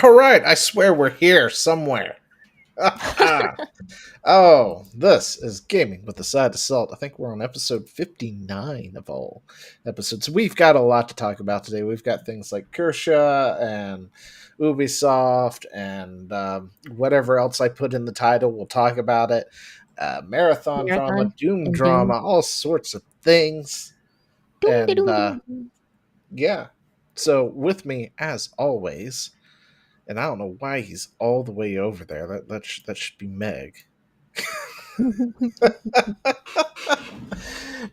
All right, I swear we're here somewhere. Oh, this is Gaming with a Side of Salt. I think we're on episode 59 of all episodes. We've got a lot to talk about today. We've got things like Kirshe and Ubisoft and whatever else I put in the title. We'll talk about it. Marathon drama, Marathon Doom and drama, Doom. all sorts of things. Doom, And doom, doom. yeah, so with me, as always, and I don't know why he's all the way over there. That should be Meg.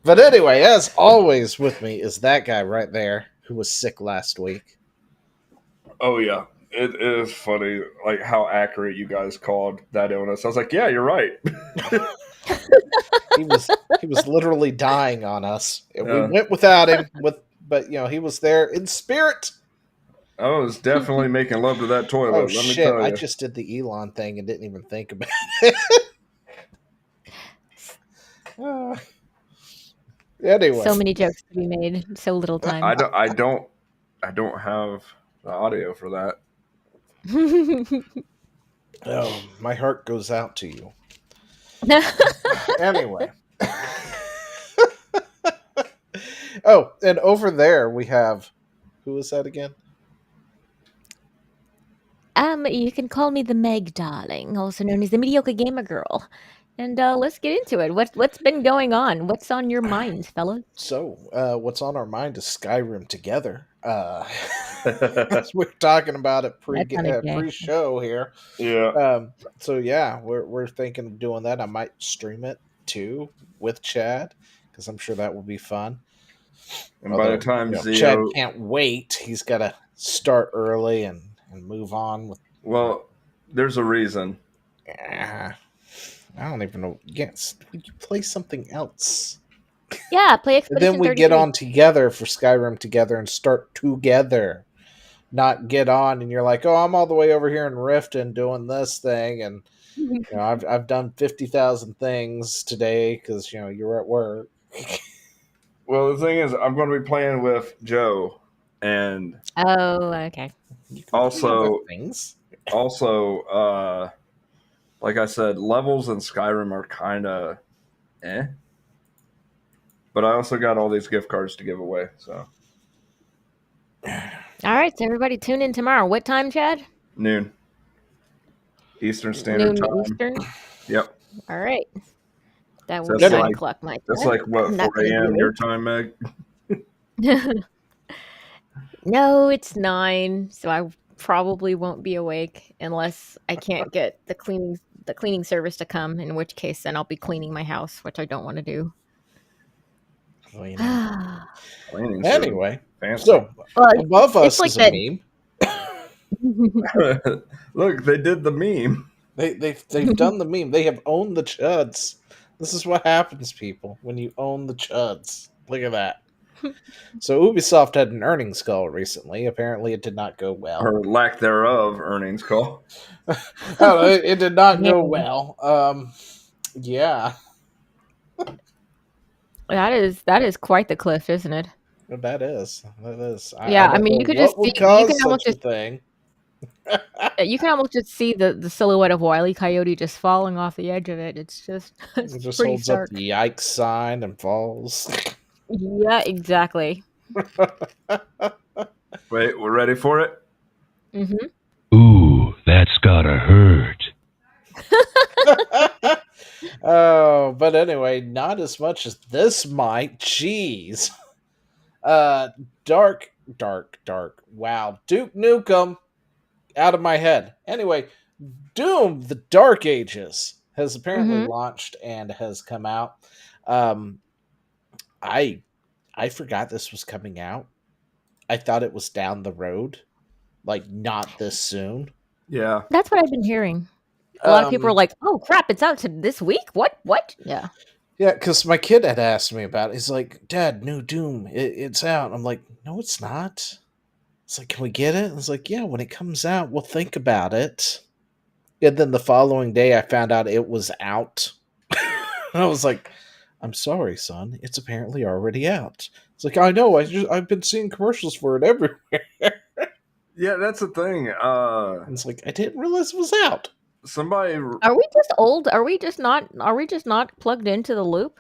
But anyway, as always, with me is that guy right there who was sick last week. Oh yeah, it is funny, like how accurate you guys called that illness. I was like, yeah, you're right. He was literally dying on us. We Yeah. went without him, but he was there in spirit. I was definitely making love to that toilet. Oh let me shit! tell I you. just did the Elon thing and didn't even think about it. Anyway, So many jokes to be made, so little time. I don't have the audio for that. oh, my heart goes out to you. Anyway. Oh, and over there we have, who is that again? You can call me the Meg Darling, also known as the Mediocre Gamer Girl. And let's get into it. What's been going on? What's on your minds, fellas? So, what's on our mind is Skyrim together. As we're talking about it pre-show here. Yeah. So yeah, we're thinking of doing that. I might stream it too with Chad because I'm sure that will be fun. And by the time Chad can't wait, he's got to start early and move on with. Well, there's a reason. I don't even know. Yes, would you play something else? Yeah, play Expedition And then we 33. get on together for Skyrim together and start together. Not get on and you're like, oh, I'm all the way over here in Riften doing this thing, and I've done 50,000 things today because you're at work. Well, the thing is, I'm going to be playing with Joe, and Oh, okay. also things. Also, like I said, levels in Skyrim are kind of but I also got all these gift cards to give away. So, all right, so everybody tune in tomorrow. What time, Chad? Noon Eastern Standard Time. Eastern. Yep. All right. That So was that's 9 like- o'clock my time. That's like what, I'm not 4 gonna a.m. do your time, Meg? No, it's 9, so I probably won't be awake unless I can't get the cleaning service to come, in which case then I'll be cleaning my house, which I don't want to do. Cleaning Anyway, Fancy. so above us like is that- a meme. Look, they did the meme. They've done the meme. They have owned the chuds. This is what happens, people, when you own the chuds. Look at that. So Ubisoft had an earnings call recently. Apparently, it did not go well. Or lack thereof earnings call. Oh, it did not go well. Yeah. That is quite the cliff, isn't it? That is. Yeah, I don't mean, know you could what just would see- you cause can almost such a just- thing. You can almost just see the silhouette of Wile E. Coyote just falling off the edge of it. It's just It just pretty holds stark. up the yikes sign and falls. Yeah, exactly. Wait, we're ready for it? Mm-hmm. Ooh, that's gotta hurt. Oh, but anyway, not as much as this might. Jeez. Dark. Wow. Duke Nukem. Out of my head. Anyway, Doom, the Dark Ages, has apparently launched and has come out. I forgot this was coming out. I thought it was down the road. Like, not this soon. Yeah. That's what I've been hearing. A lot of people are like, "Oh crap, it's out to this week." What? Yeah. Yeah, because my kid had asked me about it. He's like, Dad, new Doom, it's out. I'm like, no, it's not. It's like, can we get it? And it's like, yeah, when it comes out, we'll think about it. And then the following day, I found out it was out. And I was like, I'm sorry, son. It's apparently already out. It's like, I know. I've been seeing commercials for it everywhere. Yeah, that's the thing. It's like I didn't realize it was out. Somebody. Are we just old? Are we just not plugged into the loop?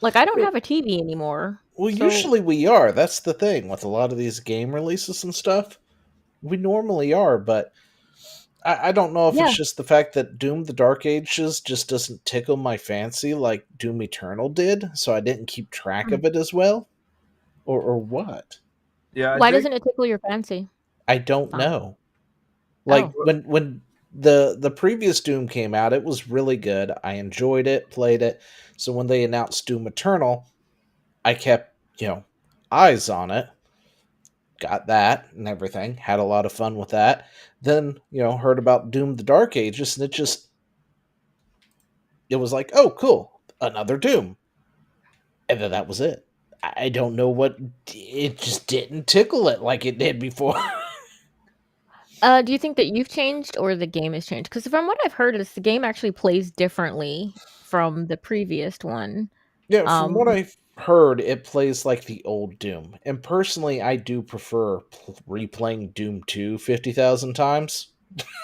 Like I don't Well, have a TV anymore. well, So usually we are. That's the thing with a lot of these game releases and stuff. We normally are, but I don't know if it's yeah. just the fact that Doom the Dark Ages just doesn't tickle my fancy like Doom Eternal did, so I didn't keep track Hmm. of it as well. Or what? Yeah, I Why think. doesn't it tickle your fancy? I don't Tom? know. Like Oh. when the previous Doom came out, it was really good. I enjoyed it, played it. So when they announced Doom Eternal, I kept, eyes on it. Got that and everything. Had a lot of fun with that. Then, heard about Doom the Dark Ages and it was like, "Oh, cool. Another Doom." And then that was it. I don't know what it just didn't tickle it like it did before. Do you think that you've changed or the game has changed? Because from what I've heard, is the game actually plays differently from the previous one. Yeah, from what Um, I've heard, it plays like the old Doom. And personally, I do prefer replaying Doom 2 50,000 times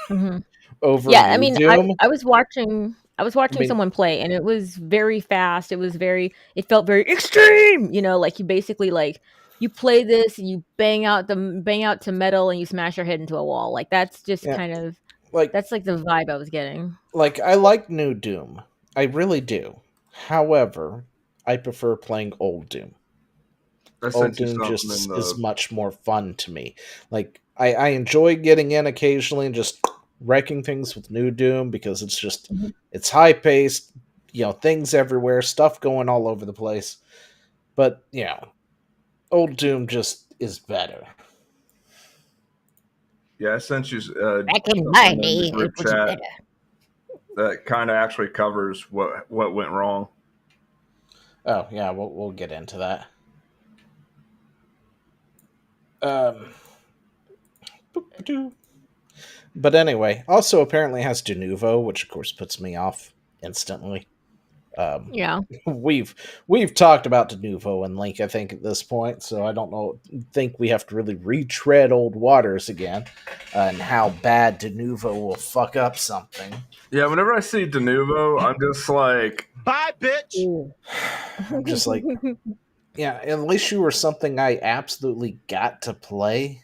mhm. over Yeah, I New mean, I Doom. I was watching I was I watching mean, someone play, and it was very fast. It felt very extreme. Like you basically like you play this, and you bang out to metal, and you smash your head into a wall. Like that's just yeah, kind of like that's like the vibe I was getting. I like New Doom. I really do. However, I prefer playing old Doom. I Old sent you Doom something in just is the. much more fun to me. Like I enjoy getting in occasionally and just wrecking things with New Doom because Mhm. it's high paced, things everywhere, stuff going all over the place. But Old Doom just is better. Yeah, I sent you Back in my something in the day, it group was chat better. that kind of actually covers what went wrong. Oh yeah, we'll get into that. Um, boop-a-doo. But anyway, also apparently has de novo, which of course puts me off instantly. Um, Yeah. we've talked about de novo and Link, I think, at this point, so I don't know. Think we have to really retread old waters again, and how bad de novo will fuck up something. Yeah, whenever I see De Novo, I'm just like, Bye, bitch. Ooh. I'm just like, yeah, unless you were something I absolutely got to play,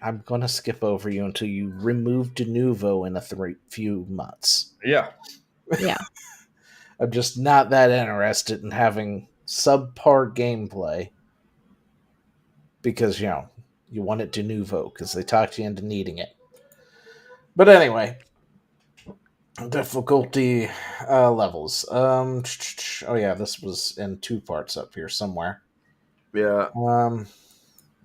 I'm gonna skip over you until you remove de novo in a few months. yeah, Yeah. I'm just not that interested in having subpar gameplay because you want it de novo because they talked you into needing it. But anyway, difficulty levels. Oh yeah, this was in 2 parts up here somewhere. yeah.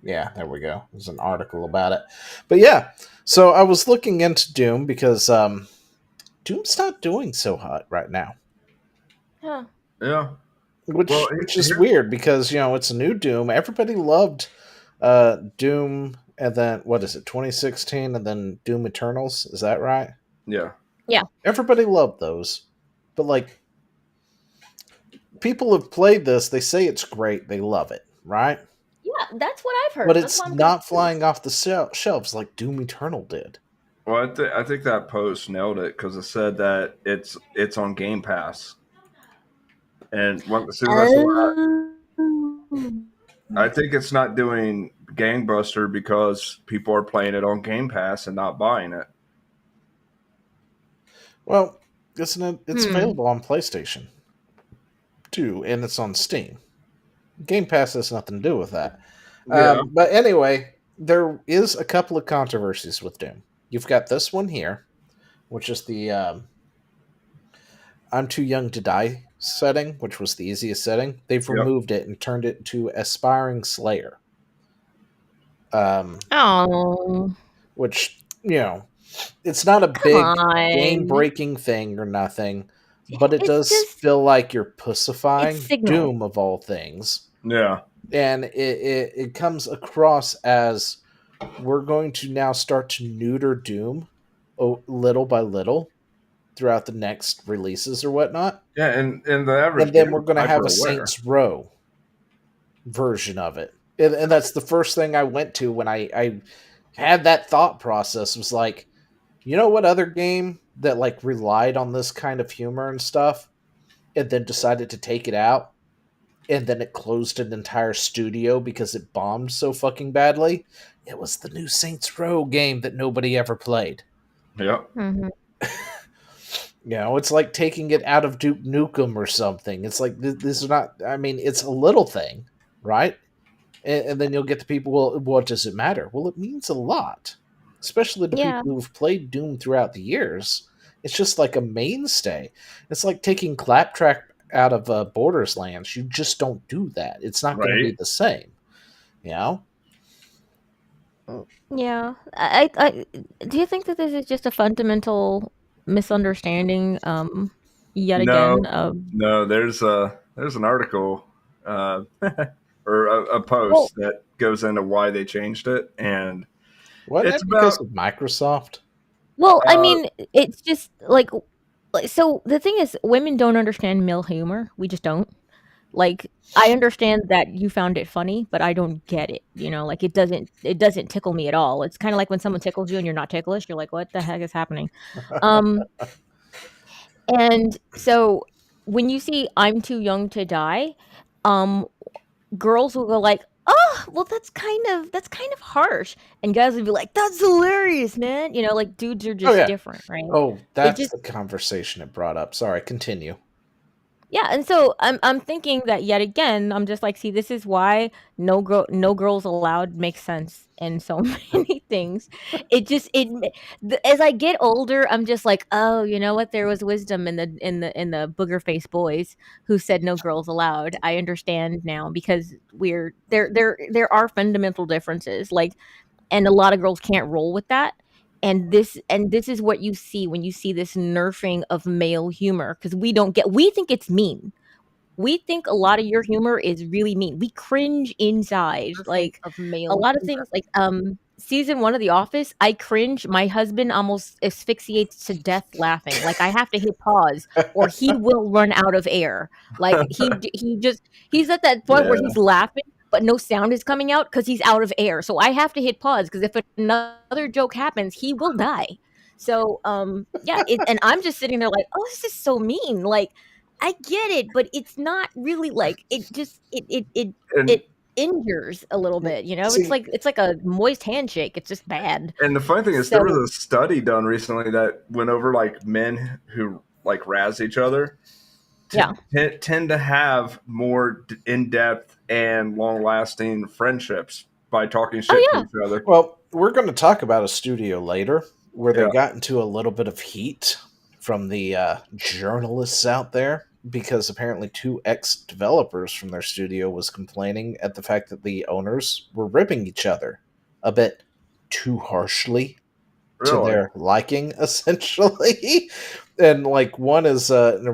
Yeah, there we go. There's an article about it. But yeah, so I was looking into Doom because Doom's not doing so hot right now. Huh. Yeah. Which Well, which is here, weird because it's a new Doom. Everybody loved Doom, and then what is it, 2016, and then Doom Eternals? Is that right? yeah. Yeah. Everybody loved those, but like people have played this, they say it's great, they love it, right? Yeah, that's what I've heard. But That's it's why I'm not confused. flying off the shelves like Doom Eternal did. Well, I think that post nailed it because it said that it's on Game Pass, and as soon as I saw that, Oh. I think it's not doing gangbuster because people are playing it on Game Pass and not buying it. Well, isn't it? It's Hmm. available on PlayStation too, and it's on Steam. Game Pass has nothing to do with that. Yeah, But anyway, there is a couple of controversies with Doom. You've got this one here, which is the I'm Too Young to Die setting, which was the easiest setting. They've Yep. removed it and turned it to Aspiring Slayer. Oh. Which, it's not a Come big on. game breaking thing or nothing, but it It's does just feel like you're it's pussifying signal. Doom of all things. yeah, And it comes across as we're going to now start to neuter Doom little by little throughout the next releases or whatnot. yeah. And the average And then gamer we're going to is have a hyper-aware. Saints Row version of it. And that's the first thing I went to when I had that thought process, was like, you know what other game that like relied on this kind of humor and stuff and then decided to take it out and then it closed an entire studio because it bombed so fucking badly? It was the new Saints Row game that nobody ever played. Yep. Mhm. You know, it's like taking it out of Duke Nukem or something. It's like this is not. I mean, it's a little thing, right? And then you'll get the people. Well, what does it matter? Well, it means a lot, especially to Yeah. people who've played Doom throughout the years. It's just like a mainstay. It's like taking Claptrap out of Borderlands. You just don't do that. It's not going to be Right. the same. You know? Yeah. I do you think that this is just a fundamental misunderstanding yet again No, of no. There's an article or a well, post that goes into why they changed it, and Wasn't it's it because about of Microsoft? I uh, mean, it's just like so the thing is women don't understand male humor. We just don't. Like I understand that you found it funny, but I don't get it. You know, like it doesn't tickle me at all. It's kind of like when someone tickles you and you're not ticklish, you're like, "What the heck is happening?" Um and so when you see I'm too young to die, um girls will go like, "Oh, well that's kind of harsh." And guys will be like, "That's hilarious, man." You know, like dudes are Oh just yeah. different, right? Oh, It that's just the conversation it brought up. Sorry, continue. Yeah, and so I'm thinking that yet again, I'm just like, see, this is why no girls allowed makes sense in so many things. It just as I get older, I'm just like, oh, you know what? There was wisdom in the booger face boys who said no girls allowed. I understand now because we're there are fundamental differences. Like and a lot of girls can't roll with that. And this is what you see when you see this nerfing of male humor because we think it's mean. We think a lot of your humor is really mean. We cringe inside. Like a lot of things like season 1 of The Office, I cringe. My husband almost asphyxiates to death laughing. Like I have to hit pause or he will run out of air. Like he's at that point where yeah. he's laughing but no sound is coming out cuz he's out of air. So I have to hit pause cuz if another joke happens, he will die. So yeah, and I'm just sitting there like, "Oh, this is so mean." Like I get it, but it's not really like it just And it injures a little bit, you know? See, It's like a moist handshake. It's just bad. and the funny thing is, there was So, a study done recently that went over like men who like razz each other yeah. tend to have more in depth and long lasting friendships by talking Oh shit to yeah. each other. well, we're going to talk about a studio later where they Yeah, got into a little bit of heat from the journalists out there because apparently two ex-developers from their studio was complaining at the fact that the owners were ripping each other a bit too harshly to really. their liking, essentially. And like one is an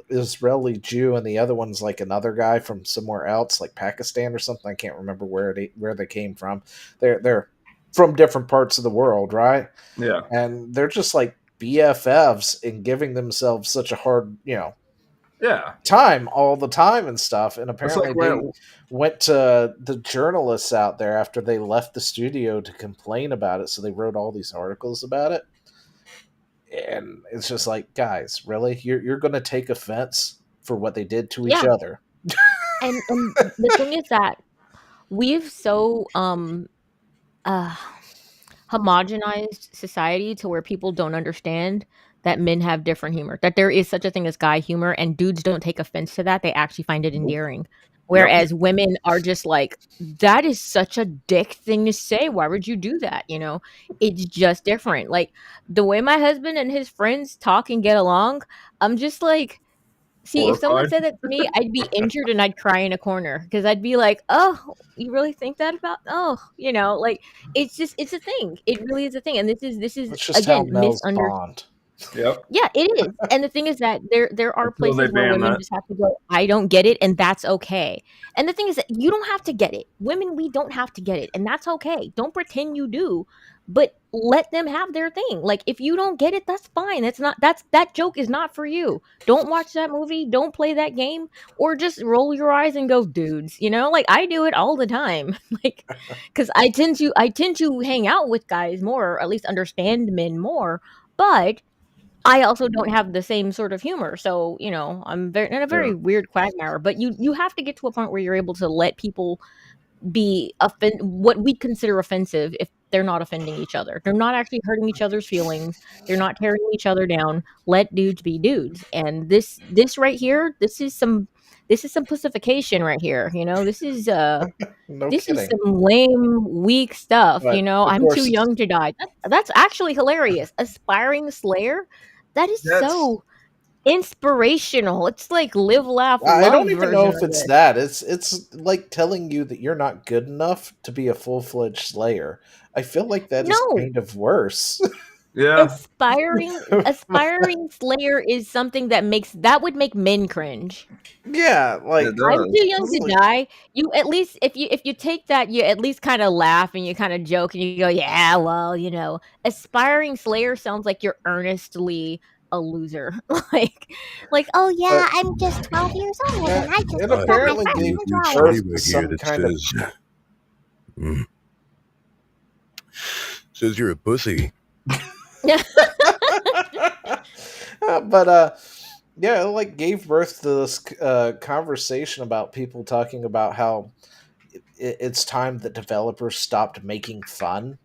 Israeli Jew, and the other one's like another guy from somewhere else, like Pakistan or something. I can't remember where they came from. They're from different parts of the world, right? Yeah, And they're just like BFFs and giving themselves such a hard, yeah. time all the time and stuff. And It's apparently like they when went to the journalists out there after they left the studio to complain about it. So they wrote all these articles about it. And it's just like, guys, really? You're going to take offense for what they did to each Yeah. other? And the thing is that we've so uh homogenized society to where people don't understand that men have different humor, that there is such a thing as guy humor, and dudes don't take offense to that. They actually find it Nope. endearing. Yep. Whereas women are just like, that is such a dick thing to say. Why would you do that? You know, it's just different. Like the way my husband and his friends talk and get along, I'm just like, see, if someone horrified. said that to me, I'd be injured and I'd cry in a corner because I'd be like, "Oh, you really think that about?" Oh, you know, like it's a thing. It really is a thing, and this is That's just how again males bond. Yep. Yeah, it is. And the thing is that there are Until they places where ban women that. just have to go, "I don't get it," and that's okay. And the thing is that you don't have to get it. Women, we don't have to get it, and that's okay. Don't pretend you do. but let them have their thing. Like, if you don't get it, that's fine. That joke is not for you. Don't watch that movie, don't play that game, or just roll your eyes and go, dudes, like I do it all the time. Like, because I tend to hang out with guys more, or at least understand men more, but I also don't have the same sort of humor. So, I'm very in a Yeah. very weird quagmire. But you have to get to a point where you're able to let people be what we consider offensive if they're not offending each other. They're not actually hurting each other's feelings. They're not tearing each other down. Let dudes be dudes. And this right here, this is some pussification right here. No This is kidding. some lame, weak stuff. But of I'm too course, young to die. That's actually hilarious. Aspiring Slayer, that is That's so inspirational. It's like live, laugh, I love don't even know version if of it's it. that. It's like telling you that you're not good enough to be a full-fledged Slayer. I feel like that is No, kind of worse. yeah, aspiring slayer is something that would make men cringe. Yeah, it like I'm does. too young to die. You at least if you take that, you at least kind of laugh and you kind of joke and you go, yeah, well, aspiring slayer sounds like you're earnestly a loser. like oh yeah, but I'm just 12 years old and I just it picked up my apparently first gave A huge controller. birth favor to here some that kind of says you're a pussy. but yeah, it like gave birth to this conversation about people talking about how it's time that developers stopped making fun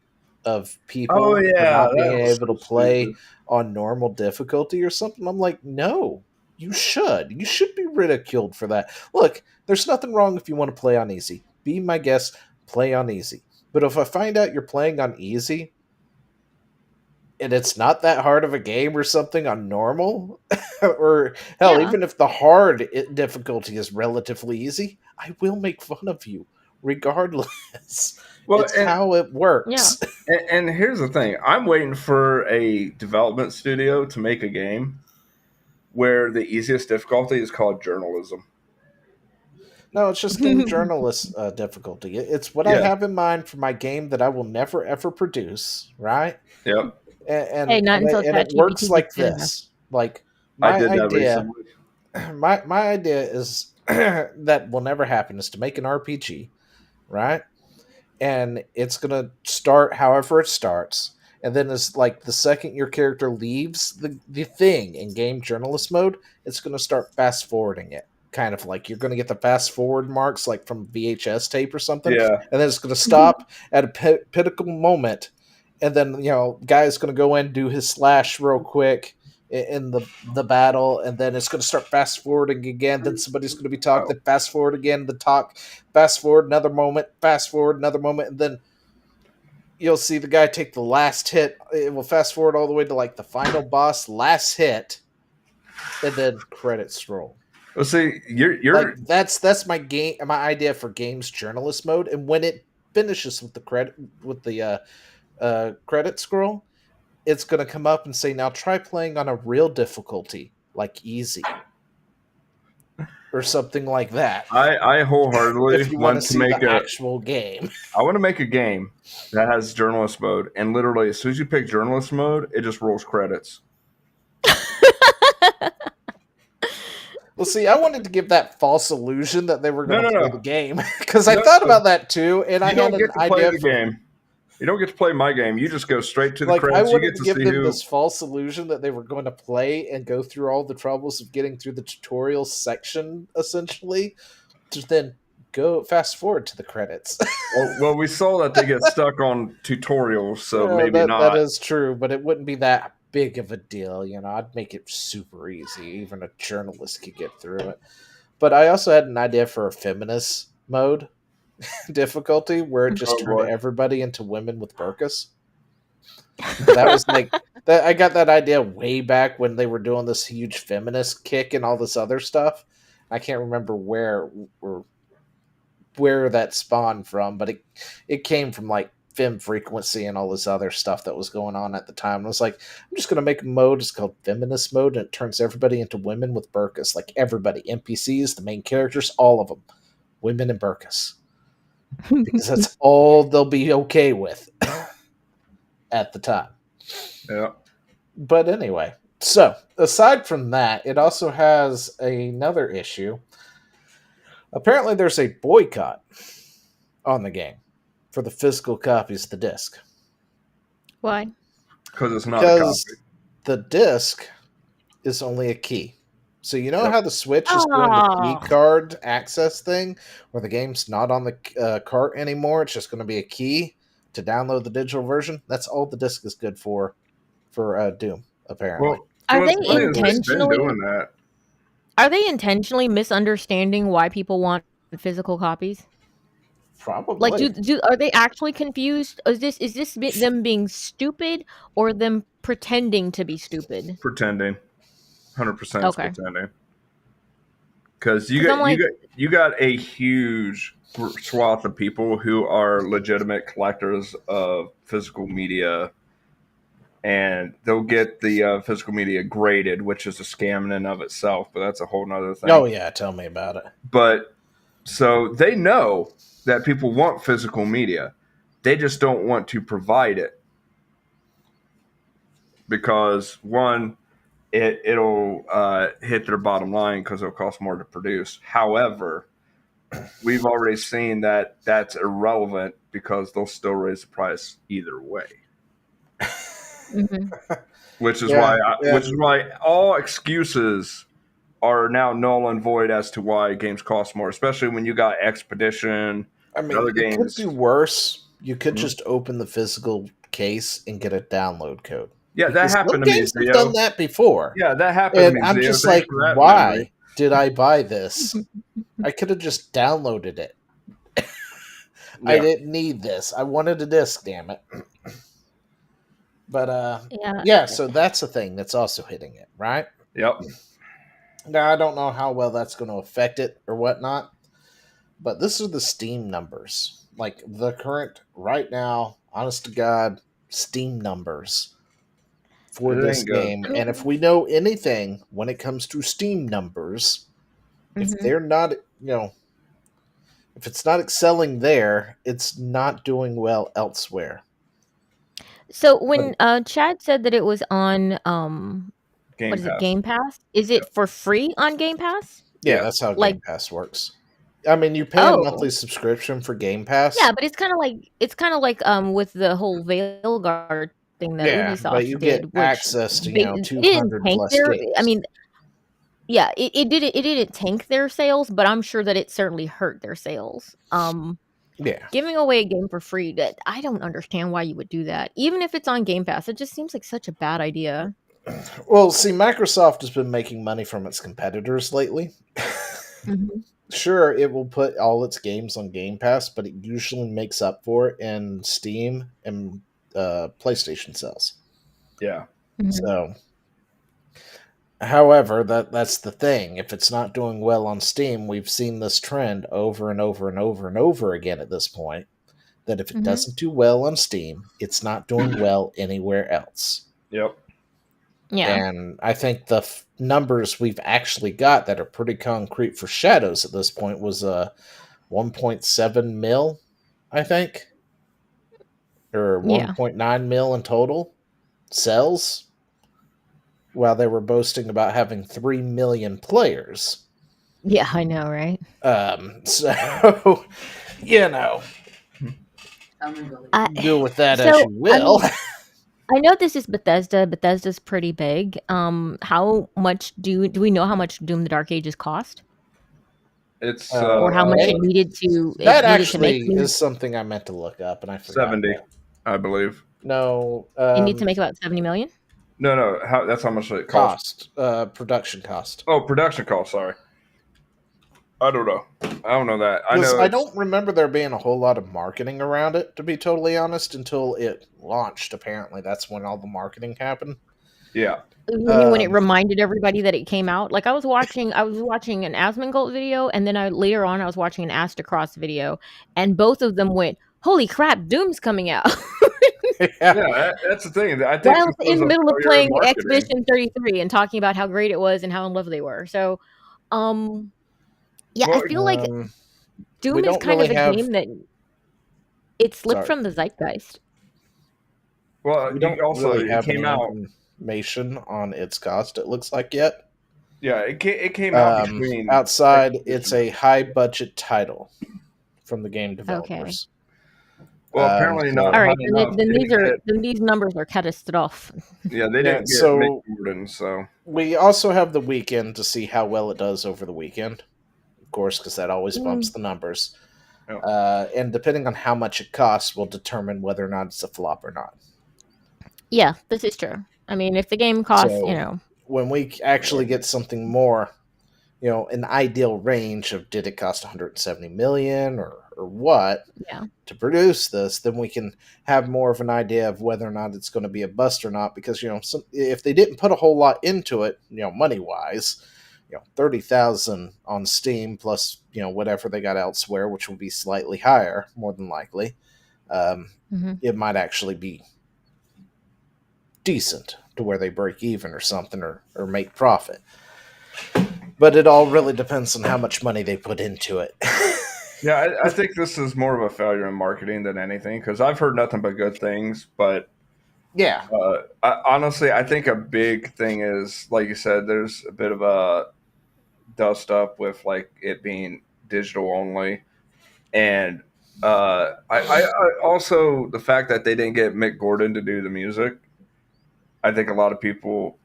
of Oh people for yeah, not being that was able so to play stupid. on normal difficulty or something. I'm like, no, you should. You should be ridiculed for that. Look, there's nothing wrong if you want to play on easy. Be my guest, play on easy. But if I find out you're playing on easy and it's not that hard of a game or something on normal, or hell, Yeah, even if the hard difficulty is relatively easy, I will make fun of you regardless. Well, It's how it yeah. works. and here's the thing: I'm waiting for a development studio to make a game where the easiest difficulty is called journalism. No, it's just game journalist difficulty. It's what I Yeah. have in mind for my game that I will never ever produce, right? Yep. And Hey, and not and until it, and it works ChatGPT gets like good enough. this. Like I my did that idea, recently. my idea is that will never happen is to make an RPG, right? And it's gonna start however it starts, and then it's like the second your character leaves the thing in game journalist mode, it's gonna start fast forwarding it, kind of like you're gonna get the fast forward marks like from VHS tape or something, Yeah. and then it's gonna stop at a pinnacle moment, and then guy's gonna go in, do his slash real quick in the battle, and then it's going to start fast forwarding again, then somebody's going to be talking, Oh. then fast forward again, the talk, fast forward another moment, fast forward another moment, and then you'll see the guy take the last hit. It will fast forward all the way to like the final boss last hit, and then credits roll. Well, see, you're Like that's my idea for games journalist mode, and when it finishes with the credit scroll, it's going to come up and say, now try playing on a real difficulty, like easy. Or something like that. I wholeheartedly If you want to want to see make the a actual game. I want to make a game that has journalist mode, and literally as soon as you pick journalist mode, it just rolls credits. Well, see, I wanted to give that false illusion that they were going to No. play the game, because I No. thought about that too, and I You don't had get an to play idea the for game. You don't get to play my game. You just go straight to the like I credits. You wanted get to to give see them who. this false illusion that they were going to play and go through all the troubles of getting through the tutorial section, essentially, to then go fast forward to the credits. Well, we saw that they get stuck on tutorials, so Yeah, maybe that not. is true, but it wouldn't be that big of a deal. I'd make it super easy. Even a journalist could get through it. But I also had an idea for a feminist mode difficulty where it just Oh turned boy. everybody into women with burqas. That was like that. I got that idea way back when they were doing this huge feminist kick and all this other stuff. I can't remember where that spawned from, but it came from like Fem Frequency and all this other stuff that was going on at the time. And I was like, I'm just gonna make a mode. It's called feminist mode, and it turns everybody into women with burqas. Like everybody, NPCs, the main characters, all of them, women in burqas, because that's all they'll be okay with. at the time. Yeah. But anyway, so aside from that, it also has another issue. Apparently, there's a boycott on the game for the physical copies of the disc Why? Because it's not a because copy. the disc is only a key. So you know Yep. how the Switch is doing the key card access thing, where the game's not on the cart anymore. It's just going to be a key to download the digital version. That's all the disc is good for Doom, apparently. Well, Are what's they funny is they've been intentionally doing that. are they intentionally misunderstanding why people want physical copies? Probably. Like, are they actually confused? Is this them being stupid or them pretending to be stupid? Pretending. 100% Okay. pretending. Because you 'Cause I'm got like, you got a huge swath of people who are legitimate collectors of physical media, and they'll get the physical media graded, which is a scam in and of itself. But that's a whole nother thing. Oh yeah, tell me about it. But so they know that people want physical media, they just don't want to provide it because one, it'll hit their bottom line because it'll cost more to produce. However, we've already seen that that's irrelevant because they'll still raise the price either way. Which is why all excuses are now null and void as to why games cost more, especially when you got Expedition. I mean, other it games. could be worse. You could Mhm. just open the physical case and get a download code. Yeah, that Because happened some to me, games have Zio. done that before. Yeah, that happened And to me, I'm Zio. just Thanks like, for that why memory. did I buy this? I could have just downloaded it. I Yeah. didn't need this. I wanted a disc, damn it. But yeah. so that's the thing that's also hitting it, right? Yep. Now I don't know how well that's going to affect it or whatnot, but this are the Steam numbers. Like the current, right now, honest to God, Steam numbers for It this ain't good. game. And if we know anything when it comes to Steam numbers, if they're not, if it's not excelling there, it's not doing well elsewhere. So when Chad said that it was on Game what is it, Pass. Game Pass? Is it for free on Game Pass? Yeah, Yeah. that's how Like- Game Pass works. I mean, you pay a Oh. monthly subscription for Game Pass. Yeah, but it's kind of like with the whole Veilguard thing that Yeah, Ubisoft but you did, get which access to, it 200 didn't tank plus their. games. I mean, yeah, it didn't tank their sales, but I'm sure that it certainly hurt their sales. Yeah. Giving away a game for free, that I don't understand why you would do that. Even if it's on Game Pass, it just seems like such a bad idea. Well, see, Microsoft has been making money from its competitors lately. Sure, it will put all its games on Game Pass, but it usually makes up for it in Steam and PlayStation sales. Yeah. So, however, that's the thing. If it's not doing well on Steam, we've seen this trend over and over and over and over again at this point, that if it doesn't do well on Steam, it's not doing well anywhere else. Yep. Yeah. And I think the numbers we've actually got that are pretty concrete for Shadows at this point was 1.7 mil, I think, or 1.9 mil in total sales, while they were boasting about having 3 million players. Yeah, I know, right? So, deal with that as you will. I know this is Bethesda. Bethesda's pretty big. How much do we know how much Doom: The Dark Ages cost? It's or how much it needed to. That actually is something I meant to look up, and I forgot. 70, I believe. No, it needs to make about 70 million. No, that's how much it cost. Production cost. Oh, production cost. Sorry, I don't know. I don't know that. I don't remember there being a whole lot of marketing around it, to be totally honest, until it launched. Apparently, that's when all the marketing happened. Yeah. When it reminded everybody that it came out. Like I was watching an Asmongold video, and then later on I was watching an Astacross video, and both of them went, "Holy crap, Doom's coming out!" Yeah, that's the thing. I think while in the middle of playing marketing. Expedition 33 and talking about how great it was and how in love they were. So, yeah, I feel like Doom is kind of a game that it slipped from the zeitgeist. Well, We you don't also really it have came any out. information on its cost, it looks like, yet. Yeah, it came out between Outside, it's PlayStation. a high budget title from the game Okay. developers. Well, apparently not So All high right, enough. then They these didn't are get. then these numbers are catastrophic. Yeah, they yeah, didn't get Mick so Gordon. So we also have the weekend to see how well it does over the weekend, of course, because that always bumps Mm, the numbers. yeah. And depending on how much it costs, will determine whether or not it's a flop or not. yeah, this is true. I mean, if the game costs, So when we actually get something more, an ideal range of did it cost 170 million or what yeah. to produce this, then we can have more of an idea of whether or not it's going to be a bust or not. Because if they didn't put a whole lot into it, money wise, 30,000 on Steam plus whatever they got elsewhere, which will be slightly higher, more than likely. hmm It might actually be decent to where they break even or something, or make profit. But it all really depends on how much money they put into it. Yeah, I think this is more of a failure in marketing than anything because I've heard nothing but good things. But Yeah. honestly, I think a big thing is, like you said, there's a bit of a dust up with like it being digital only, and I also the fact that they didn't get Mick Gordon to do the music. I think a lot of people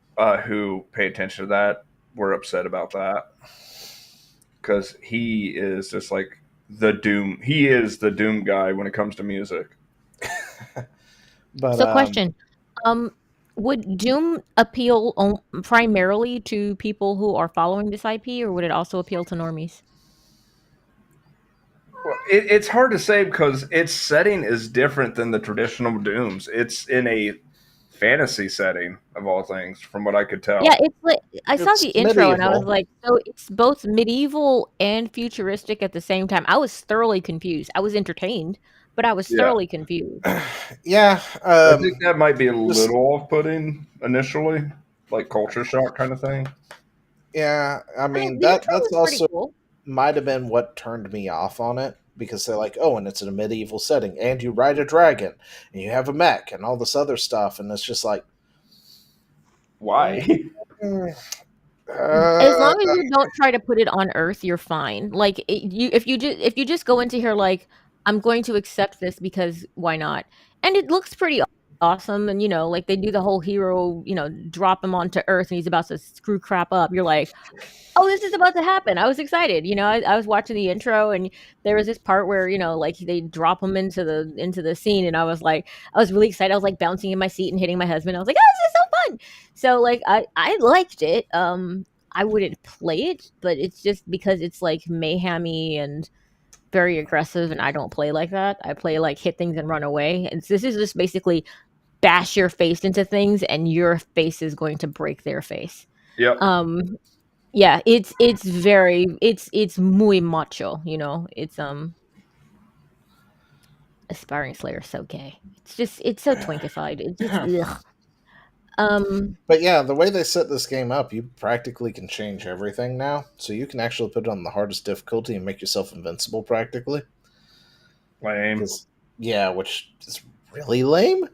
who pay attention to that were upset about that because he is just like the doom. He is the doom guy when it comes to music. But So, question: would Doom appeal primarily to people who are following this IP, or would it also appeal to normies? Well, it's hard to say because its setting is different than the traditional dooms. It's in a fantasy setting of all things, from what I could Yeah, tell. it's like I saw it's the intro and I was medieval. like, so it's both medieval and futuristic at the same time. I was thoroughly confused. I was entertained, but I was Yeah, thoroughly confused. Yeah. I think that might be a Just little off-putting initially, like culture shock kind of thing. yeah. I I mean, mean the that intro that's was pretty also cool. might have been what turned me off on it, because they're like, oh, and it's in a medieval setting, and you ride a dragon, and you have a mech, and all this other stuff, and it's just like, Why? mm, As uh, long as you don't try to put it on Earth, you're fine. Like if you just go into here like I'm going to accept this because why not? And it looks pretty awesome. And like they do the whole hero, drop him onto Earth and he's about to screw crap up. You're like, oh, this is about to happen. I was excited. I was watching the intro and there was this part where, like they drop him into the scene and I was really excited. I was like bouncing in my seat and hitting my husband. I was like, oh, this is so fun. So like I liked it. I wouldn't play it, but it's just because it's like mayhemy and very aggressive and I don't play like that. I play like hit things and run away. And so this is just basically bash your face into things and your face is going to break their face. Yep. Um yeah, it's very it's muy macho, It's Aspiring Slayer is so gay. It's so twinkified. It's just ugh. but yeah, the way they set this game up, you practically can change everything now, so you can actually put it on the hardest difficulty and make yourself invincible practically. Lame. Yeah, which is really lame.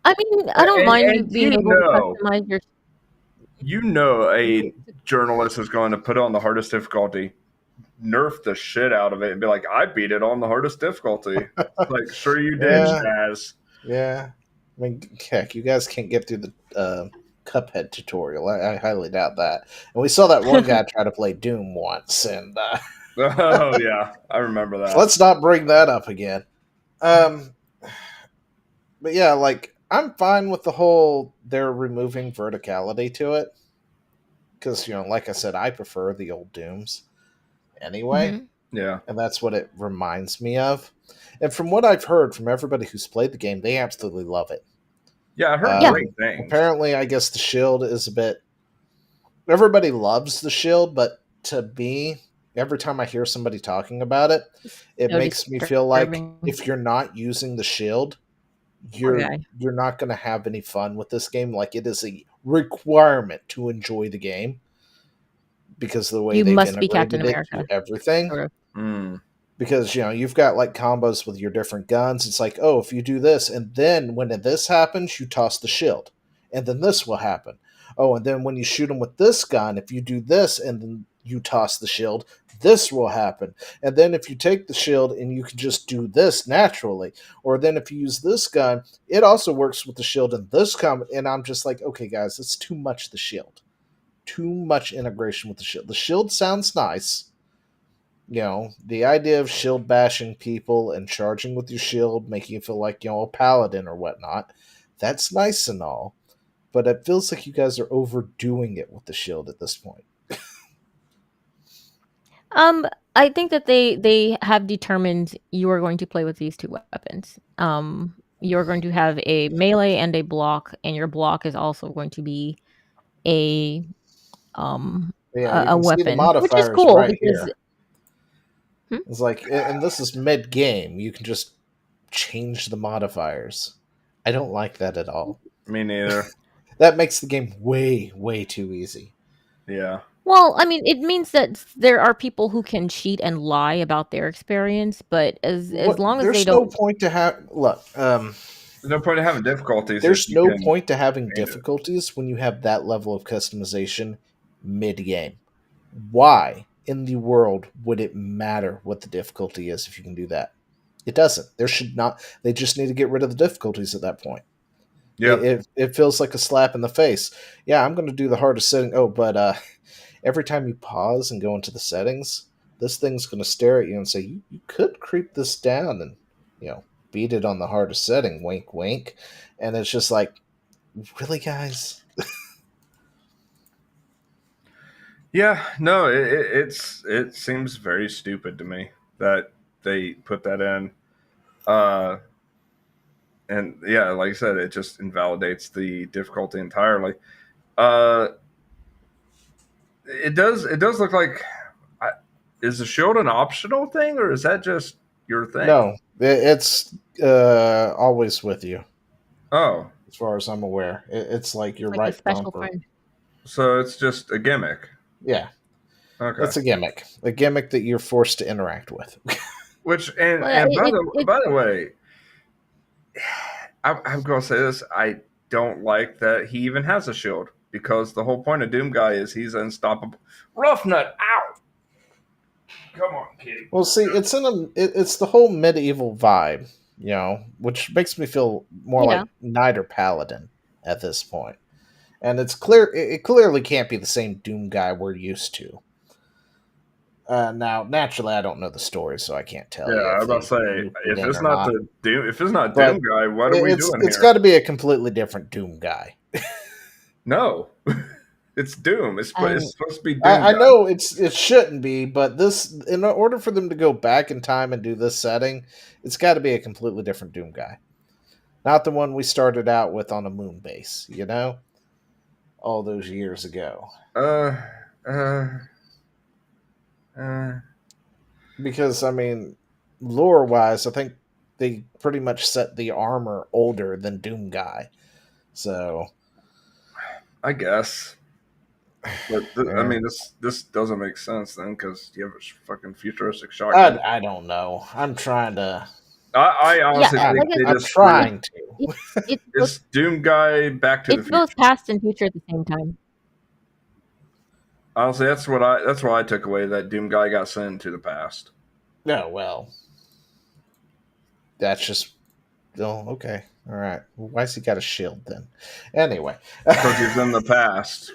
I mean, I don't mind you And being able to customize your a journalist is going to put it on the hardest difficulty, nerf the shit out of it, and be like, "I beat it on the hardest difficulty." Like, sure you did, Yeah. Chaz. Yeah, I mean, heck, you guys can't get through the Cuphead tutorial. I highly doubt that. And we saw that one guy try to play Doom once, and Oh yeah, I remember that. let's not bring that up again. But yeah, like I'm fine with the whole they're removing verticality to it, because like I said, I prefer the old Dooms anyway. Mhm. Yeah, And that's what it reminds me of. And from what I've heard from everybody who's played the game, they absolutely love it. yeah, I heard Yeah. great things. Apparently, I guess the shield is a bit. Everybody loves the shield, but to me, every time I hear somebody talking about it, it So makes me feel like disturbing. if you're not using the shield, you're Okay. you're not going to have any fun with this game. Like it is a requirement to enjoy the game because of the way You they've must be Captain integrated it America. to everything. Sort of. Mm. because you've got like combos with your different guns. It's like, oh, if you do this, and then when this happens, you toss the shield, and then this will happen. Oh, and then when you shoot them with this gun, if you do this and then you toss the shield, this will happen. And then if you take the shield and you can just do this naturally, or then if you use this gun, it also works with the shield in this combat. And I'm just like, okay, guys, it's too much the shield, too much integration with the shield. The shield sounds nice. The idea of shield bashing people and charging with your shield, making you feel like, a paladin or whatnot, that's nice and all. But it feels like you guys are overdoing it with the shield at this point. I think that they have determined you are going to play with these two weapons. You're going to have a melee and a block, and your block is also going to be a Yeah, you a can see the weapon, which is modifiers cool right because here. It's like, and this is mid game. You can just change the modifiers. I don't like that at all. Me neither. That makes the game way, way too easy. Yeah. well, I mean, it means that there are people who can cheat and lie about their experience, but as long as they There's no don't, point to have. Look, There's no point in having difficulties. there's if you no can point to having change it. difficulties when you have that level of customization mid game. Why in the world would it matter what the difficulty is if you can do that? It doesn't. There should not. They just need to get rid of the difficulties at that point. Yeah. It feels like a slap in the face. Yeah, I'm going to do the hardest setting. Oh, but every time you pause and go into the settings, this thing's going to stare at you and say, you could creep this down and, beat it on the hardest setting. Wink, wink. And it's just like, really, guys? Yeah, no, it seems very stupid to me that they put that in, and yeah, like I said, it just invalidates the difficulty entirely. Uh, it does look like, is the shield an optional thing or is that just your thing? No, it's always with you, Oh, as far as I'm aware. It's like your like a right special bumper. friend. so it's just a gimmick. Yeah, Okay. it's a gimmick that you're forced to interact with. Which and Well, by the way, I'm going to say this: I don't like that he even has a shield because the whole point of Doom Guy is he's unstoppable. Rough nut, ow! Come on, kitty. Well, see, it's the whole medieval vibe, which makes me feel more Yeah. like Knight or Paladin at this point. And it's clear it clearly can't be the same Doom Guy we're used to. Now, naturally, I don't know the story, so I can't tell you. Yeah, I was about to say if if it's not Doom But Guy, what are we doing it's here? got to be a completely different Doom Guy. No, it's Doom. It's supposed to be Doom I Guy. know it shouldn't be, but in order for them to go back in time and do this setting, it's got to be a completely different Doom Guy, not the one we started out with on a moon base. All those years ago. Because I mean, lore wise, I think they pretty much set the armor older than Doom Guy. So I guess. But I mean, this doesn't make sense then because you have a fucking futuristic shotgun. I don't know. I'm trying to. I honestly Yeah, think like I they said, I'm just trying to. it's Doom Guy Back to the It's Future. both past and future at the same time. Honestly, that's why I took away that Doom Guy got sent into the past. No, well, that's just. Oh, okay. All right. Well, why's he got a shield then? Anyway, Because he's in the past.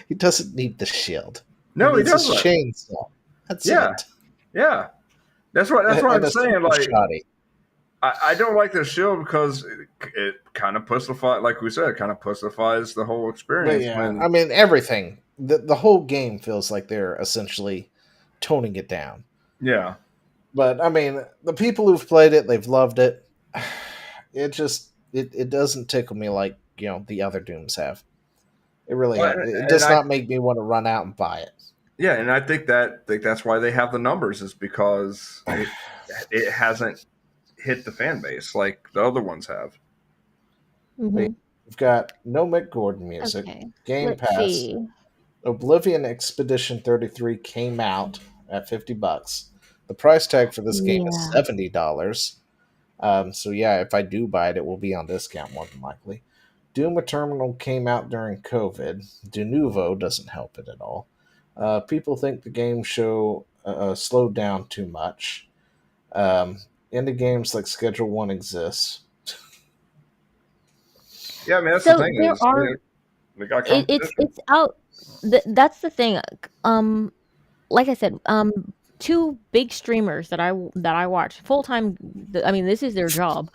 he doesn't need the shield. No, he needs his doesn't. chainsaw. That's Yeah. it. Yeah. That's what And I'm a saying. simple Like shoddy. I don't like the shield because it kind of pussifies, like we said, kind of pussifies the whole But experience. yeah, when, I mean everything. The whole game feels like they're essentially toning it down. yeah. But I mean, the people who've played it, they've loved it. It just it doesn't tickle me like the other Dooms have. It really Well, it does not make me want to run out and buy it. Yeah, and I think that's why they have the numbers is because it hasn't hit the fan base like the other ones have. Mhm. We've got no Mick Gordon music. Okay. Game Let's Pass. see. Oblivion Expedition 33 came out at $50. The price tag for this game is Yeah. $70. So yeah, if I do buy it, it will be on discount more than likely. Doom Eternal came out during COVID. De Novo doesn't help it at all. People think the game show slowed down too much. Um, Indie games like Schedule One exists. Yeah, I mean that's the So thing there is are they got competition. it's out. That's the thing. Like I said, two big streamers that I watch full time. I mean, this is their job,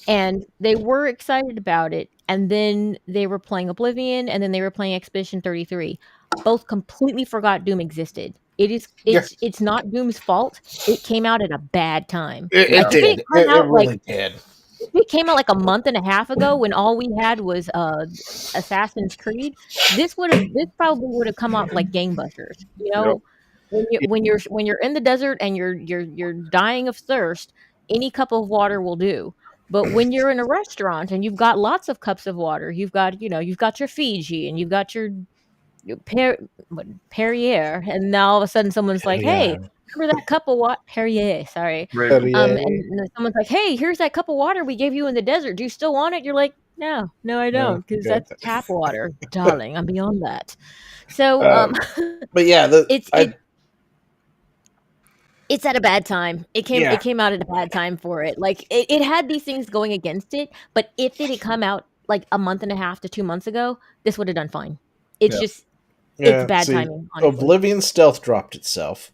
and they were excited about it. And then they were playing Oblivion, and then they were playing Expedition 33. Both completely forgot Doom existed. Yeah, It's not Doom's fault. It came out at a bad time. it Like Yeah, if it did. had come It out like really did. if it came out like a month and a half ago when all we had was Assassin's Creed, this probably would have come out like gangbusters. You yep. know, when you're in the desert and you're dying of thirst, any cup of water will do. But when you're in a restaurant and you've got lots of cups of water, you've got your Fiji and you've got your Perrier, and now all of a sudden someone's like, "Hey, Yeah. remember that cup of water?" Perrier, sorry. Raven. Yeah. And then someone's like, "Hey, here's that cup of water we gave you in the desert. Do you still want it?" You're like, "No, no, I Yeah. don't, because Okay. that's tap water, darling. I'm beyond that." So, Um, But yeah, it's it's at a bad time. Yeah. It came out at a bad time for it. Like it had these things going against it, but if it had come out like a month and a half to 2 months ago, this would have done fine. It's Yeah. just it's Yeah. bad See, timing, honestly. Oblivion stealth dropped itself.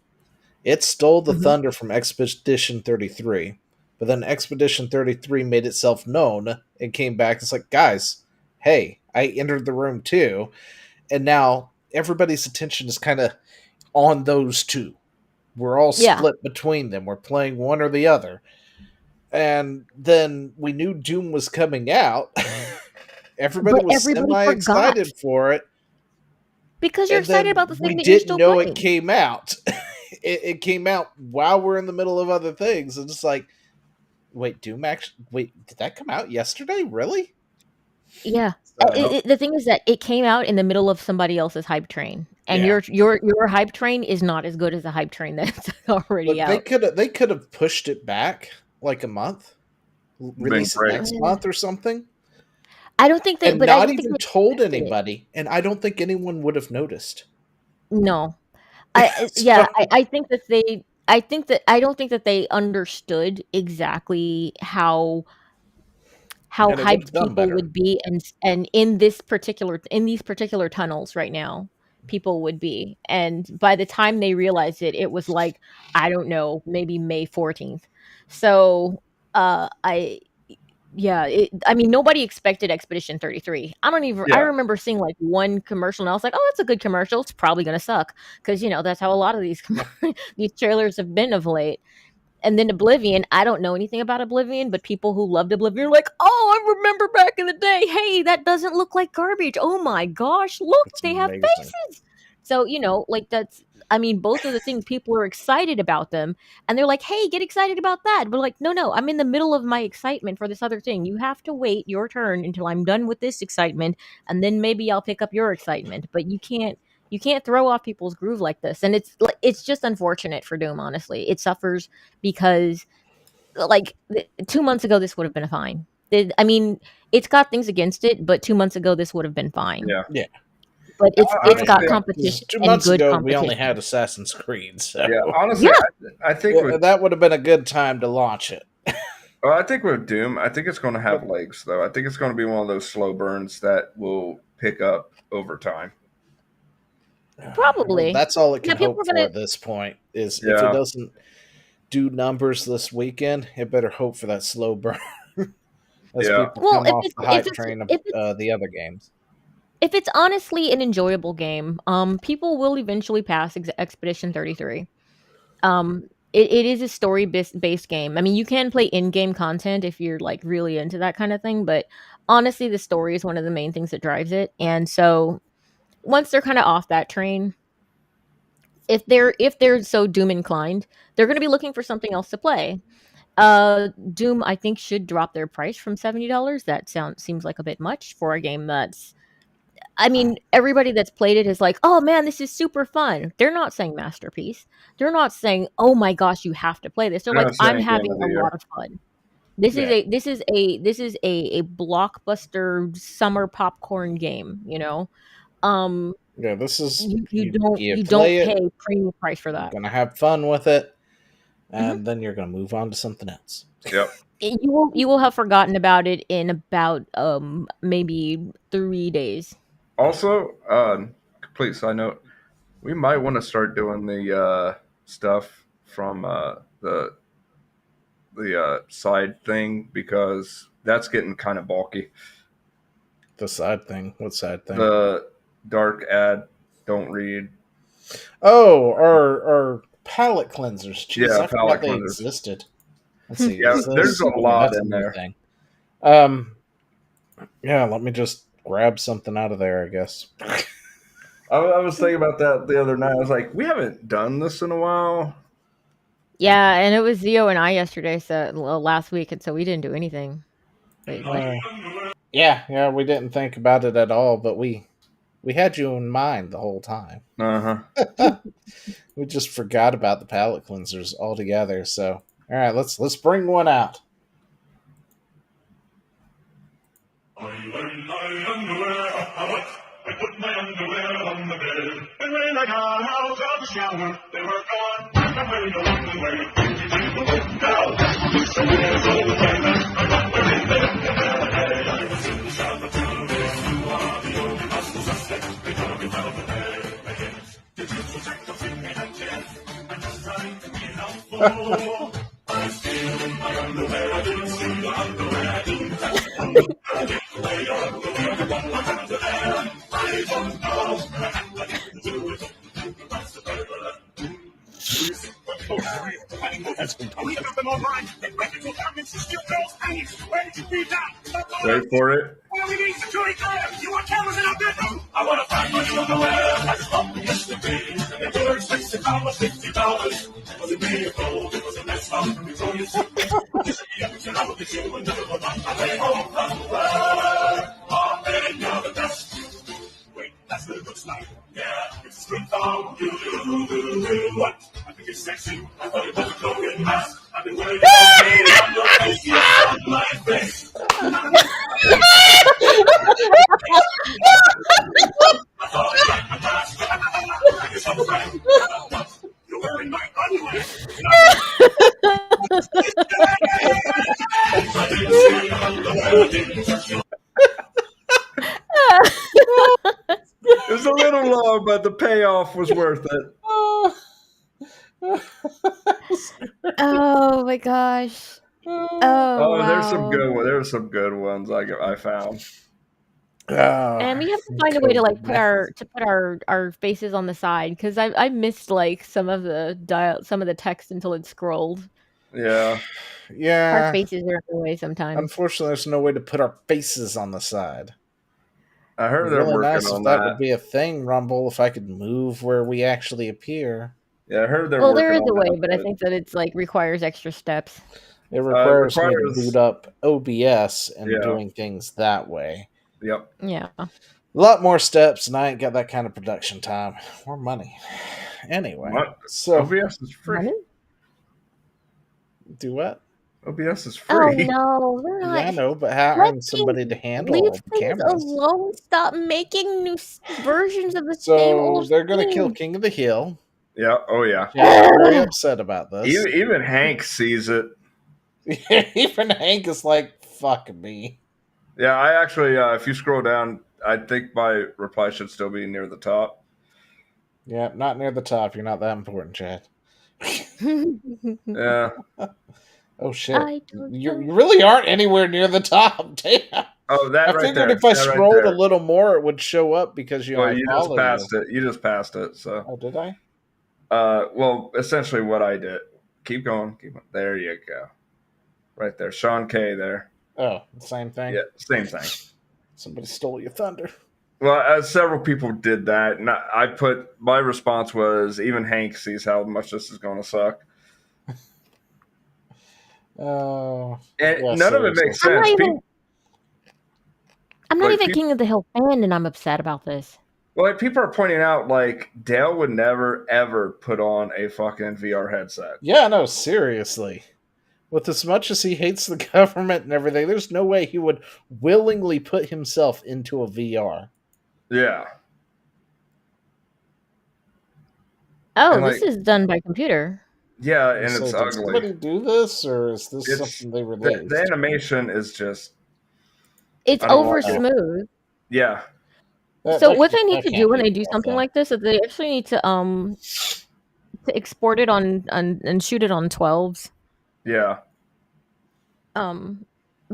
It stole the Mhm. thunder from Expedition 33, but then Expedition 33 made itself known and came back. It's like, guys, hey, I entered the room too. And now everybody's attention is kind of on those two. We're all Yeah. split between them. We're playing one or the other. And then we knew Doom was coming out. Everybody But was everybody semi forgot excited for it. because you're And excited then about the we thing that you're didn't still know it playing. came out. It came out while we're in the middle of other things. And it's like, wait, Doom actually, wait, did that come out yesterday? Really? Yeah. So, The thing is that it came out in the middle of somebody else's hype train, and yeah. your hype train is not as good as the hype train that's already But out. they could have pushed it back like a month, release it great. next month or something, I don't think they, and but I not don't think even they told expected it. anybody. And I don't think anyone would have noticed. No, So, I think that I don't think that they understood exactly how and it would have hyped done people better. would be, and in these particular tunnels right now, people would be. And by the time they realized it, it was like, I don't know, maybe May 14th. So I yeah, I mean, nobody expected Expedition 33. I Yeah. remember seeing like one commercial and I was like, oh, that's a good commercial. It's probably gonna suck. Because that's how a lot of these these trailers have been of late. And then Oblivion, I don't know anything about Oblivion, but people who loved Oblivion are like, "Oh, I remember back in the day. Hey, that doesn't look like garbage. Oh my gosh, look, It's they have amazing. faces." So, like I mean, both of the things people are excited about them, and they're like, "Hey, get excited about that." We're like, "No, I'm in the middle of my excitement for this other thing. You have to wait your turn until I'm done with this excitement, and then maybe I'll pick up your excitement." But you can't throw off people's groove like this, and it's just unfortunate for Doom. Honestly, it suffers because like 2 months ago this would have been fine. I mean, it's got things against it, but 2 months ago this would have been fine. Yeah. Yeah. But it's got Honestly, competition 2 and months good ago, we only competition. had Assassin's Creed, so Yeah. Honestly, Yeah. I think with that would have been a good time to launch it. well, I think with Doom, I think it's going to have legs though. I think it's going to be one of those slow burns that will pick up over time. Probably. Well, that's all it Yeah, can people hope are for gonna at this point. Is if Yeah. it doesn't do numbers this weekend, it better hope for that slow burn as Yeah. people Well, come off the hype train of if it's the other games. if it's honestly an enjoyable game, people will eventually pass Expedition 33. It is a story based game. I mean, you can play in-game content if you're like really into that kind of thing, but honestly, the story is one of the main things that drives it. And so once they're kind of off that train, if they're so Doom inclined, they're going to be looking for something else to play. Doom, I think, should drop their price from $70. That seems like a bit much for a game that's I mean, everybody that's played it is like, "Oh man, this is super fun." They're not saying masterpiece. They're not saying, "Oh my gosh, you have to play this." They're They're like, not "I'm saying game having of a the lot year. of fun." This is Yeah. a blockbuster summer popcorn game, you know? Um, Yeah, this is you you don't play pay it, premium price for you're that. gonna have fun with it, Mhm. and then you're gonna move on to something else. Yep. You will have forgotten about it in about, maybe 3 days. Also, complete side note, we might want to start doing the stuff from the side thing because that's getting kind of bulky. The side thing. What side thing? The dark ad, don't read. Oh, our palette cleansers. Jeez, Yeah, I forgot palette they cleansers. existed. Let's see. Yeah, Is there's this? a Okay, lot that's a in new there. thing. Yeah. Let me just grab something out of there. I guess. I was thinking about that the other night. I was like, we haven't done this in a while. Yeah, and it was Zio and I yesterday, so last week, and so we didn't do anything. Wait, what? Yeah. We didn't think about it at all, but we had you in mind the whole time. Uh-huh. We just forgot about the palette cleansers altogether. So, all right, let's bring one out. I wear my underwear, I put my underwear on the bed. And when I got out of the shower, they were gone. I'm wearing no underwear. Now that's what so years old when I'm not wearing them. You are the only master suspect. They told me about the bed again. Did you protect the thing and death? I'm just trying to be helpful. I'm still in my underwear. I didn't see your underwear. I didn't touch them. I didn't wear your underwear. What happened to them? I don't know. I didn't do it. That's the burglar. Wait for it. You want cameras in our bedroom? I want to find my underwear. I just bought them yesterday. And they were expensive. $50. Was it me or gold? It was a mess up. Victoria's Secret. You know that you would never put on my way home from work. Oh, baby, you're the best. Wait, that's what it looks like. Yeah, it's a good thong. What? I think it's sexy. I thought it was a clothing mask. I've been wearing it on your face. Yes, on my face. I thought I liked my mask. I guess I'm right. You're wearing my underwear. I didn't see your underwear. I didn't touch your It was a little long, but the payoff was worth it. Oh my gosh. Oh, There's some wow. good ones. There were some good ones I found. And we have to find a way to like put our faces on the side because I missed like some of the text until it scrolled. Yeah. Our Yeah. faces are in the way sometimes. Unfortunately, there's no way to put our faces on the side. I heard they're Really working nice on if that that. would be a thing, Rumble. If I could move where we actually appear. Yeah, I heard they're Well, working there is on a way, that, but I think that it's like requires extra steps. It requires me to requires- boot up OBS and Yeah. doing things that way. Yep. Yeah. A lot more steps, and I ain't got that kind of production time or money. Anyway, What? so OBS is free. Money? do what? OBS is Oh free. no, we're Yeah, I not. know, but hiring somebody to handle all Leave the things cameras. alone. Stop making new versions of the same So old they're gonna kill thing. King of the Hill. Yeah. Oh yeah. Yeah, I'm very upset about this. Even Hank sees it. Even Hank is like, "Fuck me." Yeah. I actually, if you scroll down, I think my reply should still be near the top. Yeah, not near the top. You're not that important, Chad. Yeah. Oh shit! I don't You know. really aren't anywhere near the top. Damn. Oh, that I right figured there. if I That right scrolled there. a little more, it would show up because Well, I you just follow passed it. You just passed it. So. Oh, did I? Well, essentially what I did. Keep going. Keep going. There you go. Right there. Sean K there. Oh, the same thing. Yeah, same thing. Somebody stole your thunder. Well, several people did that, and I put my response was even Hank sees how much this is going to suck, Oh, and Yeah, none of it seriously. makes I'm sense. not even. I'm not Like, even King of the Hill fan, and I'm upset about this. like people are pointing out, like Dale would never ever put on a fucking VR headset. Yeah, no, seriously. With as much as he hates the government and everything, there's no way he would willingly put himself into a VR. Yeah, Oh, and this like is done by computer. yeah, and So it's did ugly. somebody do this, or is this It's something they the released? animation is just It's I don't over like it. smooth. Yeah, So what they that need to do can't when be they do well something done. like this is they actually need to export it on and shoot it on 12s. yeah.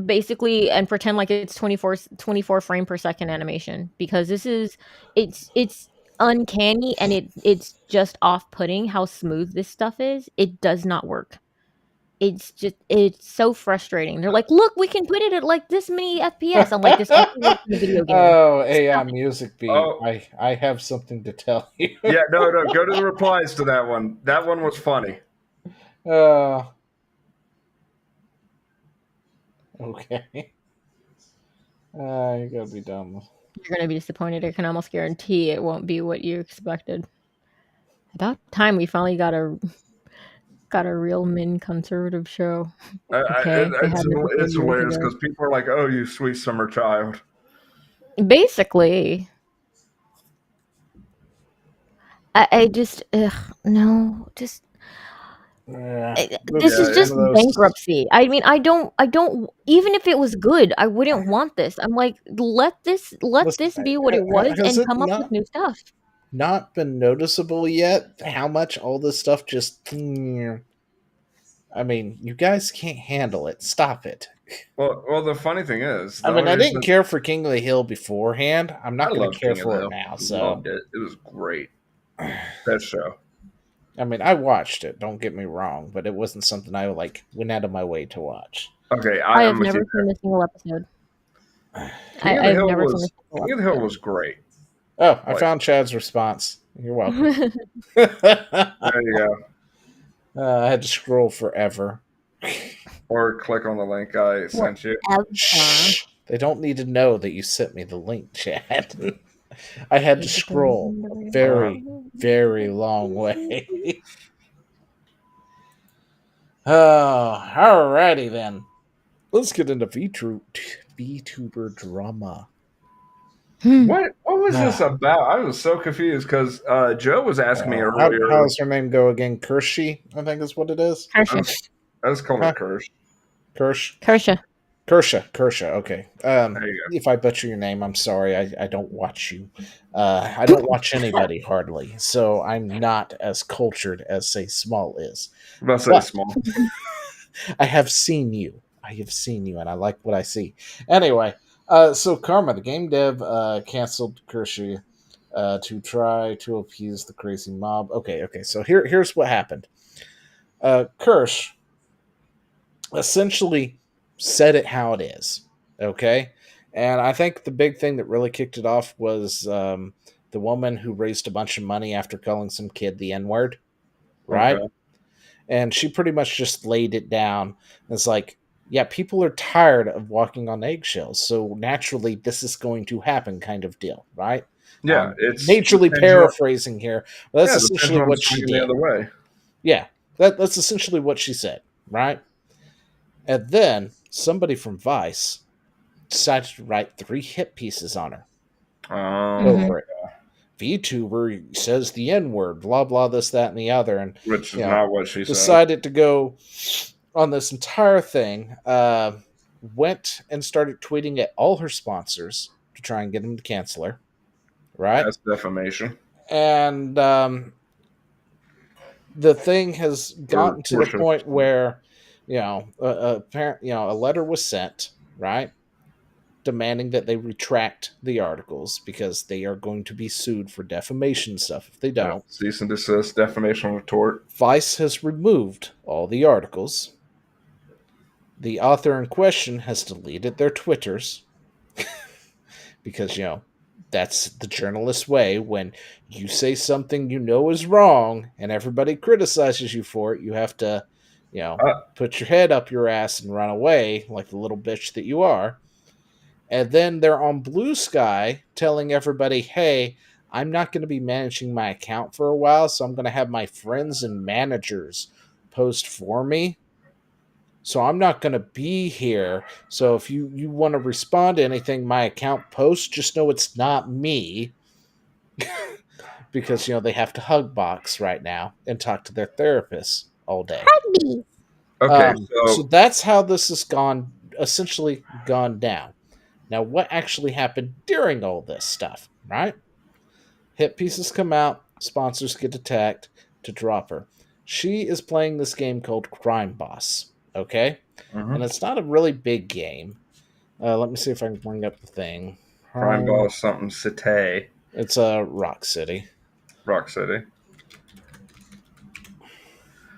Basically, and pretend like it's 24 frame per second animation, because this is it's uncanny, and it's just off-putting how smooth this stuff is. It does not work. It's so frustrating. They're like, "Look, we can put it at like this many FPS." I'm like, "This only works in a video game." Oh, AI Stop it. music beat. Oh I have something to tell you. yeah, no, go to the replies to that one. That one was funny. uh, okay. You gotta be dumb. You're gonna be disappointed. I can almost guarantee it won't be what you expected. About time we finally got a real min conservative show. Okay, they had it a couple It's years hilarious ago. because people are like, "Oh, you sweet summer child." Basically, I just no, just Yeah, this Yeah, is it's just one of those. bankruptcy. I mean, I don't even if it was good, I wouldn't want this. I'm like, let this Listen, be what it was has and it come up with new stuff. not been noticeable yet how much all this stuff just. I mean, you guys can't handle it. Stop it. well, the funny thing is, I the mean, only I reason didn't care for King of the Hill beforehand. I'm I not going to love care King of the for it Hill, now. So, loved it. It was great. That show. I mean, I watched it. Don't get me wrong, but it wasn't something I like went out of my way to watch. Okay, I have I'm with never you. seen a single episode. King of the I've Hill never seen a was single King of the Hill episode. was great. Oh, I Like, found Chad's response. You're welcome. there you go. I had to scroll forever. Or click on the link I sent you. Shh. They don't need to know that you sent me the link, Chad. I had to scroll a very, very long way. Oh, alrighty then. Let's get into VTuber drama. What was this about? I was so confused because Joe was asking me earlier. How's her name go again? Kirshe, I think is what it is. Kirshe. I was calling her Kirshe. Kirshe. Kirshe. Okay. There you go. If I butcher your name, I'm sorry. I don't watch you. I don't watch anybody hardly, so I'm not as cultured as say Small is. I'm about to say But small. I have seen you. And I like what I see. Anyway, so Karma, the game dev, canceled Kirshe to try to appease the crazy mob. Okay. So here's what happened. Kirshe essentially said it how it is. Okay. And I think the big thing that really kicked it off was the woman who raised a bunch of money after calling some kid the N word. Right. Okay. And she pretty much just laid it down. It's like, yeah, people are tired of walking on eggshells. So naturally, this is going to happen, kind of deal. Right. Yeah, it's naturally the pendulum- paraphrasing here. But that's the essentially what pendulum's she swinging the did. other way. Yeah. That's essentially what she said. Right. And then somebody from Vice decided to write 3 hit pieces on her over it. VTuber says the N word, blah, blah, this, that, and the other. And Which is not what she said. decided to go on this entire thing, went and started tweeting at all her sponsors to try and get them to cancel her. Right? That's defamation. And the thing has gotten to the point where, a letter was sent, right, demanding that they retract the articles because they are going to be sued for defamation stuff if they don't. Cease and desist, defamation retort. Vice has removed all the articles. The author in question has deleted their Twitters because, that's the journalist's way. When you say something you know is wrong and everybody criticizes you for it, you have to, put your head up your ass and run away like the little bitch that you are. And then they're on Blue Sky telling everybody, hey, I'm not going to be managing my account for a while, so I'm going to have my friends and managers post for me. So I'm not going to be here. So if you want to respond to anything my account posts, just know it's not me because they have to hug box right now and talk to their therapist all day. Huggies. Okay, So so that's how this has essentially gone down. Now, what actually happened during all this stuff, right? Hit pieces come out, sponsors get attacked to drop her. She is playing this game called Crime Boss, okay? And mhm. it's not a really big game. Let me see if I can bring up the thing. Crime Boss something City, It's Rock City. Rock City.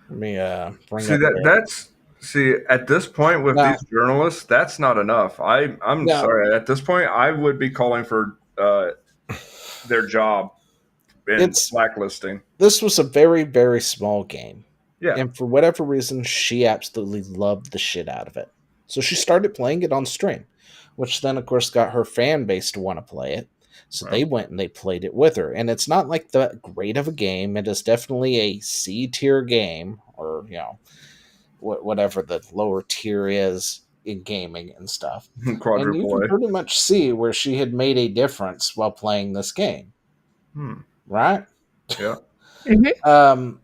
Let me bring See up that the that's see at this point with now. these journalists, that's not enough. I'm Now sorry. At this point, I would be calling for their job and it's blacklisting. this was a very very small game, Yeah, and for whatever reason, she absolutely loved the shit out of it. So she started playing it on stream, which then of course got her fan base to want to play it. So well, they went and they played it with her, and it's not like that great of a game. It is definitely a C tier game, or whatever the lower tier is in gaming and stuff. And you can quadruple A. pretty much see where she had made a difference while playing this game, Hmm. right? Yeah. Mhm. Um,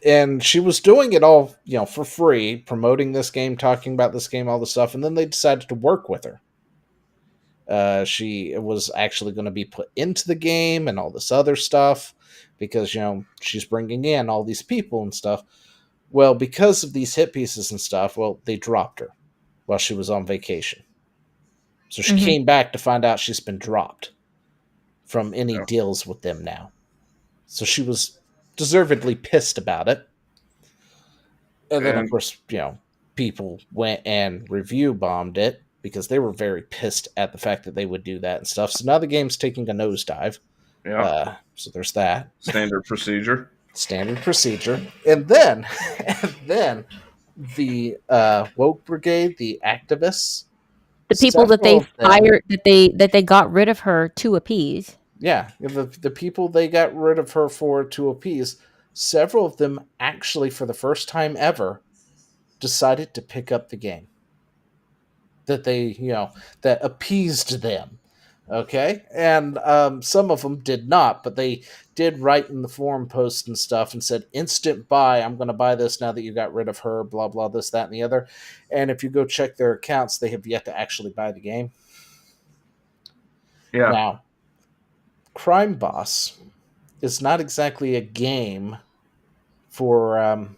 and she was doing it all, for free, promoting this game, talking about this game, all the stuff. And then they decided to work with her. She was actually going to be put into the game and all this other stuff because she's bringing in all these people and stuff. Well, because of these hit pieces and stuff, well, they dropped her while she was on vacation. So she Mhm. came back to find out she's been dropped from any Yeah. deals with them now. So she was deservedly pissed about it. And then, of And course, people went and review bombed it because they were very pissed at the fact that they would do that and stuff. So now the game's taking a nosedive. yeah, So there's that standard procedure. standard procedure, and then, and then the woke brigade, the activists, The people that several they of them, fired, that they got rid of her to appease. yeah, the people they got rid of her for to appease, several of them actually, for the first time ever, decided to pick up the game that that appeased them. Okay, and some of them did not, but they did write in the forum posts and stuff and said, "Instant buy! I'm going to buy this now that you got rid of her." Blah blah, this, that, and the other. And if you go check their accounts, they have yet to actually buy the game. Yeah, Now, Crime Boss is not exactly a game for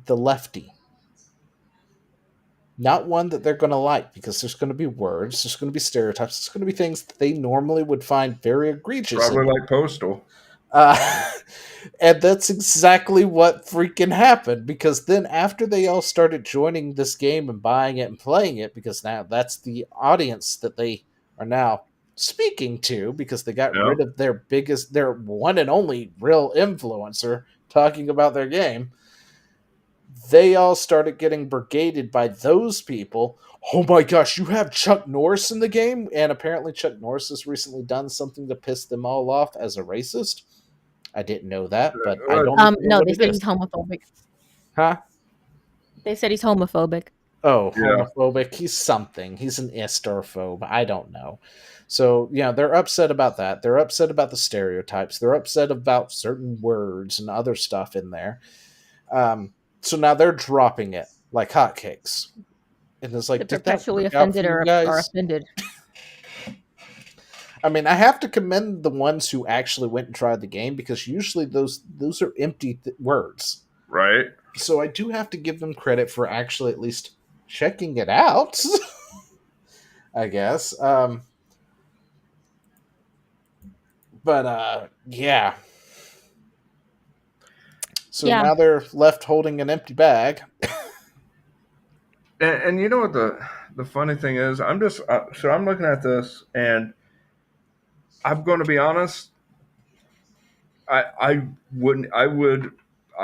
the lefty. Not one that they're going to like because there's going to be words, there's going to be stereotypes, there's going to be things that they normally would find very egregious in probably it. like Postal. Uh, and that's exactly what freaking happened because then after they all started joining this game and buying it and playing it, because now that's the audience that they are now speaking to because they got Yeah, rid of their one and only real influencer talking about their game. They all started getting brigaded by those people. Oh my gosh, you have Chuck Norris in the game? And apparently Chuck Norris has recently done something to piss them all off as a racist. I didn't know that, but I Well, don't even know No, what they it said is. he's homophobic. Huh? They said he's homophobic. Oh, yeah, homophobic. He's something. He's an isterphobe. I don't know. So, they're upset about that. They're upset about the stereotypes. They're upset about certain words and other stuff in there. So now they're dropping it like hotcakes. And it's The like, did that perpetually work out for offended you are guys? offended. I mean, I have to commend the ones who actually went and tried the game because usually those are empty words. right. So I do have to give them credit for actually at least checking it out. I guess. But yeah. So Yeah. now they're left holding an empty bag. And you know what the funny thing is? I'm just so I'm looking at this, and I'm going to be honest. I wouldn't. I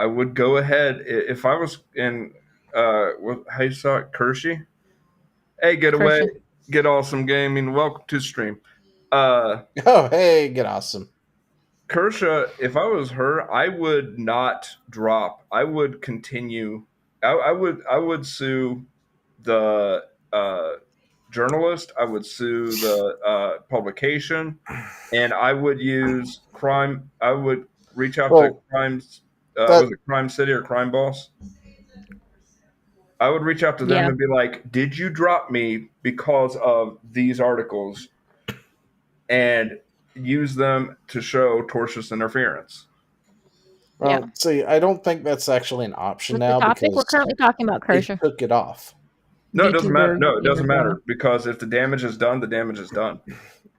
would go ahead if I was in how you saw it, Kirshe, Hey, Getaway, Kirshe. Get Awesome Gaming. Welcome to the stream. Uh, Oh, hey, get awesome. Kirshe, if I was her, I would not drop. I would continue. I would sue the journalist. I would sue the publication, and I would use crime. I would reach out to Well, crimes. that Was it Crime City or Crime Boss? I would reach out to them Yeah, and be like, "Did you drop me because of these articles?" And use them to show tortious interference. yeah. well, see, I don't think that's actually an option What's the now topic? We're because currently talking about they Kirshe. took it off. No, it doesn't matter. VTuber No, it doesn't gamers drama. matter because if the damage is done, the damage is done.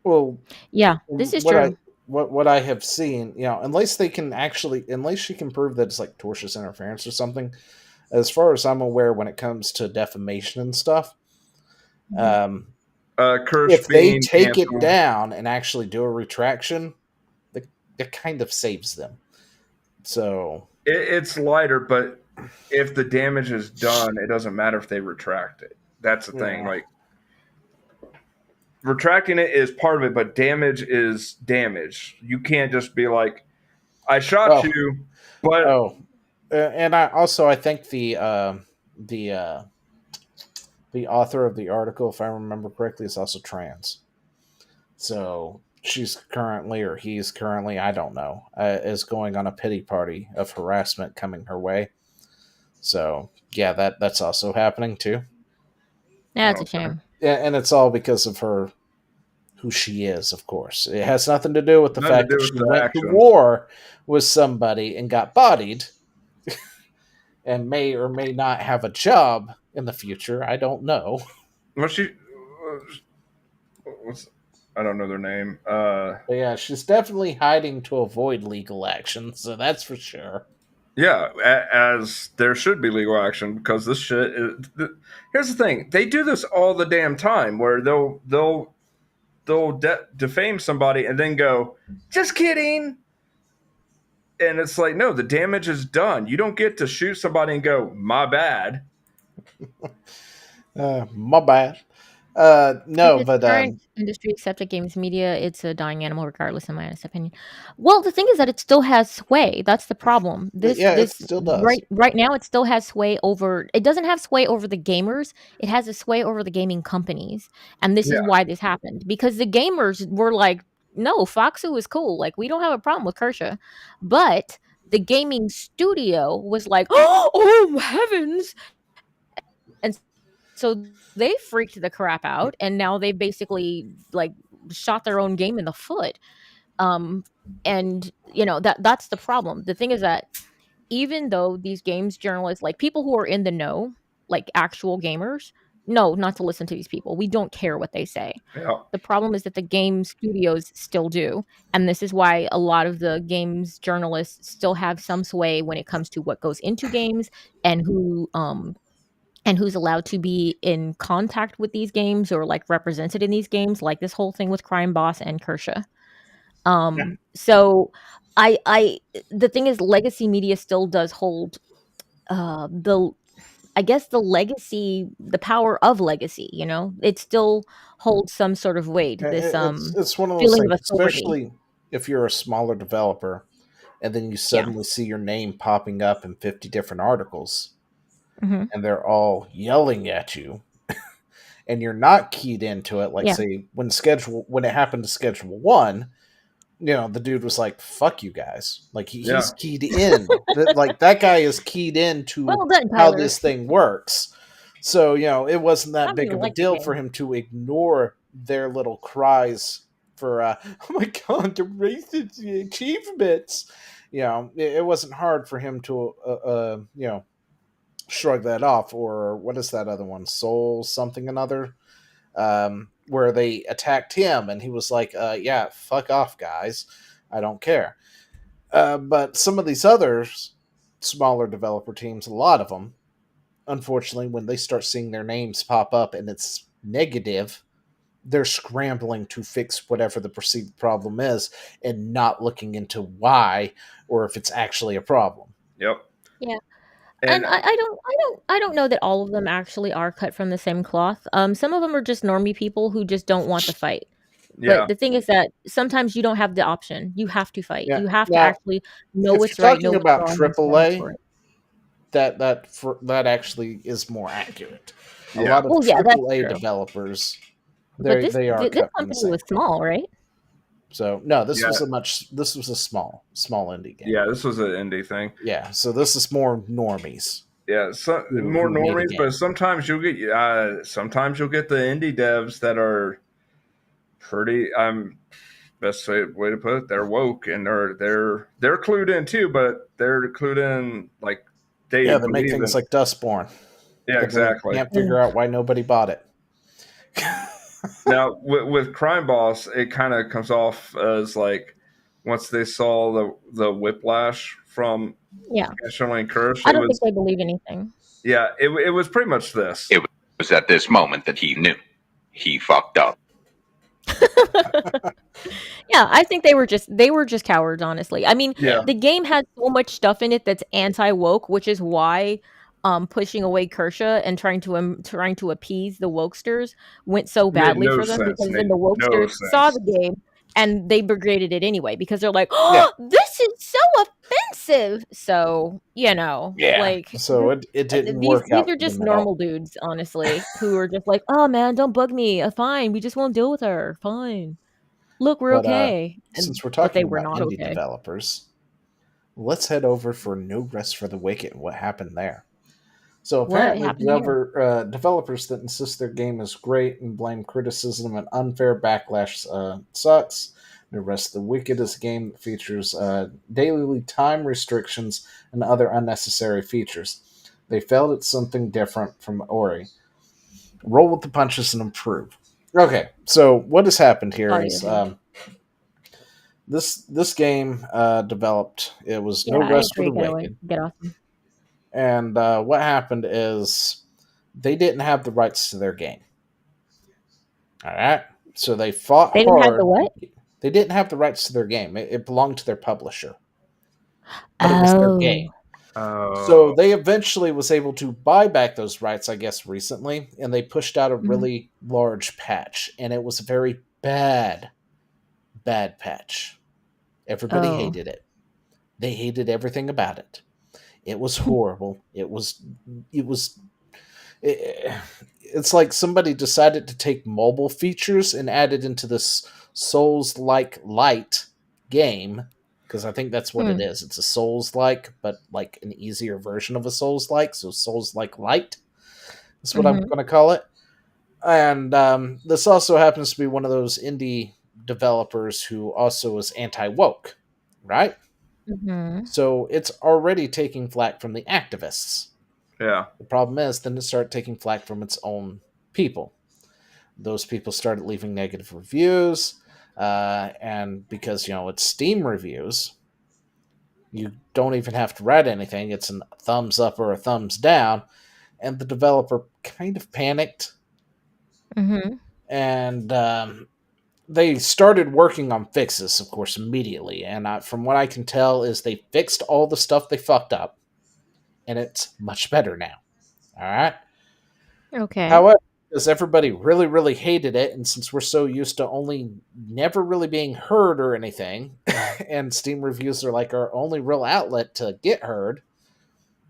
Well, Yeah, this is what I true. what I have seen, unless they can actually, unless she can prove that it's like tortious interference or something. As far as I'm aware, when it comes to defamation and stuff, Mhm. um, Kirsch if they being take it canceled. down and actually do a retraction, it kind of saves them. So It's lighter, but if the damage is done, it doesn't matter if they retract it. That's the thing. yeah. Like retracting it is part of it, but damage is damage. You can't just be like, "I shot Oh, you," but oh, and I think the uh, the author of the article, if I remember correctly, is also trans. So she's currently, or he's currently, I don't know, is going on a pity party of harassment coming her way. So yeah, that's also happening too. That's a okay. shame. Yeah, and it's all because of her, who she is. Of course, it has nothing to do with the Nothing to fact do that with she the went to actions. war with somebody and got bodied, and may or may not have a job in the future. I don't know. Well, what's, I don't know their name. But yeah, she's definitely hiding to avoid legal action, so that's for sure. Yeah, as there should be legal action because this shit is. Here's the thing: they do this all the damn time, where they'll defame somebody and then go, "Just kidding," and it's like, no, the damage is done. You don't get to shoot somebody and go, "My bad." My bad. In No, the but current industry, accepted games media, it's a dying animal, regardless, in my honest opinion. Well, the thing is that it still has sway. That's the problem. This yeah, it this still does. right now, it still has sway over. It doesn't have sway over the gamers. It has a sway over the gaming companies, and this is Yeah, why this happened because the gamers were like, "No, Foxu is cool. Like, we don't have a problem with Kershaw," but the gaming studio was like, "Oh heavens!" And so they freaked the crap out, and now they've basically like shot their own game in the foot. Um, and that's the problem. The thing is that even though these games journalists, like people who are in the know, like actual gamers, know not to listen to these people. We don't care what they say. yeah, The problem is that the game studios still do. And this is why a lot of the games journalists still have some sway when it comes to what goes into games and who's allowed to be in contact with these games or like represented in these games, like this whole thing with Crime Boss and Kirshe. So I the thing is legacy media still does hold the I guess the power of legacy, it still holds some sort of weight, this It's one of those feeling of things, authority. especially if you're a smaller developer, and then you Yeah. suddenly see your name popping up in 50 different articles, Hmm. and they're all yelling at you, and you're not keyed into it. Like Yeah. say when it happened to Schedule One, the dude was like, "Fuck you guys!" Like yeah, he's keyed in. Like that guy is keyed into Well done, how Tyler. this thing works. So it wasn't I that don't big even of a like the deal for game. him to ignore their little cries for, "Oh my god, the racist achievements." It wasn't hard for him to, shrug that off. Or what is that other one? Soul something another, where they attacked him, and he was like, "Yeah, fuck off, guys. I don't care." But some of these others, smaller developer teams, a lot of them, unfortunately, when they start seeing their names pop up and it's negative, they're scrambling to fix whatever the perceived problem is and not looking into why or if it's actually a problem. yep. Yeah. And I don't know that all of them actually are cut from the same cloth. Some of them are just normie people who just don't want to fight. yeah, But the thing is that sometimes you don't have the option. You have to fight. Yeah. You have to Now, actually know if what's you're right, know talking what's about wrong, and stand for AAA, it. that actually is more accurate. A yeah, lot of Well, yeah, that's AAA true. developers, But they are this cut from the company same was cloth. small, right? So no, yeah, this was a small indie game. yeah. This was an indie thing. Yeah, so this is more normies Yeah, so more who made a normies, game. but sometimes you'll get the indie devs that are pretty. Best way to put it, they're woke and they're clued in too, but they're clued in like they Yeah, they make believe things in. like Dustborn, Yeah, but then they exactly. can't Mm. figure out why nobody bought it. Now with Crime Boss, it kind of comes off as like once they saw the whiplash from Yeah. Kirshe and Kirshe, I it don't think was they believe anything. it was pretty much this. It was at this moment that he knew he fucked up. Yeah, I think they were just cowards, honestly. I mean, Yeah, the game has so much stuff in it that's anti-woke, which is why pushing away Kirshe and trying to appease the wokesters went so made badly no for them, sense, because then Nate. the No wokesters saw sense. the game and they brigaded it anyway, because they're like, Yeah, "Oh, this is so offensive." So, Yeah. like, so it didn't work these out are for just them at all. normal dudes, honestly, who are just like, "Oh man, don't bug me. Fine, we just won't deal with her. Fine. Look, we're But okay." since we're But they talking were about not indie okay. developers, let's head over for No Rest for the Wicked. What happened there? So What apparently, happened there? developers that insist their game is great and blame criticism and unfair backlash sucks. The Rest of the Wicked is a game that features daily time restrictions and other unnecessary features. They felt it's something different from Ori. Roll with the punches and improve. Okay, so what has happened here Audio is game. this game developed. It was No Yeah, I Rest for agree. the Wicked. Get off them. And what happened is they didn't have the rights to their game. All right. So they fought They didn't have the hard. what? They didn't have the rights to their game. It belonged to their publisher, but it was their game. Oh. So they eventually was able to buy back those rights, I guess, recently, and they pushed out a Mhm. really large patch, and it was a very bad patch. Everybody Oh. hated it. They hated everything about it. It was horrible. It's like somebody decided to take mobile features and add it into this Souls-like light game, because I think that's what it is. It's a Souls-like, but like an easier version of a Souls-like. So Souls-like light is what I'm Mhm. going to call it. And this also happens to be one of those indie developers who also is anti-woke, right? Mhm. So it's already taking flack from the activists. yeah, The problem is, then it started taking flack from its own people. Those people started leaving negative reviews, and because it's Steam reviews, you don't even have to write anything. It's a thumbs up or a thumbs down, and the developer kind of panicked, Mhm. and they started working on fixes, of course, immediately. And from what I can tell, is they fixed all the stuff they fucked up, and it's much better now. All right. Okay. However, because everybody really, really hated it, and since we're so used to only never really being heard or anything, and Steam reviews are like our only real outlet to get heard,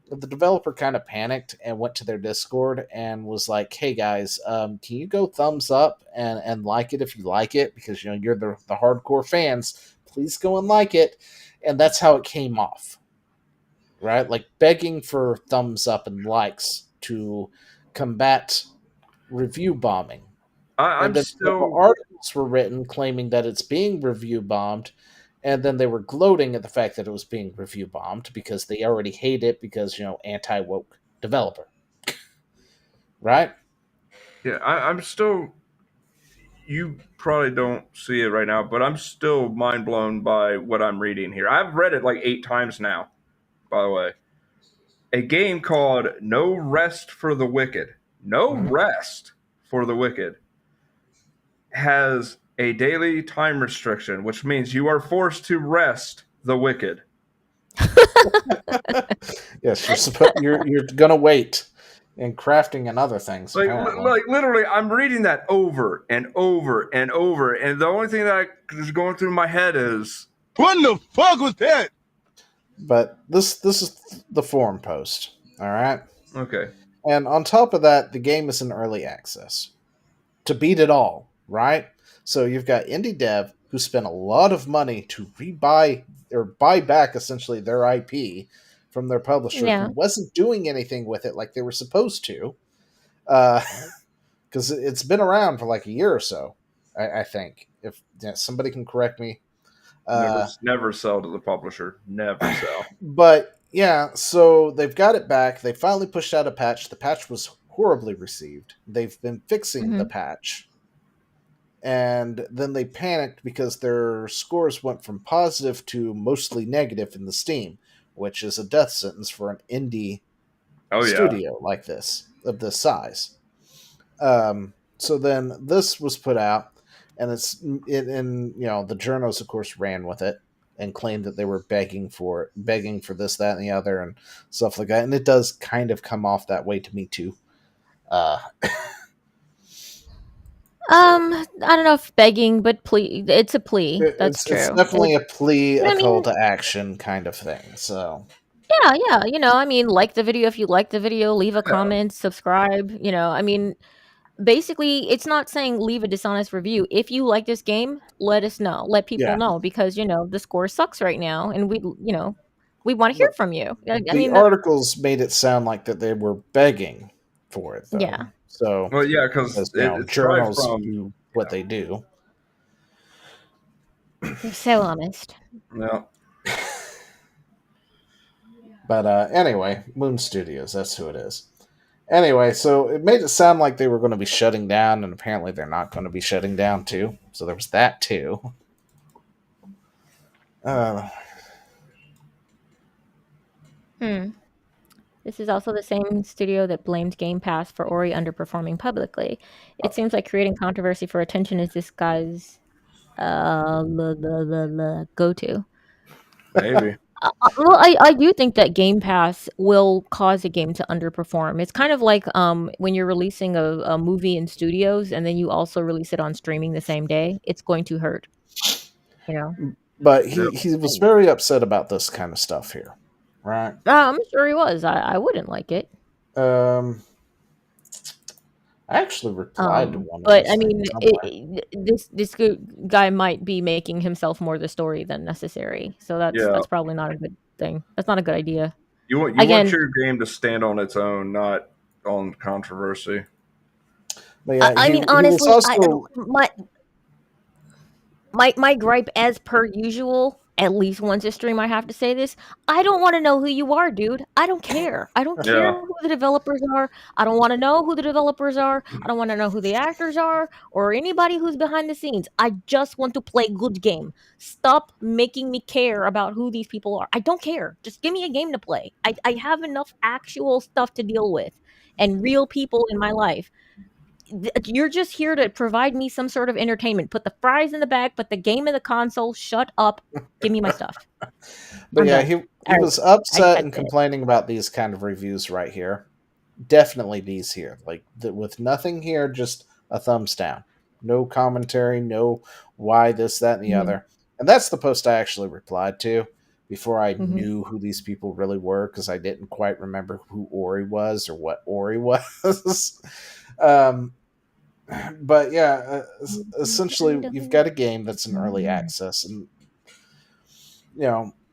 the developer kind of panicked and went to their Discord and was like, "Hey guys, can you go thumbs up and like it if you like it, because you're the hardcore fans. Please go and like it." And that's how it came off, right? Like begging for thumbs up and likes to combat review bombing. And I'm then still articles were written claiming that it's being review bombed, and then they were gloating at the fact that it was being review bombed because they already hate it because anti woke developer, right? yeah, I'm still. You probably don't see it right now, but I'm still mind blown by what I'm reading here. I've read it like 8 times now, by the way. A game called No Rest for the Wicked. No Mhm. Rest for the Wicked has a daily time restriction, which means you are forced to rest the wicked. Yes, you're gonna wait in crafting and other things apparently. Like literally, I'm reading that over and over and over, and the only thing that is going through my head is, What the fuck was that? But this is the forum post. All right, okay, and on top of that, the game is in early access. To beat it all, right? So you've got indie dev who spent a lot of money to rebuy or buy back essentially their IP from their publisher who Yeah. wasn't doing anything with it like they were supposed to, because it's been around for like a year or so. I think if somebody can correct me, never sell to the publisher, never sell. but yeah, so they've got it back. They finally pushed out a patch. The patch was horribly received. They've been fixing the Mhm. patch. And then they panicked because their scores went from positive to mostly negative in the Steam, which is a death sentence for an indie Oh yeah, studio like this, of this size. So then this was put out, and and the journals, of course, ran with it and claimed that they were begging for this, that, and the other, and stuff like that. And it does kind of come off that way to me too. Uh, I don't know if begging, but plea. It's a plea. That's it's true. definitely a plea, But a I call mean, to action kind of thing. So yeah. I mean, like the video if you like the video, leave a yeah, comment, subscribe. I mean, basically, it's not saying leave a dishonest review. If you like this game, let us know. Let people yeah, know because the score sucks right now, and we want to hear but from you. I the mean, that's articles made it sound like that they were begging for it, though. yeah. So well yeah, because because it's right journals from do what they do. You're so honest. yeah. But anyway, Moon Studios, that's who it is. Anyway, so it made it sound like they were going to be shutting down, and apparently they're not going to be shutting down too. So there was that too. Uh, Hmm. This is also the same studio that blamed Game Pass for Ori underperforming publicly. It seems like creating controversy for attention is this guy's go-to. Maybe. Well, I do think that Game Pass will cause a game to underperform. It's kind of like when you're releasing a movie in studios and then you also release it on streaming the same day. It's going to hurt, you know. but Yep. he was very upset about this kind of stuff here, right? I'm sure he was. I wouldn't like it. Um, I actually replied to one of But those I things mean, somewhere. this guy might be making himself more the story than necessary. So Yeah, that's probably not a good thing. That's not a good idea. you want Again, your game to stand on its own, not on controversy. But yeah, I mean, he was honestly, also my gripe, as per usual, at least once a stream, I have to say this. I don't want to know who you are, dude. I don't care. I don't care Yeah, who the developers are. I don't want to know who the developers are. I don't want to know who the actors are or anybody who's behind the scenes. I just want to play good game. Stop making me care about who these people are. I don't care. Just give me a game to play. I have enough actual stuff to deal with and real people in my life. You're just here to provide me some sort of entertainment. Put the fries in the bag, put the game in the console. Shut up. Give me my stuff. But I'm yeah, done. he All right. was upset That's and it. complaining about these kind of reviews right here. Definitely these here, like with nothing here, just a thumbs down. No commentary, no why this, that, and the Mhm. other. And that's the post I actually replied to before I Mhm. knew who these people really were because I didn't quite remember who Ori was or what Ori was. um, but yeah, essentially, you've got a game that's in early access, and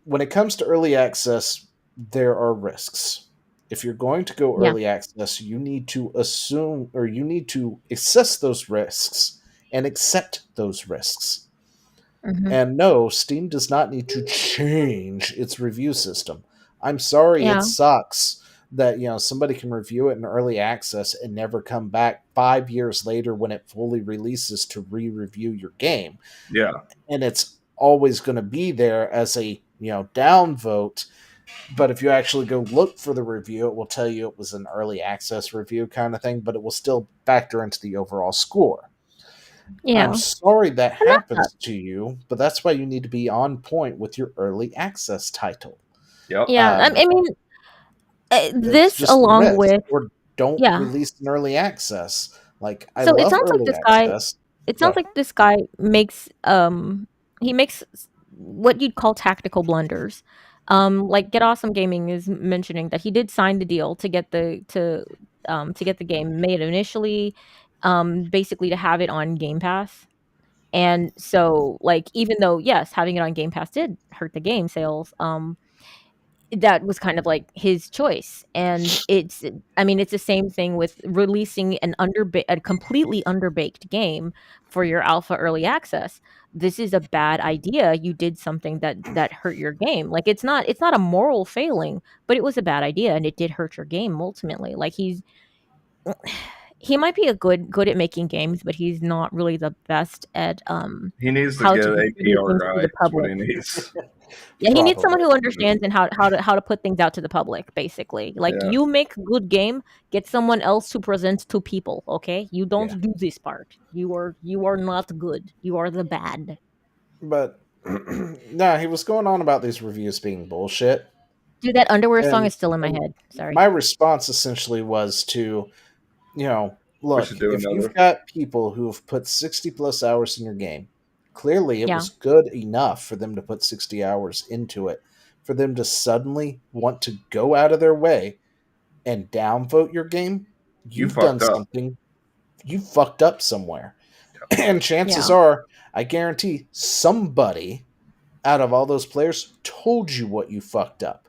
when it comes to early access, there are risks. If you're going to go Yeah. early access, you need to assume or you need to assess those risks and accept those risks. Mhm. And no, Steam does not need to change its review system. I'm sorry, Yeah. it sucks that somebody can review it in early access and never come back 5 years later when it fully releases to re-review your game. yeah, And it's always going to be there as a down vote. But if you actually go look for the review, it will tell you it was an early access review kind of thing, but it will still factor into the overall score. Yeah. I'm sorry that And that happens to you, but that's why you need to be on point with your early access title. yep. Yeah. I mean, It's This just a along risk, with or don't yeah. release an early access. Like, I So love early access. it Go sounds ahead. like this guy makes he makes what you'd call tactical blunders. Like Get Awesome Gaming is mentioning that he did sign the deal to get the game made initially, basically to have it on Game Pass. And so like even though yes, having it on Game Pass did hurt the game sales, that was kind of like his choice. And it's I mean, it's the same thing with releasing a completely underbaked game for your alpha early access. This is a bad idea. You did something that hurt your game. Like it's not a moral failing, but it was a bad idea and it did hurt your game ultimately. Like he might be a good at making games, but he's not really the best at He needs to how get to an distribute APR things to guy. the That's what public. he needs. Yeah, he needs Probably. someone who understands and how to put things out to the public, basically. Like Yeah. you make good game, get someone else to present to people, okay? You don't Yeah. do this part. You are not good. You are the bad. But no, he was going on about these reviews being bullshit. Dude, that underwear song And, is still in my and head. Sorry. my response essentially was to, We look, should do if you've another. got people who have put 60 plus hours in your game, clearly it Yeah. was good enough for them to put 60 hours into it. For them to suddenly want to go out of their way and downvote your game, You you've done fucked up. something, you fucked up somewhere. And chances Yeah. are, I guarantee somebody out of all those players told you what you fucked up.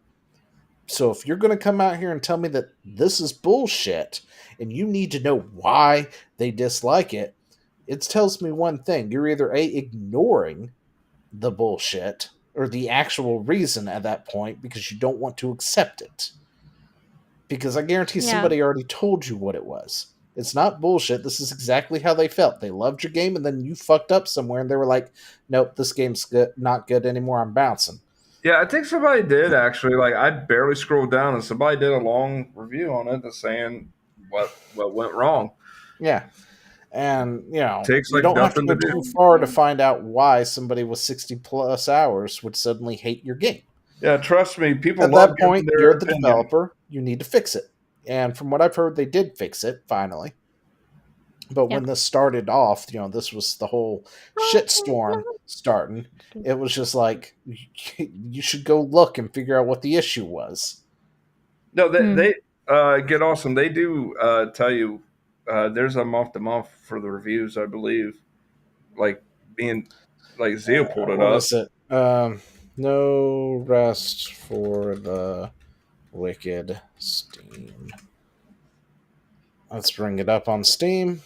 So if you're going to come out here and tell me that this is bullshit and you need to know why they dislike it, it tells me one thing. You're either A, ignoring the bullshit or the actual reason at that point because you don't want to accept it. Because I guarantee Yeah. somebody already told you what it was. It's not bullshit. This is exactly how they felt. They loved your game and then you fucked up somewhere and they were like, nope, this game's good, not good anymore. I'm bouncing. Yeah, I think somebody did actually. Like, I barely scrolled down, and somebody did a long review on it, that's saying what went wrong. Yeah. And, Takes you like don't have to nothing go to do. too far to find out why somebody with 60 plus hours would suddenly hate your game. Yeah, trust me, people At love that giving point, their you're the opinion. developer. You need to fix it. And from what I've heard, they did fix it, finally. But Yeah. when this started off, this was the whole shitstorm starting. It was just like, you should go look and figure out what the issue was. No, they Get Awesome. They do tell you there's a month to month for the reviews, I believe. Like being like Zio pulled it What up. is it? No rest for the wicked Steam. Let's bring it up on Steam.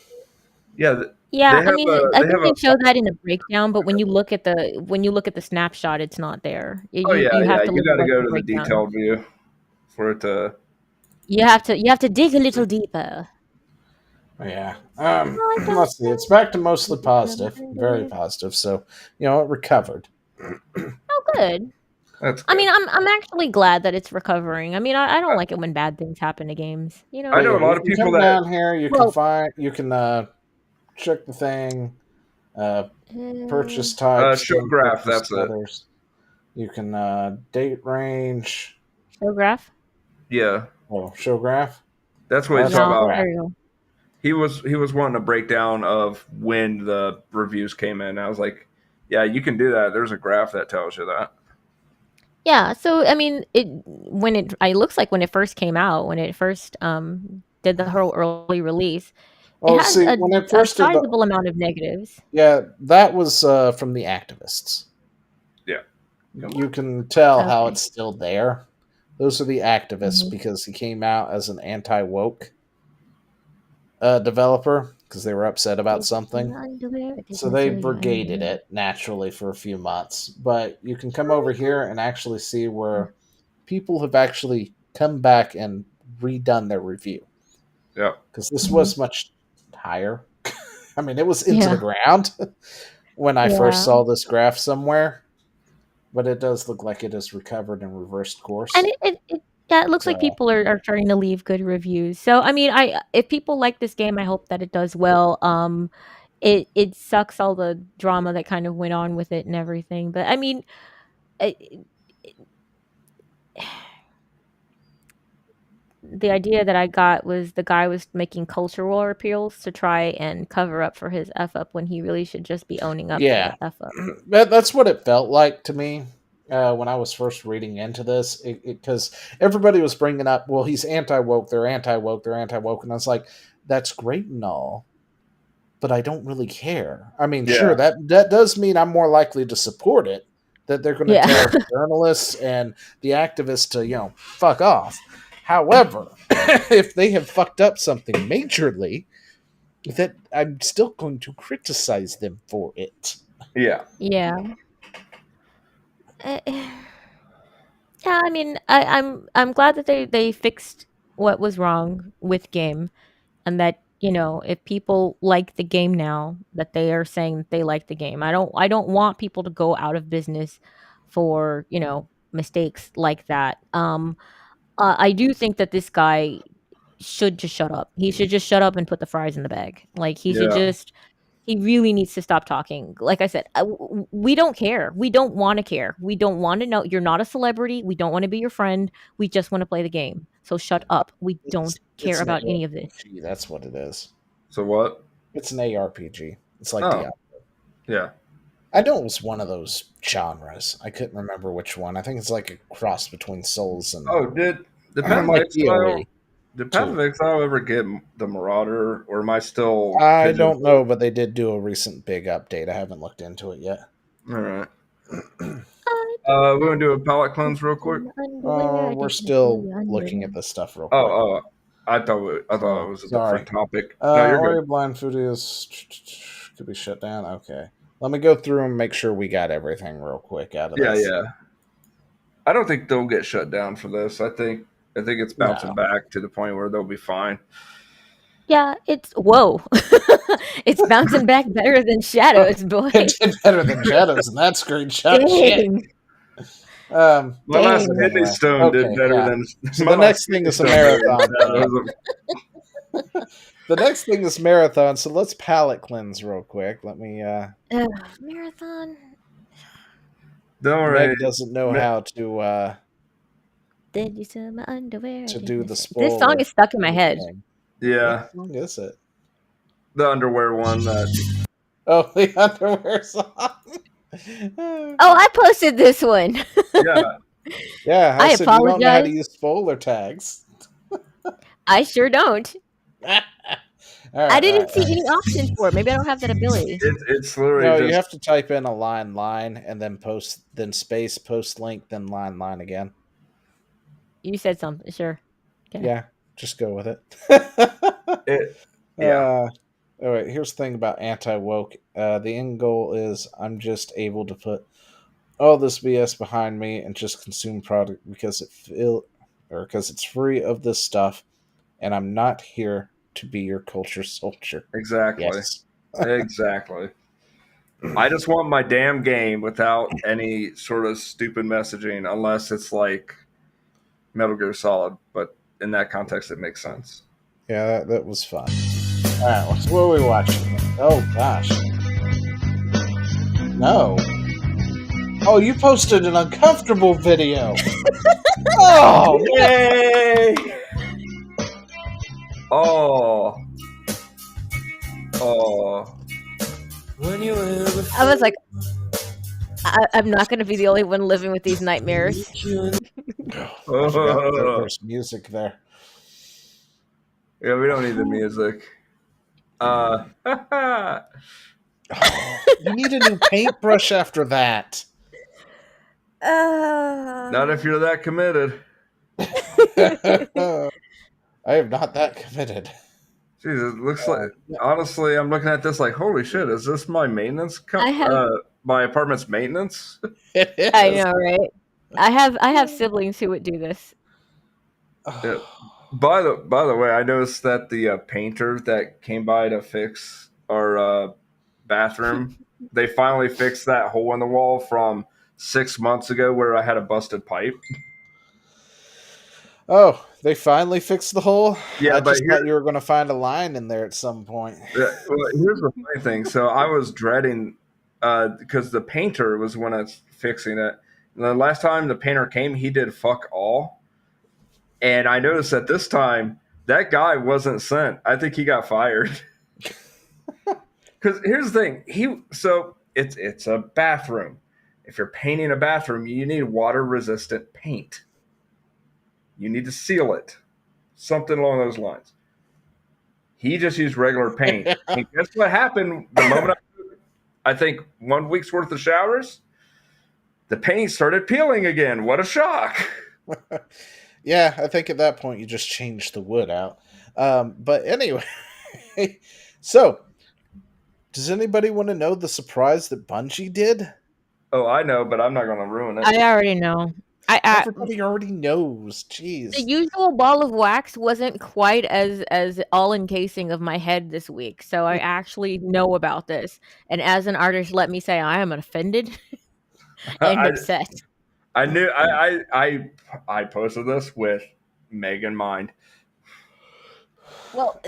Yeah, Yeah, they I have mean, a I they think have they a. show that in the breakdown, but when you look at the snapshot, it's not there. Oh You yeah, you yeah. have to You look got at to like go the to the breakdown. detailed view for it to. You have to dig a little deeper. Yeah. Let's see. It's back to mostly positive, very positive. So, it recovered. Oh, good. That's I good. mean, I'm actually glad that it's recovering. I mean, I don't like it when bad things happen to games. You I know. know Yeah, a lot you of can people come that. down here. You Well, can check the thing. Purchase types. Show Game graph. purchase That's it. others. You can date range. show graph. Yeah, Oh, show graph. that's what he's That's talking the No, about. graph. there you go. He was wanting a breakdown of when the reviews came in. I was like, yeah, you can do that. There's a graph that tells you that. Yeah. So I mean, it looks like when it first came out, when it first did the whole early release, it Oh, had see, when it a first did the sizable amount of negatives. yeah, that was from the activists. Yeah. You can tell how Okay. it's still there. Those are the activists Mhm. because he came out as an anti-woke developer because they were upset about something. So they brigaded it naturally for a few months. But you can come over here and actually see where people have actually come back and redone their review. Yeah. Because this Mhm. was much higher. I mean, it was into the Yeah. ground when I first Yeah. saw this graph somewhere. But it does look like it has recovered and reversed course. And it looks like So, people are starting to leave good reviews. So I mean, if people like this game, I hope that it does well. It sucks all the drama that kind of went on with it and everything. But I mean, I- the idea that I got was the guy was making culture war appeals to try and cover up for his F up when he really should just be owning up to Yeah, the F up. that's what it felt like to me when I was first reading into this. Because everybody was bringing up, well, he's anti woke, they're anti woke, they're anti woke, and I was like, that's great and all, but I don't really care. I mean, Yeah. sure, that does mean I'm more likely to support it. That they're going to Yeah. tell the journalists and the activists to fuck off. However, if they have fucked up something majorly, that I'm still going to criticize them for it. Yeah. Yeah. Uh, yeah, I mean, I'm glad that they fixed what was wrong with game, and that if people like the game now, that they are saying that they like the game. I don't want people to go out of business for mistakes like that. I do think that this guy should just shut up. He should just shut up and put the fries in the bag. Like Yeah. he really needs to stop talking. Like I said, we don't care. We don't want to care. We don't want to know. You're not a celebrity. We don't want to be your friend. We just want to play the game. So shut up. We don't care It's an about any of this. ARPG. That's what it is. So what? It's an ARPG. It's like Oh. Diablo. Yeah. I know it was one of those genres. I couldn't remember which one. I think it's like a cross between Souls and Oh, did Path of like Exile? DOE. Did Path of Exile ever get the Marauder, or am I still? I don't know, but they did do a recent big update. I haven't looked into it yet. All right. We want to do a palette cleanse real quick. We're still looking at this stuff real quick. Oh, I thought it was a Sorry. different topic. No, you're Ori good. Blind Food could be shut down. Okay, let me go through and make sure we got everything real quick out of Yeah, this. yeah. I don't think they'll get shut down for this. I think it's bouncing back to the point where they'll be fine. Yeah, it's it's bouncing back better than Shadows, boy. It did better than Shadows in that screenshot. Shit. Dang. My last Dang. Kidney Stone did Okay, better yeah. than. So my the last next thing Kidney is a Stone did marathon. better than- The next thing is marathon. So let's palette cleanse real quick. Let me. Marathon. Don't worry. Meg doesn't know how to Did you sell my underwear? to Did do you the sell- spoiler. This song is stuck in my head. Yeah, What song is it? the underwear one. That Oh, the underwear song. Oh, I posted this one. yeah. Yeah, I said you don't know how to apologize. use spoiler tags. I sure don't. All I right, didn't all see right. any options for it. Maybe I don't have that ability. It's literally No, just you have to type in a line, and then then space, post link, then line again. You said something, sure. Okay. Yeah, just go with it. it. Yeah. All right, here's the thing about anti-woke. The end goal is I'm just able to put all this BS behind me and just consume product because because it's free of this stuff, and I'm not here to be your culture soldier. Exactly. Yes. Exactly. I just want my damn game without any sort of stupid messaging, unless it's like Metal Gear Solid. But in that context, it makes sense. Yeah, that was fun. All right, so what are we watching? Oh gosh, no. Oh, you posted an uncomfortable video. Oh, Yay! Oh. I was like, I'm not going to be the only one living with these nightmares. there's music there. Yeah, we don't need the music. You need a new paintbrush after that. Not if you're that committed. I am not that committed. Jeez, it looks like. Honestly, I'm looking at this like, holy shit! Is this my maintenance? My apartment's maintenance. I know, right? I have siblings who would do this. Yeah. By the way, I noticed that the painter that came by to fix our bathroom, they finally fixed that hole in the wall from 6 months ago where I had a busted pipe. Oh, they finally fixed the hole? Yeah, I but just thought you were going to find a line in there at some point. Well, here's the funny thing. So I was dreading because the painter was when I was fixing it. And the last time the painter came, he did fuck all. And I noticed that this time that guy wasn't sent. I think he got fired. Because here's the thing, it's a bathroom. If you're painting a bathroom, you need water resistant paint. You need to seal it, something along those lines. He just used regular paint. And guess what happened the moment I think 1 week's worth of showers? The paint started peeling again. What a shock. Yeah, I think at that point you just change the wood out. But anyway, so does anybody want to know the surprise that Bungie did? Oh, I know, but I'm not going to ruin it. I already know. Everybody already knows. Jeez. The usual ball of wax wasn't quite as all encasing of my head this week, so I actually know about this. And as an artist, let me say I am offended and upset. I knew I posted this with Meg in mind. Well,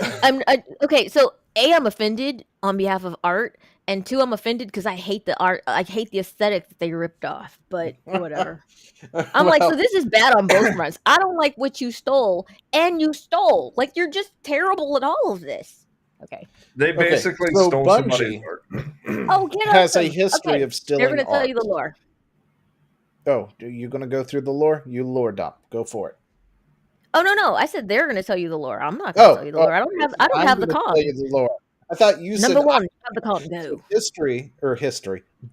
okay. So I'm offended on behalf of art, and 2, I'm offended because I hate the art. I hate the aesthetic that they ripped off. But whatever. I'm like, so this is bad on both fronts. I don't like what you stole, and you stole. Like, you're just terrible at all of this. Okay. They basically so stole somebody's art. Oh, get has awesome. a history of stealing They're going to tell art. you the lore. Oh, are you going to go through the lore? You lore dump. Go for it. Oh no! I said they're going to tell you the lore. I'm not going to tell you the lore. I don't have the gonna con. tell you the lore. I thought you said Number 1, have the con. Go. history.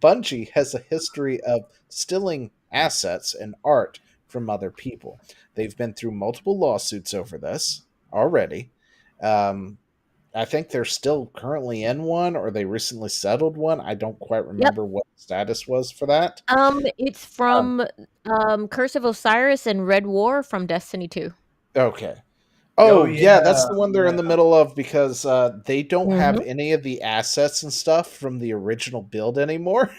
Bungie has a history of stealing assets and art from other people. They've been through multiple lawsuits over this already. I think they're still currently in one, or they recently settled one. I don't quite remember what the status was for that. It's from Curse of Osiris and Red War from Destiny 2. Okay. Oh, yeah, that's the one they're in the middle of because they don't have Mhm. any of the assets and stuff from the original build anymore.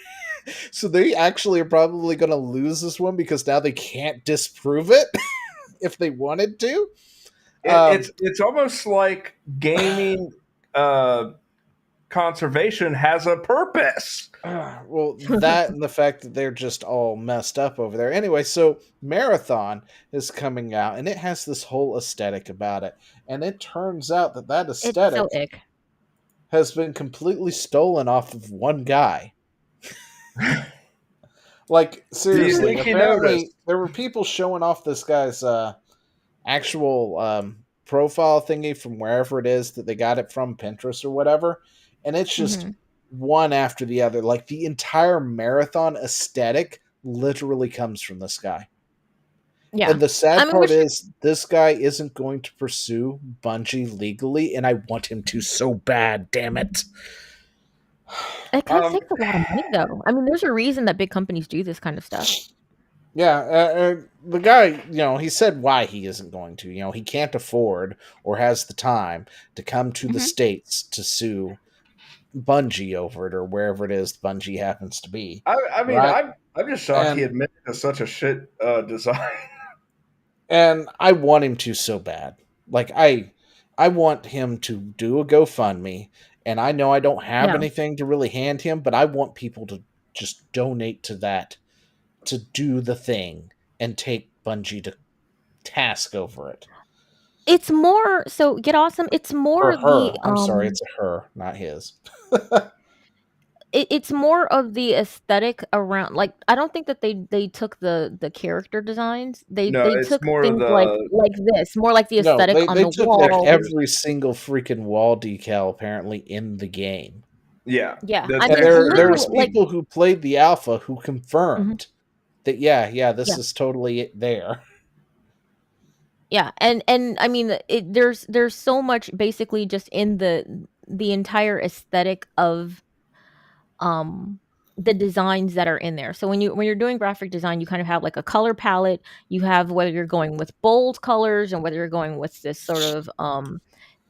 So they actually are probably going to lose this one because now they can't disprove it if they wanted to. It's almost like gaming conservation has a purpose. Well, that and the fact that they're just all messed up over there. Anyway, so Marathon is coming out, and it has this whole aesthetic about it. And it turns out that It's aesthetic so ick. has been completely stolen off of one guy. Like, seriously, think he apparently noticed? there were people showing off this guy's actual profile thingy from wherever it is that they got it from, Pinterest or whatever. And it's just one after the other. Like, the entire Marathon aesthetic literally comes from this guy. Yeah. And the sad I mean, part which- is this guy isn't going to pursue Bungie legally, and I want him to so bad, damn it. It kind of takes a lot of money, though. I mean, there's a reason that big companies do this kind of stuff. Yeah, the guy, he said why he isn't going to. He can't afford or has the time to come to the States to sue Bungie over it or wherever it is Bungie happens to be. I mean, right? I'm just shocked he admitted to such a shit design. And I want him to so bad. Like, I want him to do a GoFundMe, and I know I don't have anything to really hand him, but I want people to just donate to that to do the thing and take Bungie to task over it. It's more so get awesome. It's more Or her. the I'm sorry, it's a her, not his. it's more of the aesthetic around. Like, I don't think that they took the character designs. They it's took more of things the- like this, more like the aesthetic on they the took wall. like every single freaking wall decal apparently in the game. Yeah. Yeah, The- I And mean, there's literally, like, people who played the alpha who confirmed that this is totally it there. yeah, and I mean, there's so much basically just in the entire aesthetic of the designs that are in there. So when you're doing graphic design, you kind of have like a color palette. You have whether you're going with bold colors and whether you're going with this sort of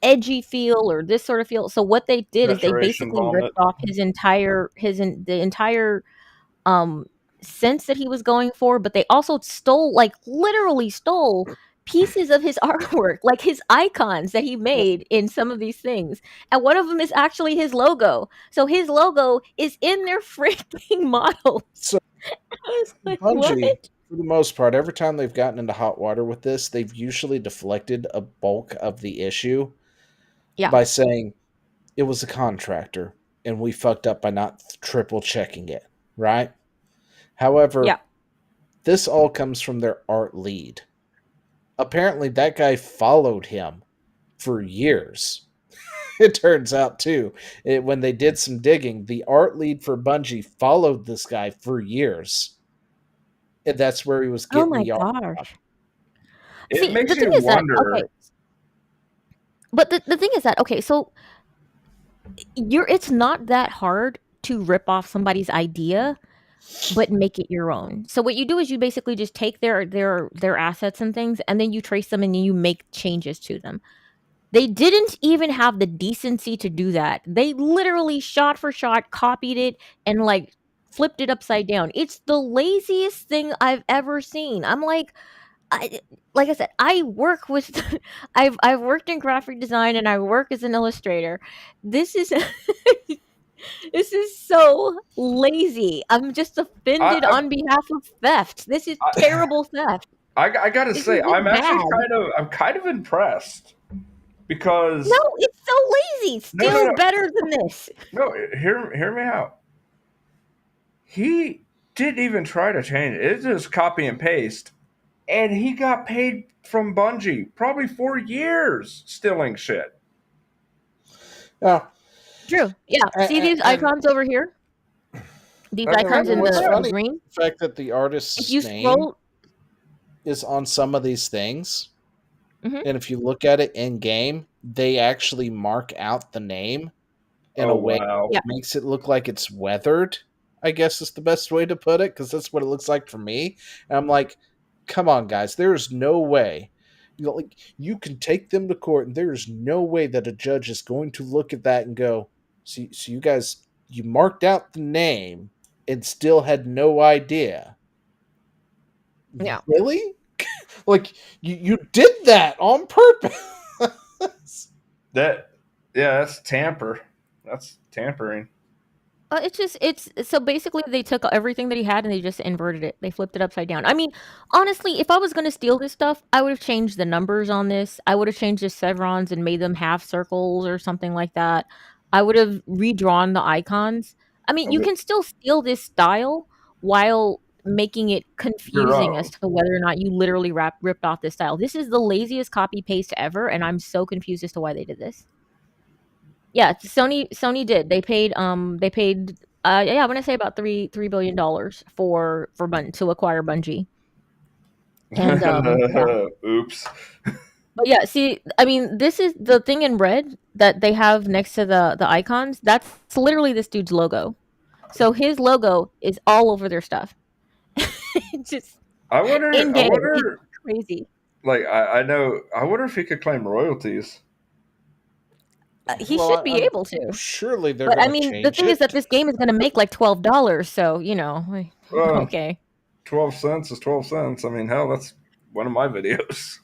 edgy feel or this sort of feel. So what they did is they Saturation basically vomit. ripped off the entire sense that he was going for, but they also literally stole pieces of his artwork, like his icons that he made in some of these things. And one of them is actually his logo. So his logo is in their freaking models. So I was like, Bungie what? for the most part, every time they've gotten into hot water with this, they've usually deflected a bulk of the issue Yeah. by saying it was a contractor and we fucked up by not triple checking it, right? However, Yeah. this all comes from their art lead. Apparently, that guy followed him for years. It turns out, too, when they did some digging, the art lead for Bungie followed this guy for years. And that's where he was Oh getting my the art from. gosh. It See, makes the thing you is that wonder. okay, but the thing is that okay, so it's not that hard to rip off somebody's idea, but make it your own. So what you do is you basically just take their assets and things, and then you trace them and then you make changes to them. They didn't even have the decency to do that. They literally shot for shot copied it and like flipped it upside down. It's the laziest thing I've ever seen. I'm like I said, I work with I've worked in graphic design and I work as an illustrator. This is this is so lazy. I'm just offended I, on behalf of theft. This is I, terrible theft. I gotta This say, is just bad. I'm kind of impressed because No, it's so lazy. No, Still no. better than this. no, hear me out. He didn't even try to change it. It's just copy and paste, and he got paid from Bungie probably 4 years stealing shit. Now, True. Yeah. See these and icons over here? These I mean, icons in what's the funny green. is the fact that the If artist's you name scroll, is on some of these things, Mhm. and if you look at it in game, they actually mark out the name in Oh, a way wow. Yeah. that makes it look like it's weathered, I guess is the best way to put it, because that's what it looks like for me. And I'm like, come on, guys, there is no way. Like, you can take them to court, and there is no way that a judge is going to look at that and go, so you guys, you marked out the name and still had no idea. Yeah. Really? Like, you did that on purpose. That's tamper. That's tampering. It's so basically they took everything that he had and they just inverted it. They flipped it upside down. I mean, honestly, if I was going to steal this stuff, I would have changed the numbers on this. I would have changed the chevrons and made them half circles or something like that. I would have redrawn the icons. I mean, you Okay. can still steal this style while making it confusing as own. to whether or not you literally ripped off this style. This is the laziest copy paste ever, and I'm so confused as to why they did this. Yeah, Sony did. They paid yeah, I want to say about $3 billion for to acquire Bungie. And yeah. Oops. But yeah, see, I mean, this is the thing in red that they have next to the icons. That's literally this dude's logo. So his logo is all over their stuff. Just I wonder. in I game. wonder. It's crazy. Like I know. I wonder if he could claim royalties. He Well, should be able to. Surely they're But I going to mean, the change thing is it. that this game is going to make like $12, so Well, okay. 12 cents is 12 cents. I mean, hell, that's one of my videos.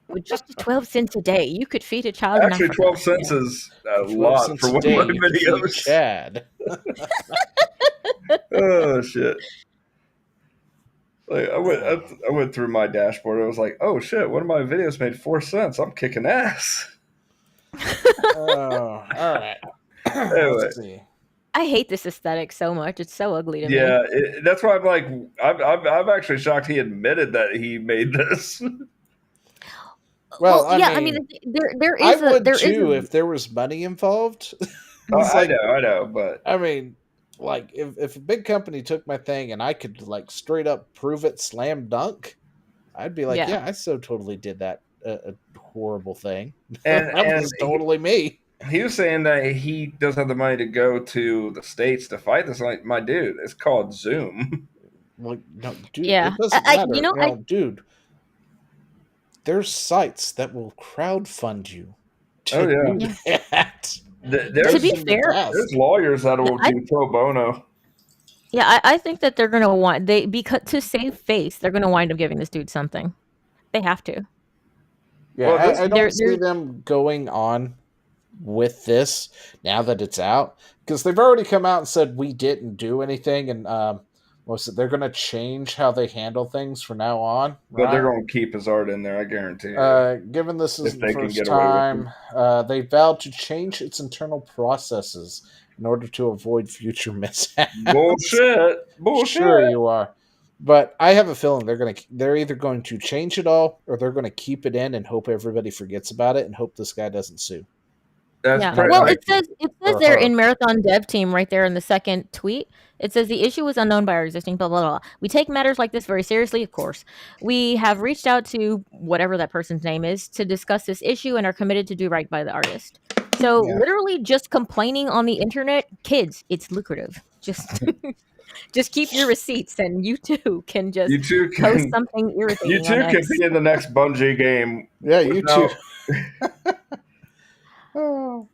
With just 12 cents a day, you could feed a child Actually, in Africa. 12 cents is a 12 lot cents for a one day, of my you can feed videos. Chad. Oh shit! Like I went through my dashboard. I was like, oh shit! One of my videos made 4 cents. I'm kicking ass. Oh, all right. Anyway. Let's see. I hate this aesthetic so much. It's so ugly to me. Yeah, that's why I'm like, I'm actually shocked he admitted that he made this. Well, yeah, I I mean, mean, there I is a would there is too a if there was money involved. Oh, It's I like, know, but I mean, like if a big company took my thing and I could like straight up prove it slam dunk, I'd be like, Yeah. yeah, I so totally did that a horrible thing. and That and was totally me. he was saying that he doesn't have the money to go to the States to fight this. Like, my dude, it's called Zoom. Like, no, dude, Yeah. it doesn't I- matter. you know, I- Dude, there's sites that will crowdfund you to Oh, yeah. do that. There's, To be in the fair, past. there's lawyers that will I- do pro bono. Yeah, I think that they're gonna want because to save face, they're gonna wind up giving this dude something. They have to. Yeah, Well, this- I They're- don't see them going on with this now that it's out, because they've already come out and said we didn't do anything, and Was it they're going to change how they handle things from now on? But they're right? going to keep his art in there, I guarantee you. Given this If isn't the they can first get away with time, they vowed to change its internal processes in order to avoid future mishaps. Bullshit. Sure, you are, but I have a feeling they're either going to change it all or they're going to keep it in and hope everybody forgets about it and hope this guy doesn't sue. That's Yeah. Not Well, pretty. it says Or there her. in Marathon Dev Team right there in the second tweet. It says the issue was unknown by our existing blah blah blah. We take matters like this very seriously, of course. We have reached out to whatever that person's name is to discuss this issue and are committed to do right by the artist. So Yeah. literally just complaining on the internet, kids, it's lucrative. Just just keep your receipts and you too can just You two post can. something irritating You two on can X. be in the next Bungie game. Yeah, you too. without- Oh.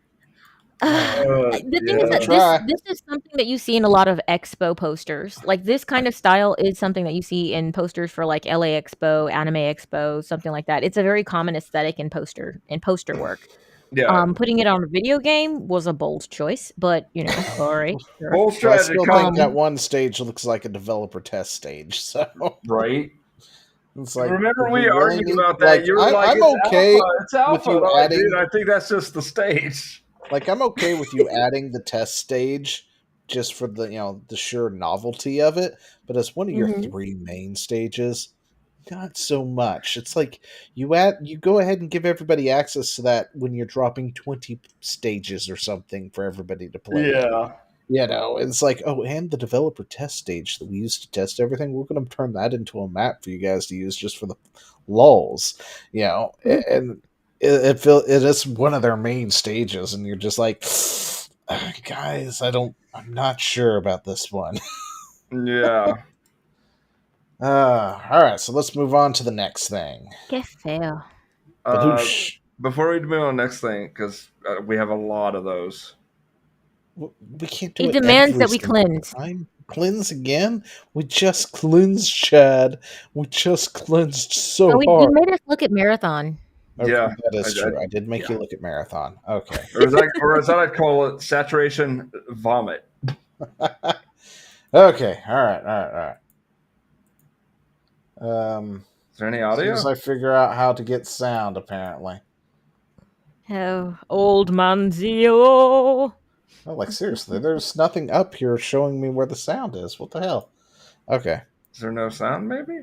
The thing is yeah. that Try. this is something that you see in a lot of expo posters. Like this kind of style is something that you see in posters for like LA Expo, Anime Expo, something like that. It's a very common aesthetic in poster work. Yeah. Putting it on a video game was a bold choice, but you know, all right, sure. Bold I strategy. still Come think that one stage looks like a developer test stage. So right. it's like, Remember do we really argued need- about that. You were I'm like, it's okay alpha. It's alpha. with you And I'm like, adding- dude, I think that's just the stage. Like, I'm okay with you adding the test stage just for the the sheer novelty of it, but as one of your Mhm. 3 main stages, not so much. It's like you go ahead and give everybody access to that when you're dropping 20 stages or something for everybody to play. Yeah. It's like, oh, and the developer test stage that we used to test everything, we're going to turn that into a map for you guys to use just for the lulls, and it is one of their main stages, and you're just like, guys, I'm not sure about this one. Yeah. All right, so let's move on to the next thing. Que feo. Badoosh. Before we move on to the next thing, because we have a lot of those. We can't do It it. demands every that we single cleanse. time. Cleanse again? We just cleansed, Chad. We just cleansed so Oh, you hard. made us look at Marathon. Okay, Yeah, that is I- true. I did make you look at Marathon. Okay. Or as I call it, saturation vomit. Okay. All right. Is there any As soon audio? as I figure out how to get sound, apparently. Oh, old Manzio. Oh, like seriously, there's nothing up here showing me where the sound is. What the hell? Okay. Is there no sound, maybe?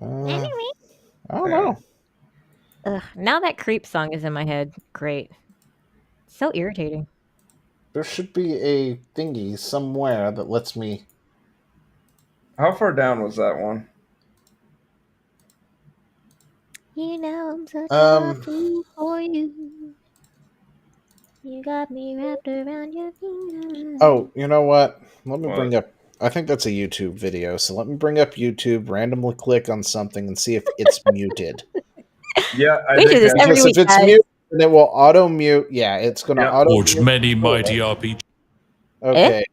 I don't know. Ugh, now that creep song is in my head. Great. So irritating. There should be a thingy somewhere that lets me. How far down was that one? You know I'm such Um, a fool for you. You got me wrapped around your finger. Oh, you know what? Let me What? bring up. I think that's a YouTube video. So let me bring up YouTube, randomly click on something, and see if it's muted. Yeah, I We do think this that- every Because week, if it's guys. muted, then it will auto mute. Yeah, it's going to Yeah. auto Watch mute. many mighty RPG. Okay.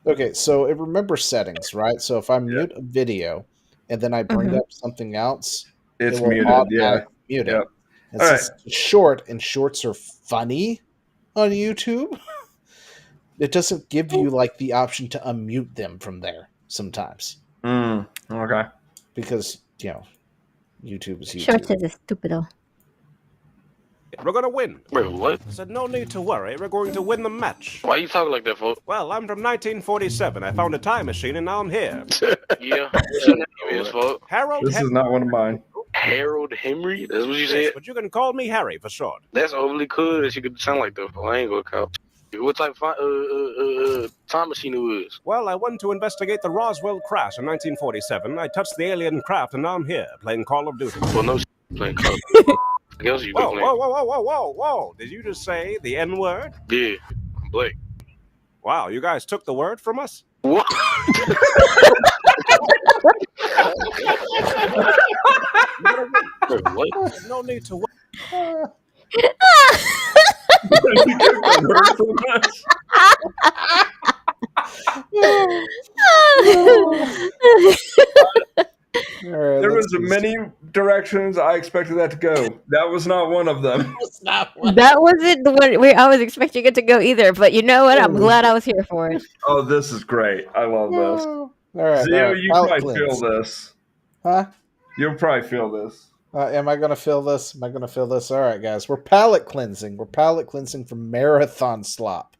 Okay, so it remembers settings, right? So if I mute a video and then I bring up something else, it's it will muted. Yeah. automatically mute it. Yep. And All since it's short, and shorts are funny on YouTube, it doesn't give you like the option to unmute them from there sometimes Okay. because YouTube is YouTube. Shorts is a stupido. We're gonna win. Wait, what? I said, no need to worry. We're going to win the match. Why you talking like that, folks? Well, I'm from 1947. I found a time machine and now I'm here. Yeah. What's your name is, folks? Harold This is not one of mine. Harold Henry? That's what you Yes, said? but you can call me Harry for short. That's overly cool that you could sound like that, folks. I ain't gonna call. What type of time machine it was? Well, I went to investigate the Roswell crash in 1947. I touched the alien craft and now I'm here playing Call of Duty. Well, no playing Call of Duty. I guess you been Whoa, playing. whoa, whoa, whoa, whoa, whoa, whoa. Did you just say the N-word? Yeah, I'm Blake. Wow, you guys took the word from us? What? Wait, what? I said, no need to worry. All right, There let's was a just- many directions I expected that to go. That was not one of them. That's not what. That wasn't the one I was expecting it to go either. But you know what? I'm glad I was here for it. Oh, this is great. I love this. All right, Zio, all right. you Palate probably feel cleanse. this. Huh? You'll probably feel this. Am I going to feel this? Am I going to feel this? All right, guys. We're palate cleansing. We're palate cleansing from Marathon Slop.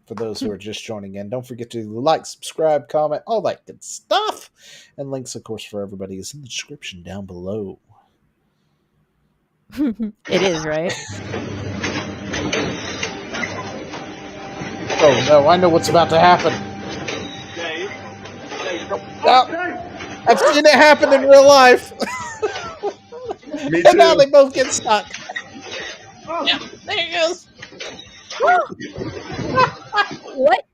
For those who are just joining in, don't forget to like, subscribe, comment, all that good stuff. And links, of course, for everybody is in the description down below. It is, right? Oh, no, I know what's about to happen. Oh, I've seen it happen in real life. Me And now too. they both get stuck. Yeah, there he goes. What?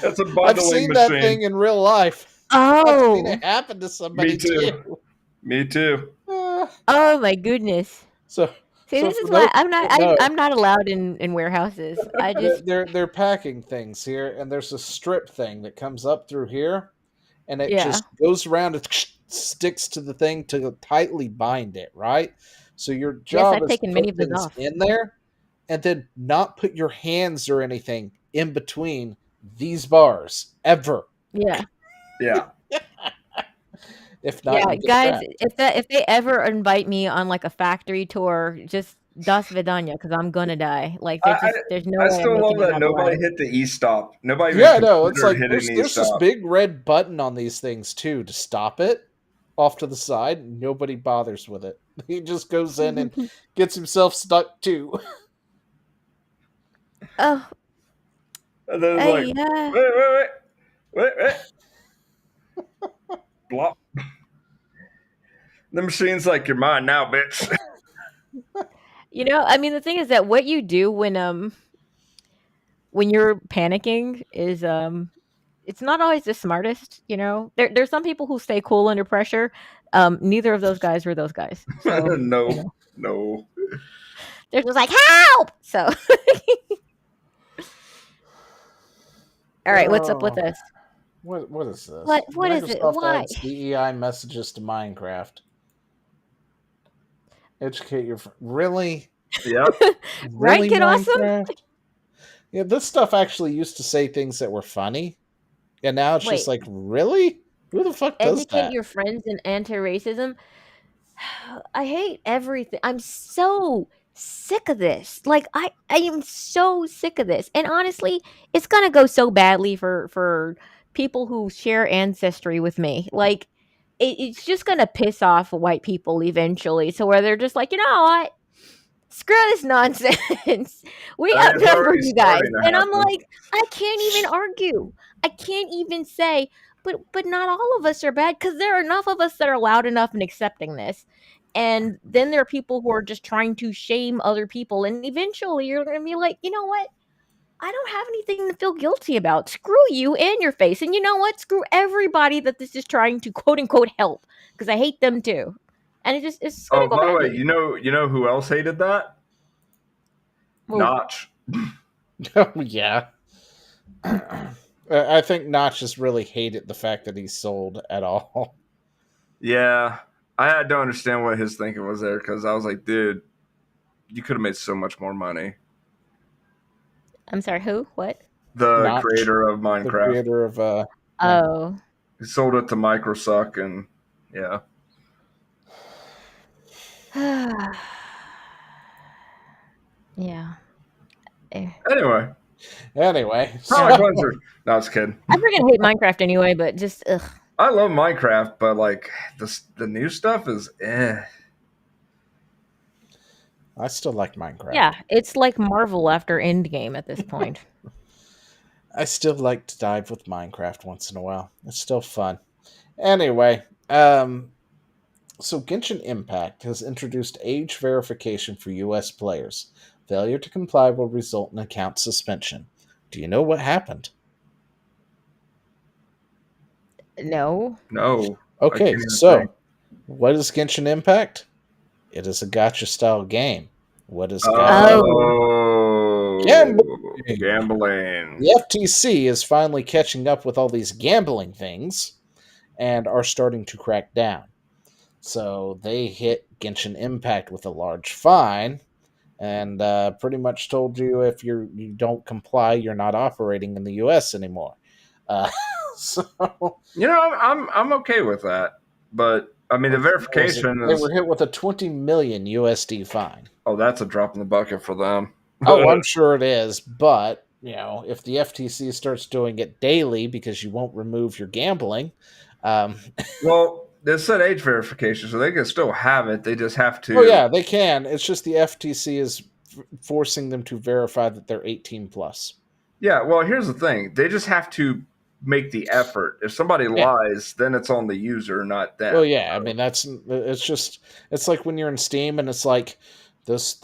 That's a I've bundling seen machine. that thing in real life. I've seen Oh. it happen to somebody Me too. Me too. Oh my goodness. So See, So this for is why those I'm not. that know- I'm not allowed in warehouses. I just. they're packing things here, and there's a strip thing that comes up through here, and it Yeah. just goes around and sticks to the thing to tightly bind it, right? So your job I've is taken to many put of those things off. in there, and then not put your hands or anything in between these bars ever. Yeah. Yeah. If not, Yeah, you get guys. trapped. If they ever invite me on like a factory tour, just das vidanya, because I'm gonna die. Like there's no I way I'm still love making it that out nobody alive. hit the e-stop. Nobody Yeah, even no, it's considered like hitting the there's this e-stop. big red button on these things too to stop it off to the side. Nobody bothers with it. He just goes in and gets himself stuck too. Oh, And then it's like, yeah. wait. Blop. The machine's like, you're mine now, bitch. You know, I mean, the thing is that what you do when you're panicking is it's not always the smartest. You know, there's some people who stay cool under pressure. Neither of those guys were those guys. So No. you know, No. they're just like help. So. All right, what's up with Oh. this? What is this? What is it? Microsoft Why? adds DEI messages to Minecraft. Educate your really, Yep. Right, really Kid Awesome? Minecraft? Yeah, this stuff actually used to say things that were funny, and now it's just Wait. like, really? Who the fuck does Educate that? your friends in anti-racism. I hate everything. I'm so sick of this. Like I am so sick of this. And honestly, it's gonna go so badly for people who share ancestry with me. Like it's just gonna piss off white people eventually. So where they're just like, you know what? Screw this nonsense. We I mean, it's outnumber already you guys. starting to And I'm happen. like, I can't even argue. I can't even say, but not all of us are bad, because there are enough of us that are loud enough and accepting this. And then there are people who are just trying to shame other people. And eventually you're going to be like, you know what? I don't have anything to feel guilty about. Screw you and your face. And you know what? Screw everybody that this is trying to quote unquote help, because I hate them too. And it's going Oh, to go by the way, badly. you know who else hated that? Who? Notch. Oh, yeah. I think Notch just really hated the fact that he sold at all. Yeah. I had to understand what his thinking was there, because I was like, dude, you could have made so much more money. I'm sorry, who? What? The Notch, creator of the Minecraft. creator of Oh. He sold it to Microsuck, and yeah. Yeah. Anyway, Anyway, product so- cleanser. No, I was kidding. I freaking hate Minecraft anyway, but just ugh. I love Minecraft, but like the new stuff is I still like Minecraft. Yeah, it's like Marvel after Endgame at this point. I still like to dive with Minecraft once in a while. It's still fun. Anyway, so Genshin Impact has introduced age verification for US players. Failure to comply will result in account suspension. Do you know what happened? No. no. Okay, can't even so think. what is Genshin Impact? It is a gacha style game. What is gacha? Oh, gambling. The FTC is finally catching up with all these gambling things and are starting to crack down. So they hit Genshin Impact with a large fine, and pretty much told you if you don't comply, you're not operating in the U.S. anymore. Uh, so I'm okay with that, but I mean the verification they is were hit with a 20 million USD fine. that's a drop in the bucket for them. Oh, I'm sure it is, but if the FTC starts doing it daily because you won't remove your gambling, um, Well, they said age verification, so they can still have it. They just have to. oh yeah, they can. It's just the FTC is forcing them to verify that they're 18 plus. Yeah, well, here's the thing. They just have to make the effort. If somebody Yeah. lies, then it's on the user, not them. Well, yeah, I mean it's like when you're in Steam and it's like this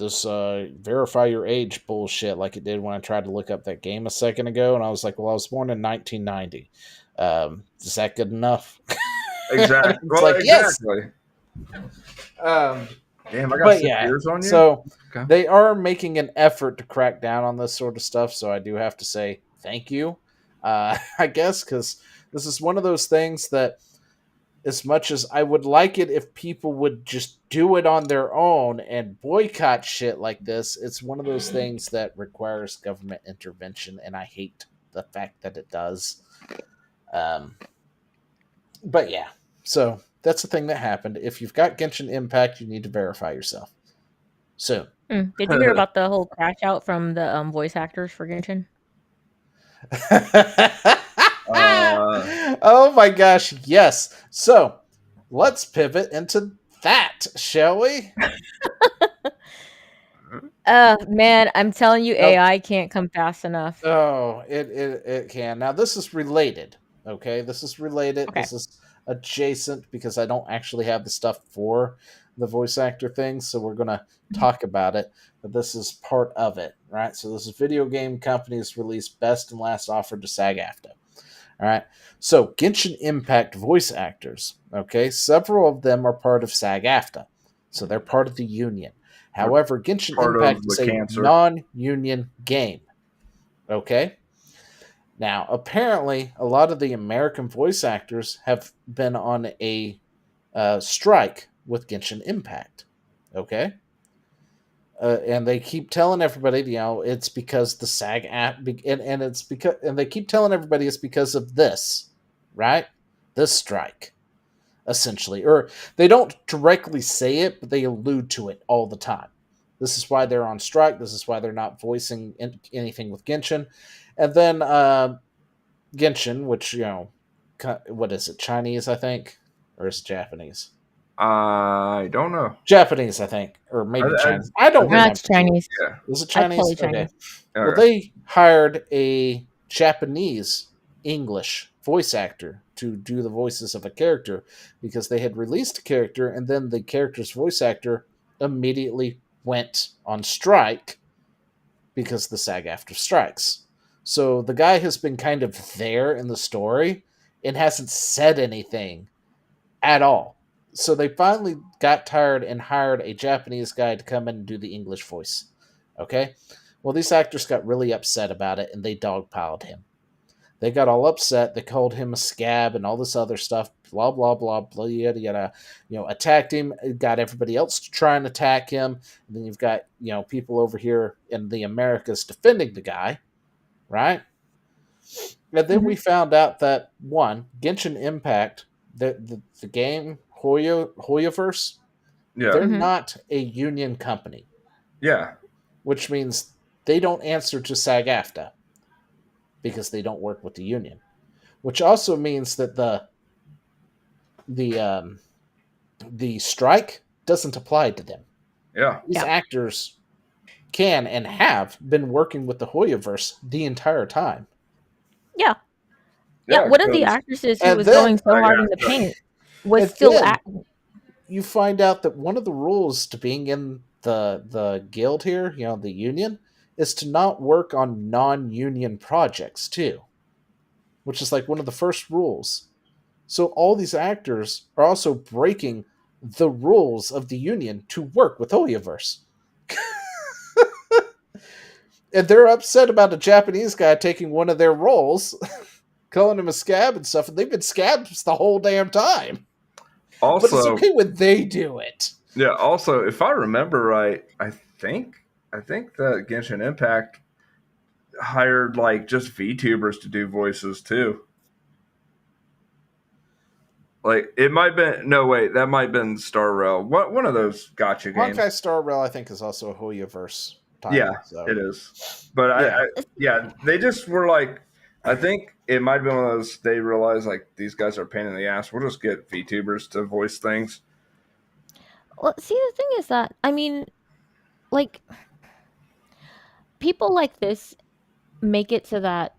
verify your age bullshit like it did when I tried to look up that game a second ago, and I was like, well, I was born in 1990. Is that good enough? Exactly. It's Well, like, yes! exactly. Damn, I got But 6 yeah, years on you. so Okay. they are making an effort to crack down on this sort of stuff. So I do have to say thank you, I guess, because this is one of those things that, as much as I would like it if people would just do it on their own and boycott shit like this, it's one of those things that requires government intervention, and I hate the fact that it does. But yeah, so that's the thing that happened. If you've got Genshin Impact, you need to verify yourself soon. Did you hear about the whole crash out from the voice actors for Genshin? Oh my gosh, yes. So let's pivot into that, shall we? Man, I'm telling you, AI can't come fast enough. Oh, it can. Now this is related. Okay, this is related. Okay. This is adjacent because I don't actually have the stuff for the voice actor thing, so we're gonna talk about it. But this is part of it, right? So this is video game companies release best and last offer to SAG-AFTRA. All right. So Genshin Impact voice actors, okay, several of them are part of SAG-AFTRA, so they're part of the union. However, Genshin Part of Impact the is a cancer. non-union game. Okay. Now, apparently, a lot of the American voice actors have been on a strike with Genshin Impact. Okay. And they keep telling everybody, it's because the SAG app, and it's because, and they keep telling everybody it's because of this, right? This strike, essentially, or they don't directly say it, but they allude to it all the time. This is why they're on strike. This is why they're not voicing anything with Genshin, and then Genshin, which what is it? Chinese, I think, or is it Japanese? I don't know. Japanese, I think, or maybe Chinese. I don't No, remember. it's Chinese. Yeah. Is it Chinese? Totally Okay. Chinese. All Well, right. they hired a Japanese English voice actor to do the voices of a character because they had released a character, and then the character's voice actor immediately went on strike because the SAG-AFTRA strikes. So the guy has been kind of there in the story and hasn't said anything at all. So they finally got tired and hired a Japanese guy to come in and do the English voice. Okay? Well, these actors got really upset about it, and they dogpiled him. They got all upset. They called him a scab and all this other stuff. Blah, blah, blah, blah, yada, yada. Attacked him. Got everybody else to try and attack him. And then you've got, people over here in the Americas defending the guy. Right? And then we found out that, one, Genshin Impact, the game, Hoyoverse, Yeah. they're not a union company, Yeah. which means they don't answer to SAG-AFTRA because they don't work with the union, which also means that the strike doesn't apply to them. Yeah. These actors can and have been working with the Hoyoverse the entire time. Yeah. One of the 'cause- actresses who And was then- going so hard in the paint was And still then you find out that one of the rules to being in the guild here, the union, is to not work on non-union projects too, which is like one of the first rules. So all these actors are also breaking the rules of the union to work with Hoyoverse. And they're upset about a Japanese guy taking one of their roles, calling him a scab and stuff, and they've been scabs the whole damn time. But it's Also, okay when they do it. yeah. Also, if I remember right, I think that Genshin Impact hired like just VTubers to do voices too. Like it might have been no wait, that might have been Star Rail. What one of those gotcha games? Honkai Star Rail, I think, is also a Hoyoverse Yeah, title. So it is. But yeah. yeah, they just were like, I think it might have been one of those. They realized like these guys are a pain in the ass. We'll just get VTubers to voice things. Well, see, the thing is that, I mean, like, people like this make it so that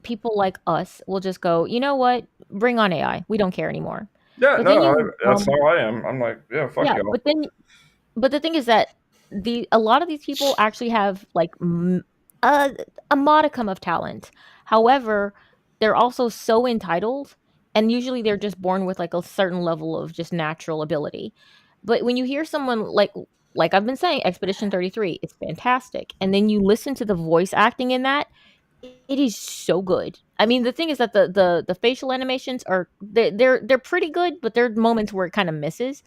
people like us will just go, you know what? Bring on AI. We don't care anymore. Yeah, But then that's how I am. I'm like, yeah, fuck yeah, y'all. but the thing is that a lot of these people actually have like a modicum of talent. However, they're also so entitled, and usually they're just born with like a certain level of just natural ability. But when you hear someone like I've been saying, Expedition 33, it's fantastic, and then you listen to the voice acting in that, it is so good. I mean, the thing is that the facial animations are they're pretty good, but there are moments where it kind of misses.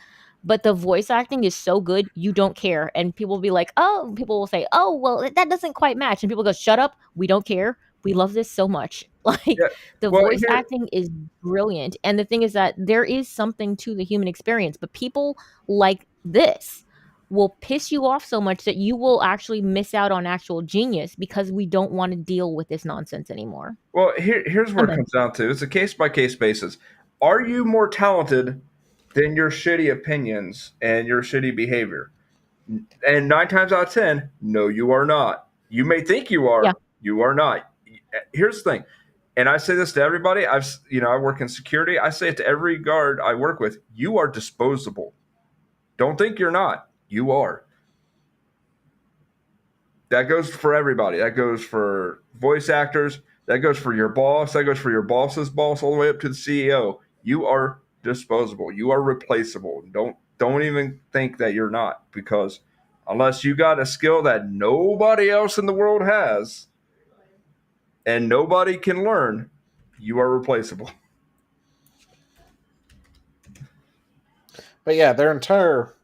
But the voice acting is so good, you don't care, and people will be like, "Oh," people will say, "Oh, well, that doesn't quite match," and people go, "Shut up, we don't care. We love this so much." Like Yeah. the Well, voice here, acting is brilliant, and the thing is that there is something to the human experience, but people like this will piss you off so much that you will actually miss out on actual genius because we don't want to deal with this nonsense anymore. well, here's where I'm it in. comes down to. It's a case by case basis. Are you more talented than your shitty opinions and your shitty behavior? And 9 times out of 10, no, you are not. You may think you Yeah. are, you are not. Here's the thing, and I say this to everybody. I work in security. I say it to every guard I work with. You are disposable. Don't think you're not. You are. That goes for everybody. That goes for voice actors. That goes for your boss. That goes for your boss's boss, all the way up to the CEO. You are disposable. You are replaceable. Don't even think that you're not, because unless you got a skill that nobody else in the world has and nobody can learn, you are replaceable. But yeah, their entire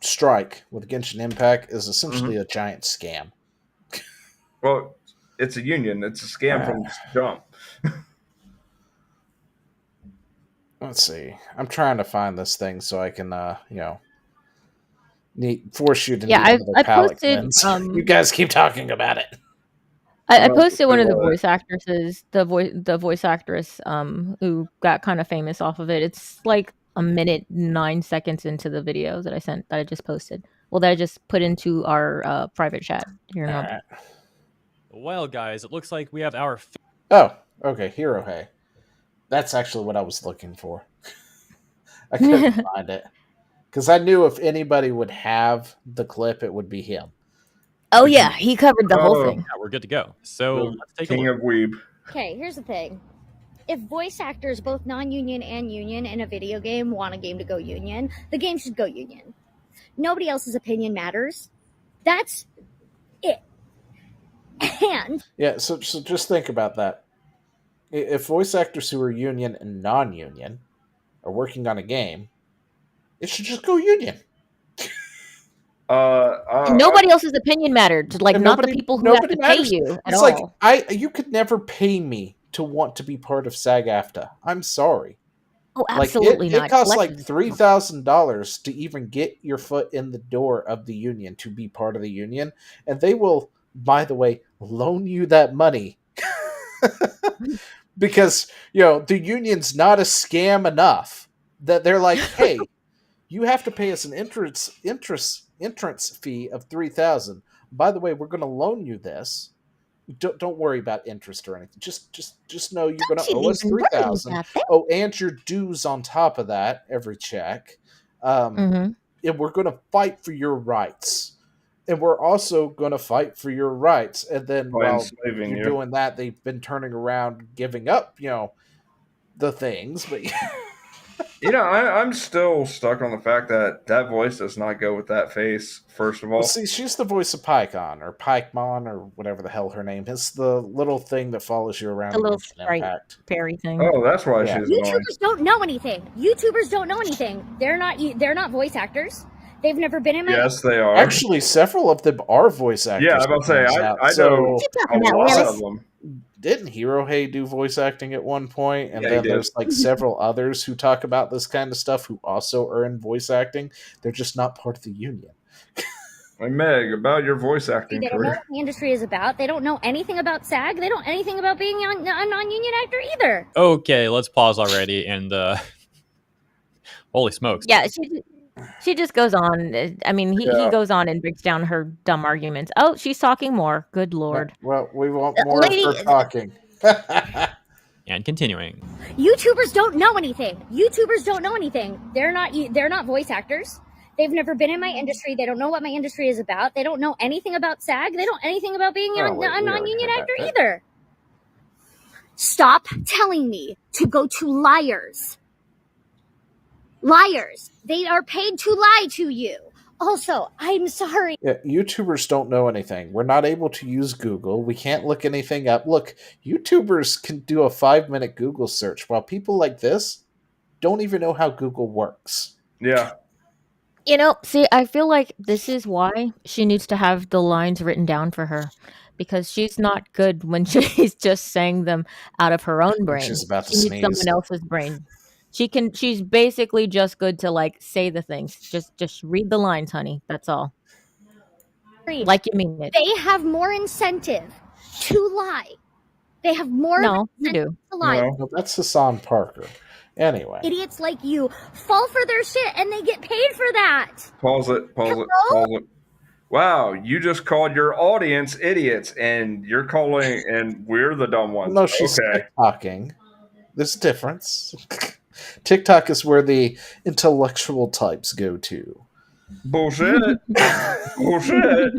strike with Genshin Impact is essentially a giant scam. Well, it's a union. It's a scam from jump. Let's see. I'm trying to find this thing so I can, force you to Yeah, need another I palate posted cleanse. You guys keep talking about it. I Well, posted one of the well, voice actresses, the voice actress who got kind of famous off of it. It's like a minute 9 seconds into the video that I just posted. Well, that I just put into our private chat here in All our right. Well, guys, it looks like we have our Oh, okay. Hero Hey. That's actually what I was looking for. I couldn't find it. Because I knew if anybody would have the clip, it would be him. Oh yeah, he covered the whole Oh, thing. yeah, we're good to go. So the let's take a king look. of weeb. Okay, here's the thing. If voice actors, both non-union and union, in a video game want a game to go union, the game should go union. Nobody else's opinion matters. That's it. And Yeah, so just think about that. If voice actors who are union and non-union are working on a game, it should just go union. Nobody else's opinion mattered. Like, And not the people who have to pay matters. you at It's all. like you could never pay me to want to be part of SAG-AFTRA. I'm sorry. Oh, Like absolutely it not. costs like Collective- $3,000 to even get your foot in the door of the union to be part of the union, and they will, by the way, loan you that money because the union's not a scam enough that they're like, hey, you have to pay us an entrance fee of $3,000. By the way, we're going to loan you this. Don't worry about interest or anything. Just know you're going to owe us $3,000. Oh, and your dues on top of that every check. And we're going to fight for your rights. And we're also going to fight for your rights. And then while you're doing that, they've been turning around, giving up, the things. But I'm still stuck on the fact that that voice does not go with that face. First of all, Well, see, she's the voice of Pycon or Pikemon or whatever the hell her name is. The little thing that follows you around The in little Genshin sprite Impact. fairy thing. oh, that's why Yeah. she's annoying. YouTubers don't know anything. YouTubers don't know anything. They're not voice actors. They've never been in my. Yes, they are. Actually, several of them are voice actors. Yeah, I'm about to say, it turns I out. know So, What you a talking about, lot Willis? of them. didn't Hirohei do voice acting at one point? And Yeah, he then did. there's like several others who talk about this kind of stuff who also are in voice acting. They're just not part of the union. Hey, Meg, about your voice acting They don't know career. what the industry is about. They don't know anything about SAG. They don't know anything about being a non-union actor either. Okay, let's pause already and holy smokes. Yeah, she just goes on. I mean, he Yeah. goes on and breaks down her dumb arguments. Oh, she's talking more. Good lord. Well, we want more Lady- of her talking. And continuing. YouTubers don't know anything. YouTubers don't know anything. They're not voice actors. They've never been in my industry. They don't know what my industry is about. They don't know anything about SAG. They don't know anything about being Oh, a wait, we already non-union heard actor that. either. Stop telling me to go to liars. Liars. They are paid to lie to you. Also, I'm sorry. Yeah, YouTubers don't know anything. We're not able to use Google. We can't look anything up. Look, YouTubers can do a 5-minute Google search, while people like this don't even know how Google works. Yeah. You know, see, I feel like this is why she needs to have the lines written down for her, because she's not good when she's just saying them out of her own brain. She's about to She needs sneeze. someone else's brain. She's basically just good to like say the things. Just read the lines, honey. That's all. Like you mean it. They have more incentive to lie. They have more No, you incentive do. to lie. Well, that's Hassan Parker. Anyway. Idiots like you fall for their shit and they get paid for that. Pause it. Wow, you just called your audience idiots, and you're calling, and we're the dumb ones. No, she's okay. TikToking. There's a difference. TikTok is where the intellectual types go to. Bullshit. Bullshit.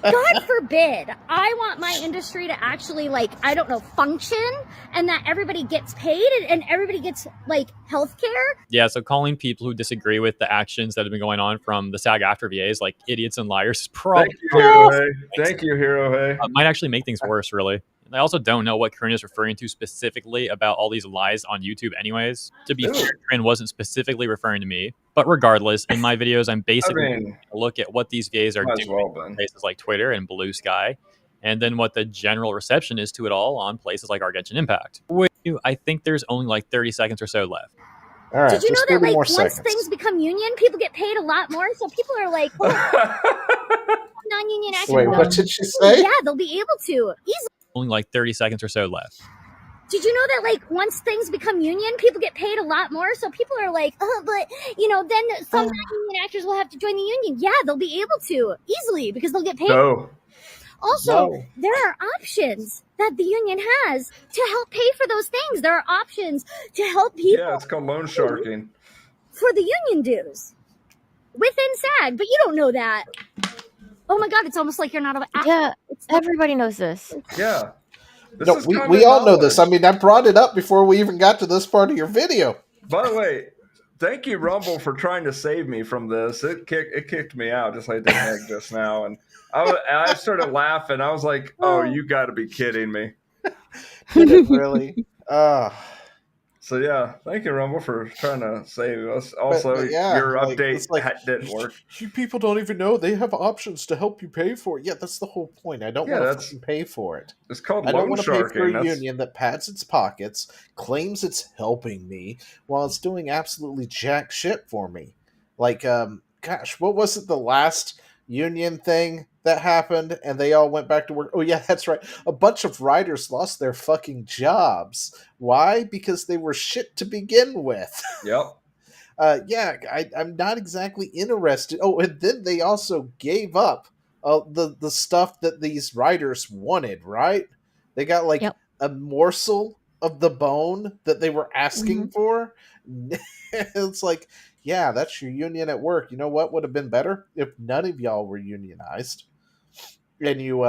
God forbid. I want my industry to actually, like, I don't know, function, and that everybody gets paid and everybody gets, like, healthcare. Yeah, so calling people who disagree with the actions that have been going on from the SAG after VAs like idiots and liars is probably Thank you, Hirohei. might actually make things worse, really. I also don't know what Corinne is referring to specifically about all these lies on YouTube anyways. To be fair, Corinne wasn't specifically referring to me. But regardless, in my videos, I'm basically taking a look at what these VAs are doing on places like Twitter and Blue Sky, and then what the general reception is to it all on places like Genshin Impact. I think there's only like 30 seconds or so left. All right, Did you know just that, 30 like, more once seconds. things become union, people get paid a lot more? So people are like, oh, non-union actors. Wait, what did she say? Yeah, they'll be able to easily. Only like 30 seconds or so left. Did you know that, like, once things become union, people get paid a lot more? So people are like, oh, but, you know, then some non-union actors will have to join the union. Yeah, they'll be able to easily because they'll get paid. No. Also, No. there are options that the union has to help pay for those things. There are options to help people Yeah, it's called loan sharking. for the union dues within SAG, but you don't know that. Oh my God, it's almost like you're not. Yeah, everybody knows this. Yeah. No, we all know this. I mean, I brought it up before we even got to this part of your video. By the way, thank you, Rumble, for trying to save me from this. It kicked me out just like it did Meg just now, and I started laughing. I was like, "Oh, you got to be kidding me!" Did it really? So yeah, thank you, Rumble, for trying to save us. Also, but yeah, your like, update it's like, didn't work. You people don't even know they have options to help you pay for it. Yeah, that's the whole point. I don't want to pay for it. It's called I don't loan want to pay for sharking. a union that pads its pockets, claims it's helping me, while it's doing absolutely jack shit for me. Like, gosh, what was it? The last union thing that happened, and they all went back to work. Oh yeah, that's right. A bunch of writers lost their fucking jobs. Why? Because they were shit to begin with. Yep. Yeah, I'm not exactly interested. Oh, and then they also gave up the stuff that these writers wanted, right? They got like a morsel of the bone that they were asking for. It's like, yeah, that's your union at work. You know what would have been better? If none of y'all were unionized and you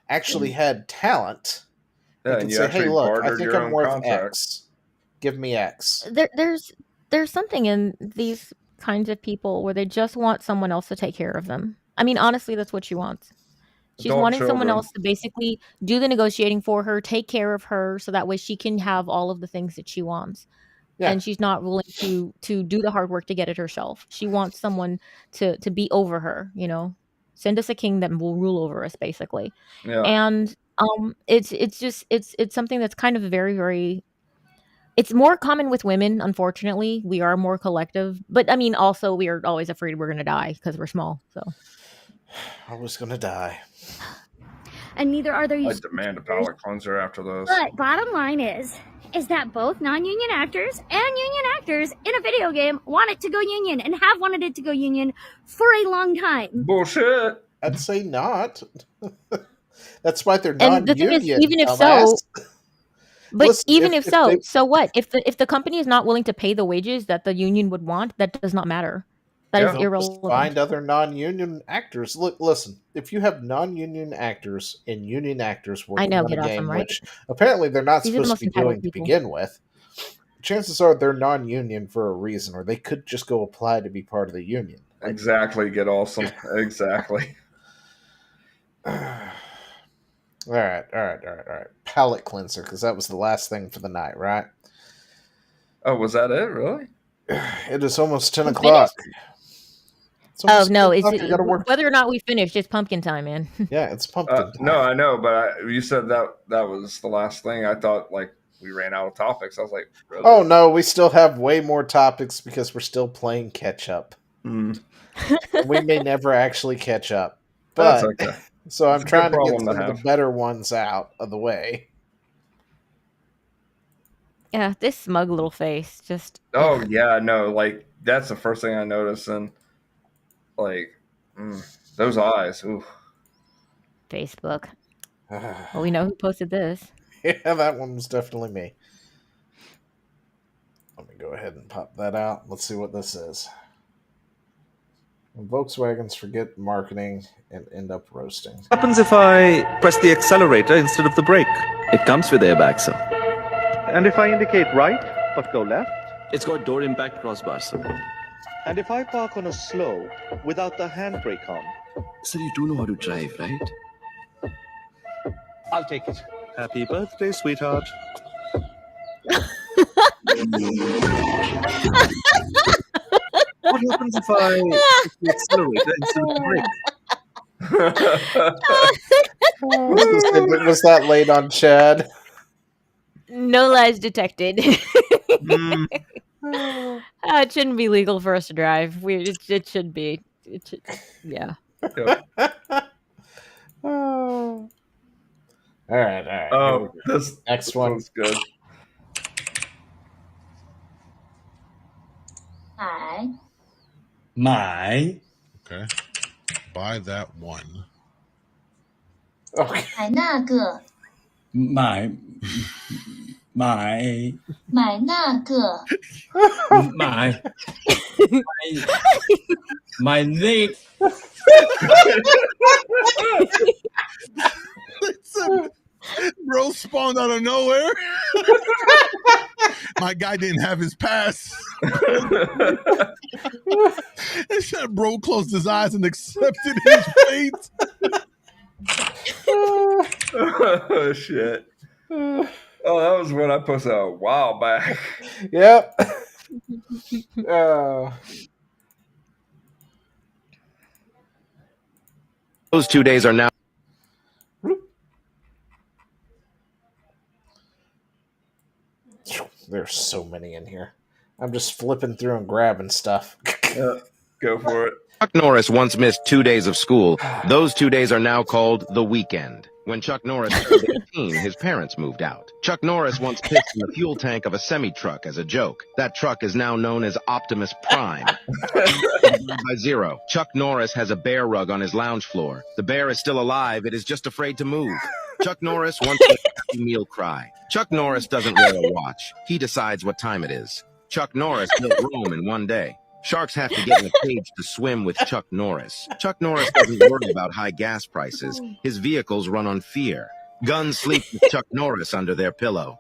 actually had talent. Yeah, You can and you say, hey, actually look, I bartered think your I'm own worth contract. X. Give me X. There's there's something in these kinds of people where they just want someone else to take care of them. I mean, honestly, that's what she wants. She's Adult wanting someone children. else to basically do the negotiating for her, take care of her, so that way she can have all of the things that she wants. Yeah. And she's not willing to do the hard work to get it herself. She wants someone to be over her, you know. Send us a king that will rule over us, basically. Yeah. And it's just it's something that's kind of very, very. It's more common with women, unfortunately. We are more collective, but I mean, also we are always afraid we're gonna die because we're small. So I was gonna die. And neither are there. I demand a palate cleanser after this. But bottom line is that both non-union actors and union actors in a video game want it to go union and have wanted it to go union for a long time. Bullshit. I'd say not. That's why they're and the thing non-union. is, even if dumbass. so, but Listen, even if if so, they- so what? If the company is not willing to pay the wages that the union would want, that does not matter. That is Yeah. Just irrelevant. find other non-union actors. Look, listen. If you have non-union actors and union actors working know, on get a off game, them, right? which apparently they're not These are the supposed to most be doing entitled to people. begin with, chances are they're non-union for a reason, or they could just go apply to be part of the union. Exactly. Get awesome. Exactly. All right. Palate cleanser, because that was the last thing for the night, right? Oh, was that it? Really? It is almost 10 You o'clock. It's Oh almost no, 10 it's o'clock. I gotta work. whether or not we finished, it's pumpkin time, man. Yeah, it's pumpkin time. No, I know, but you said that was the last thing. I thought like we ran out of topics. I was like, really? Oh no, we still have way more topics because we're still playing catch up. Mm. We may never actually catch up, That's but okay. so I'm It's a good trying to get problem to some of the have. better ones out of the way. Yeah, this smug little face, just Oh yeah, no, like that's the first thing I noticed, and like those eyes. Ooh. Facebook. Well, we know who posted this. Yeah, that one was definitely me. Let me go ahead and pop that out. Let's see what this is. When Volkswagens forget marketing and end up roasting. What happens if I press the accelerator instead of the brake? It comes with airbags, sir. And if I indicate right, but go left? It's got door impact crossbars, sir. And if I park on a slope without the handbrake on? Sir, you do know how to drive, right? I'll take it. Happy birthday, sweetheart. What happens if I press the accelerator instead of the brake? Was that late on Chad? No lies detected. It shouldn't be legal for us to drive. It should be. It should, yeah. All right. Oh, this next one one's good. My. Okay. Buy that one. Okay. 买那个，买买那个，买那。Bro spawned out of nowhere. My guy didn't have his pass. It said bro closed his eyes and accepted his fate. Oh shit. Oh, that was what I posted a while back. Yep. Those 2 days are now. There's so many in here. I'm just flipping through and grabbing stuff. Yeah, go for it. Chuck Norris once missed 2 days of school. Those 2 days are now called the weekend. When Chuck Norris turned 18, his parents moved out. Chuck Norris once pissed in the fuel tank of a semi-truck as a joke. That truck is now known as Optimus Prime. By zero. Chuck Norris has a bear rug on his lounge floor. The bear is still alive. It is just afraid to move. Chuck Norris once let a Happy Meal cry. Chuck Norris doesn't wear a watch. He decides what time it is. Chuck Norris built Rome in 1 day. Sharks have to get in a cage to swim with Chuck Norris. Chuck Norris doesn't worry about high gas prices. His vehicles run on fear. Guns sleep with Chuck Norris under their pillow.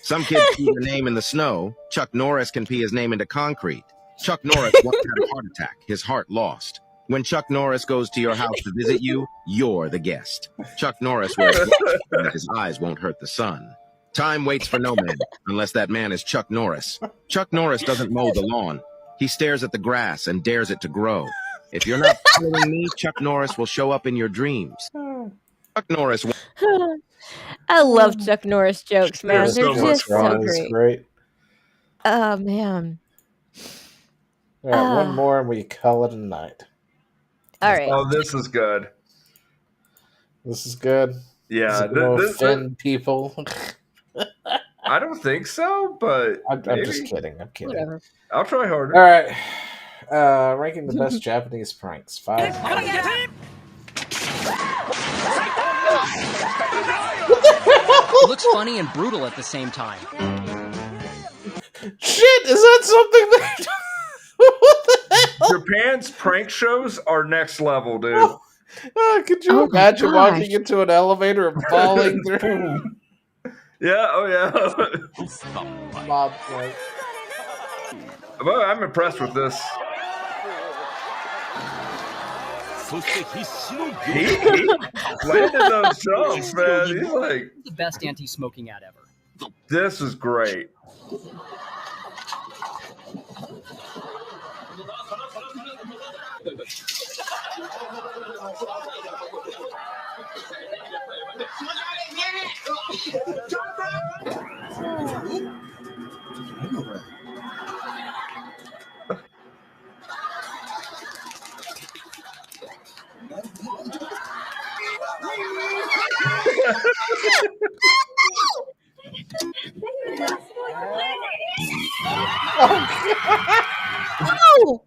Some kids pee their name in the snow. Chuck Norris can pee his name into concrete. Chuck Norris once had a heart attack, his heart lost. When Chuck Norris goes to your house to visit you, you're the guest. Chuck Norris wears glasses so that his eyes won't hurt the sun. Time waits for no man, unless that man is Chuck Norris. Chuck Norris doesn't mow the lawn. He stares at the grass and dares it to grow. If you're not following me, Chuck Norris will show up in your dreams. Chuck Norris. I love Chuck Norris jokes, man. There's They're so much just so fun. It's great. great. Oh man. All right, one more and we call it a night. All right. Oh, this is good. This is good. Yeah, Is it gonna offend people. I don't think so, but I'm maybe. just kidding. I'm kidding. Whatever. I'll try harder. All right. Ranking the best Japanese pranks. 5. It looks funny and brutal at the same time. Shit, is that something that... What the hell? Japan's prank shows are next level, dude. Could you imagine walking into an elevator and falling through? Yeah, oh yeah. Mob prank. Well, I'm impressed with this. He landed those jumps, man. He's like the best anti-smoking ad ever. This is great. Oh!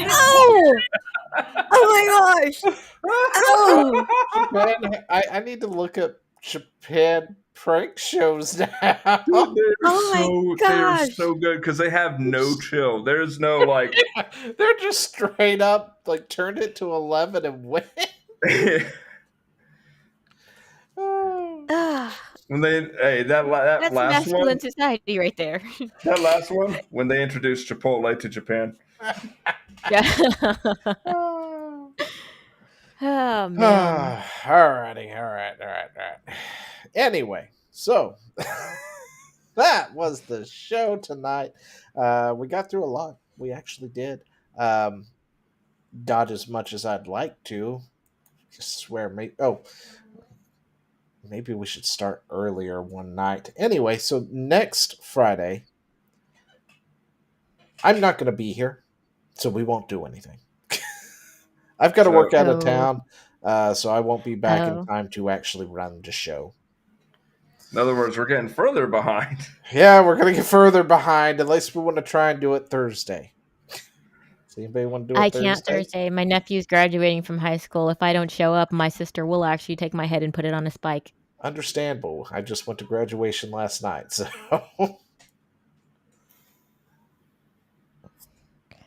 Oh! Oh my gosh! Oh! Japan, I need to look up Japan prank shows now. Oh my They are gosh! so good because they have no chill. There's no like. They're just straight up like turned it to 11 and win. When they that That's last masculine one, society right there. that last one when they introduced Chipotle to Japan. Yeah. Oh man. Alrighty, all right. Anyway, so that was the show tonight. We got through a lot. We actually did. Not as much as I'd like to. I swear, maybe we should start earlier one night. Anyway, so next Friday, I'm not going to be here, so we won't do anything. I've got to work out of town, so I won't be back in time to actually run the show. In other words, we're getting further behind. Yeah, we're going to get further behind. At least we want to try and do it Thursday. Does anybody want to do it I Thursday? can't Thursday. My nephew's graduating from high school. If I don't show up, my sister will actually take my head and put it on a spike. Understandable. I just went to graduation last night, so...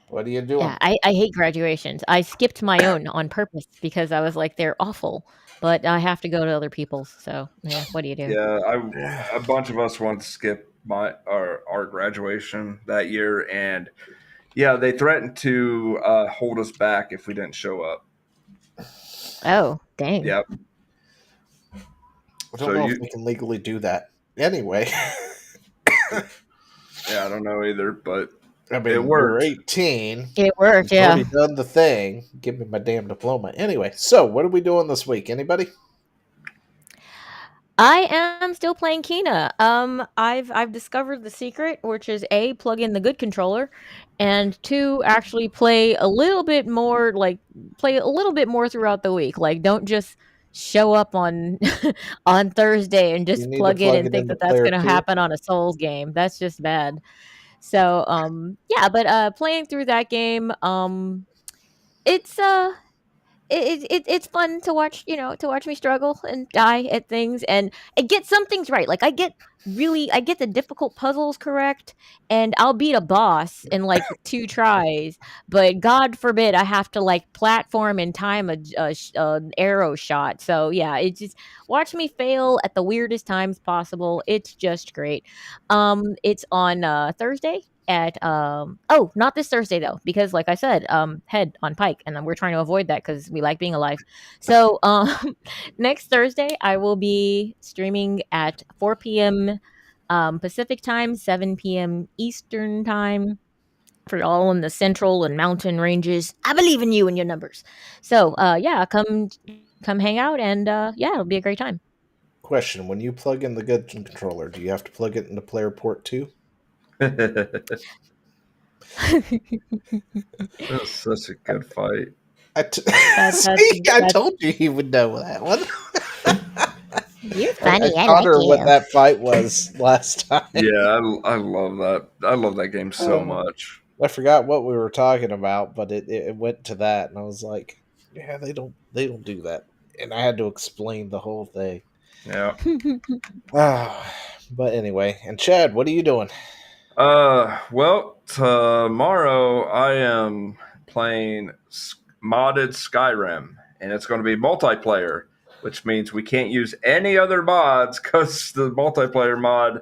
What are you doing? Yeah, I hate graduations. I skipped my own on purpose because I was like, they're awful. But I have to go to other people's. So, yeah, what do you do? Yeah, a bunch of us wanted to skip our graduation that year, and yeah, they threatened to hold us back if we didn't show up. Oh, dang. Yep. I don't know if we can legally do that. Anyway. Yeah, I don't know either, but I mean, it worked. We're 18. It worked, We've yeah. already done the thing. Give me my damn diploma. Anyway, so what are we doing this week? Anybody? I am still playing Kina. I've discovered the secret, which is A, plug in the good controller, and 2, actually play a little bit more throughout the week. Like, don't just show up on on Thursday and just plug in and think that that's going to happen on a Souls game. That's just bad. So, yeah, but playing through that game, it's it's fun to watch, to watch me struggle and die at things, and I get some things right. Like I get the difficult puzzles correct, and I'll beat a boss in like 2 tries. But God forbid I have to like platform and time an arrow shot. So yeah, it just watch me fail at the weirdest times possible. It's just great. It's on Thursday at oh, not this Thursday though, because like I said, head on Pike, and we're trying to avoid that because we like being alive. So next Thursday I will be streaming at 4 p.m. Pacific time, 7 p.m. Eastern time, for all in the central and mountain ranges. I believe in you and your numbers. So yeah, come hang out, and yeah, it'll be a great time. Question: when you plug in the good controller, do you have to plug it into player port too? That's such a good fight. See, I told you he would know that one. You're I funny. I taught like her you. what that fight was last time. Yeah, I love that. I love that game so much. I forgot what we were talking about, but it went to that, and I was like, "Yeah, they don't do that," and I had to explain the whole thing. Yeah. But anyway, and Chad, what are you doing? Well, tomorrow I am playing modded Skyrim, and it's going to be multiplayer, which means we can't use any other mods because the multiplayer mod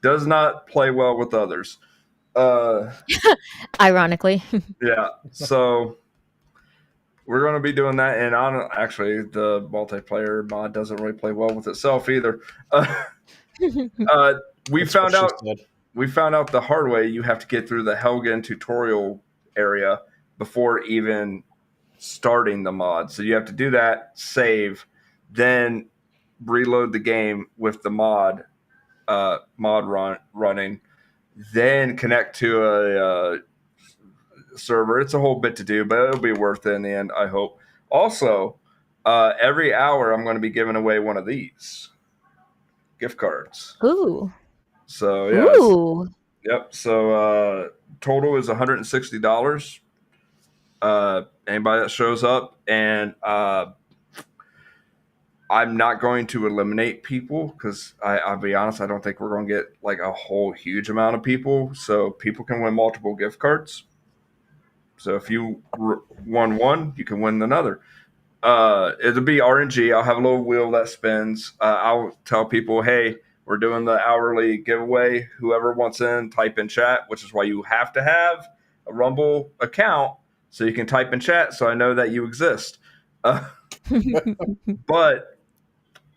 does not play well with others. Ironically. Yeah, so we're going to be doing that, and actually the multiplayer mod doesn't really play well with itself either. We found out the hard way. You have to get through the Helgen tutorial area before even starting the mod. So you have to do that, save, then reload the game with the mod running, then connect to a server. It's a whole bit to do, but it'll be worth it in the end, I hope. Also, every hour I'm going to be giving away one of these gift cards. Ooh. So yeah. Ooh. Yep. So total is $160. Anybody that shows up, and I'm not going to eliminate people because I'll be honest, I don't think we're going to get like a whole huge amount of people. So people can win multiple gift cards. So if you won one, you can win another. It'll be RNG. I'll have a little wheel that spins. I'll tell people, hey, we're doing the hourly giveaway. Whoever wants in, type in chat, which is why you have to have a Rumble account so you can type in chat so I know that you exist. But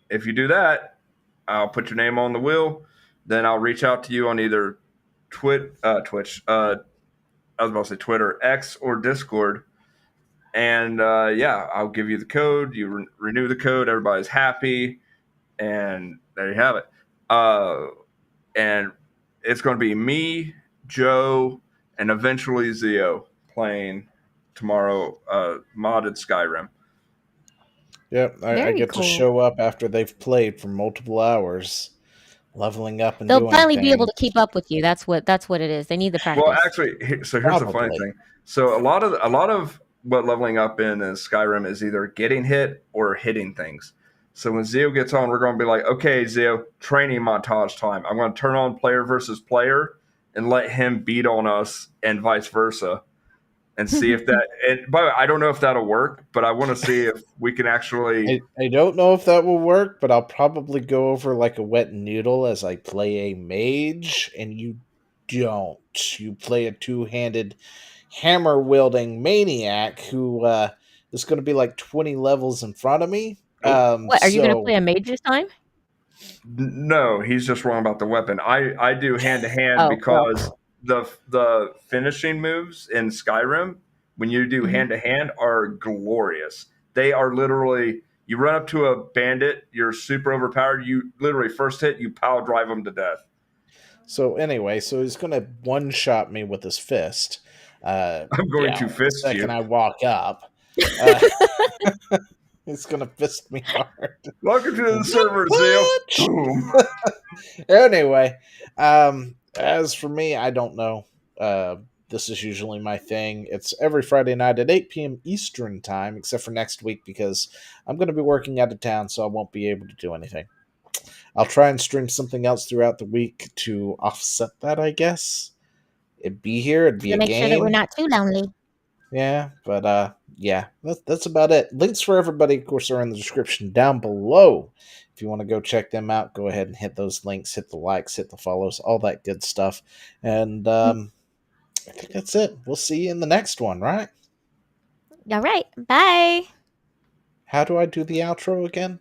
if you do that, I'll put your name on the wheel. Then I'll reach out to you on either Twitch. I was about to say Twitter, X, or Discord. And yeah, I'll give you the code. You renew the code. Everybody's happy. And there you have it. And it's going to be me, Joe, and eventually Zio playing tomorrow modded Skyrim. Yep, I get to show up after they've played for multiple hours, leveling up and They'll doing finally be able things. to keep up with you. That's what it is. They need the practice. Well, actually, so here's the funny thing. So a lot of what leveling up in Skyrim is either getting hit or hitting things. So when Zio gets on, we're going to be like, okay, Zio, training montage time. I'm going to turn on player versus player and let him beat on us and vice versa. And see if that. And by the way, I don't know if that'll work, but I want to see if we can actually. I don't know if that will work, but I'll probably go over like a wet noodle as I play a mage, and you don't. You play a two-handed hammer wielding maniac who is going to be like 20 levels in front of me. What are you going to play a mage this time? No, he's just wrong about the weapon. I do hand to hand because. The finishing moves in Skyrim, when you do hand to hand, are glorious. They are literally, you run up to a bandit, you're super overpowered, you literally first hit, you power drive them to death. So anyway, so he's going to one shot me with his fist. I'm going to fist the second you. I walk up. He's going to fist me hard. Welcome to the server, Zio. Boom. Anyway, as for me, I don't know. This is usually my thing. It's every Friday night at 8 p.m. Eastern time, except for next week because I'm going to be working out of town, so I won't be able to do anything. I'll try and stream something else throughout the week to offset that, I guess. It'd be here, it'd be To a make sure that we're game. not too lonely. Yeah, but yeah, that's about it. Links for everybody, of course, are in the description down below. If you want to go check them out, go ahead and hit those links, hit the likes, hit the follows, all that good stuff. And I think that's it. We'll see you in the next one, right? All right. Bye. How do I do the outro again?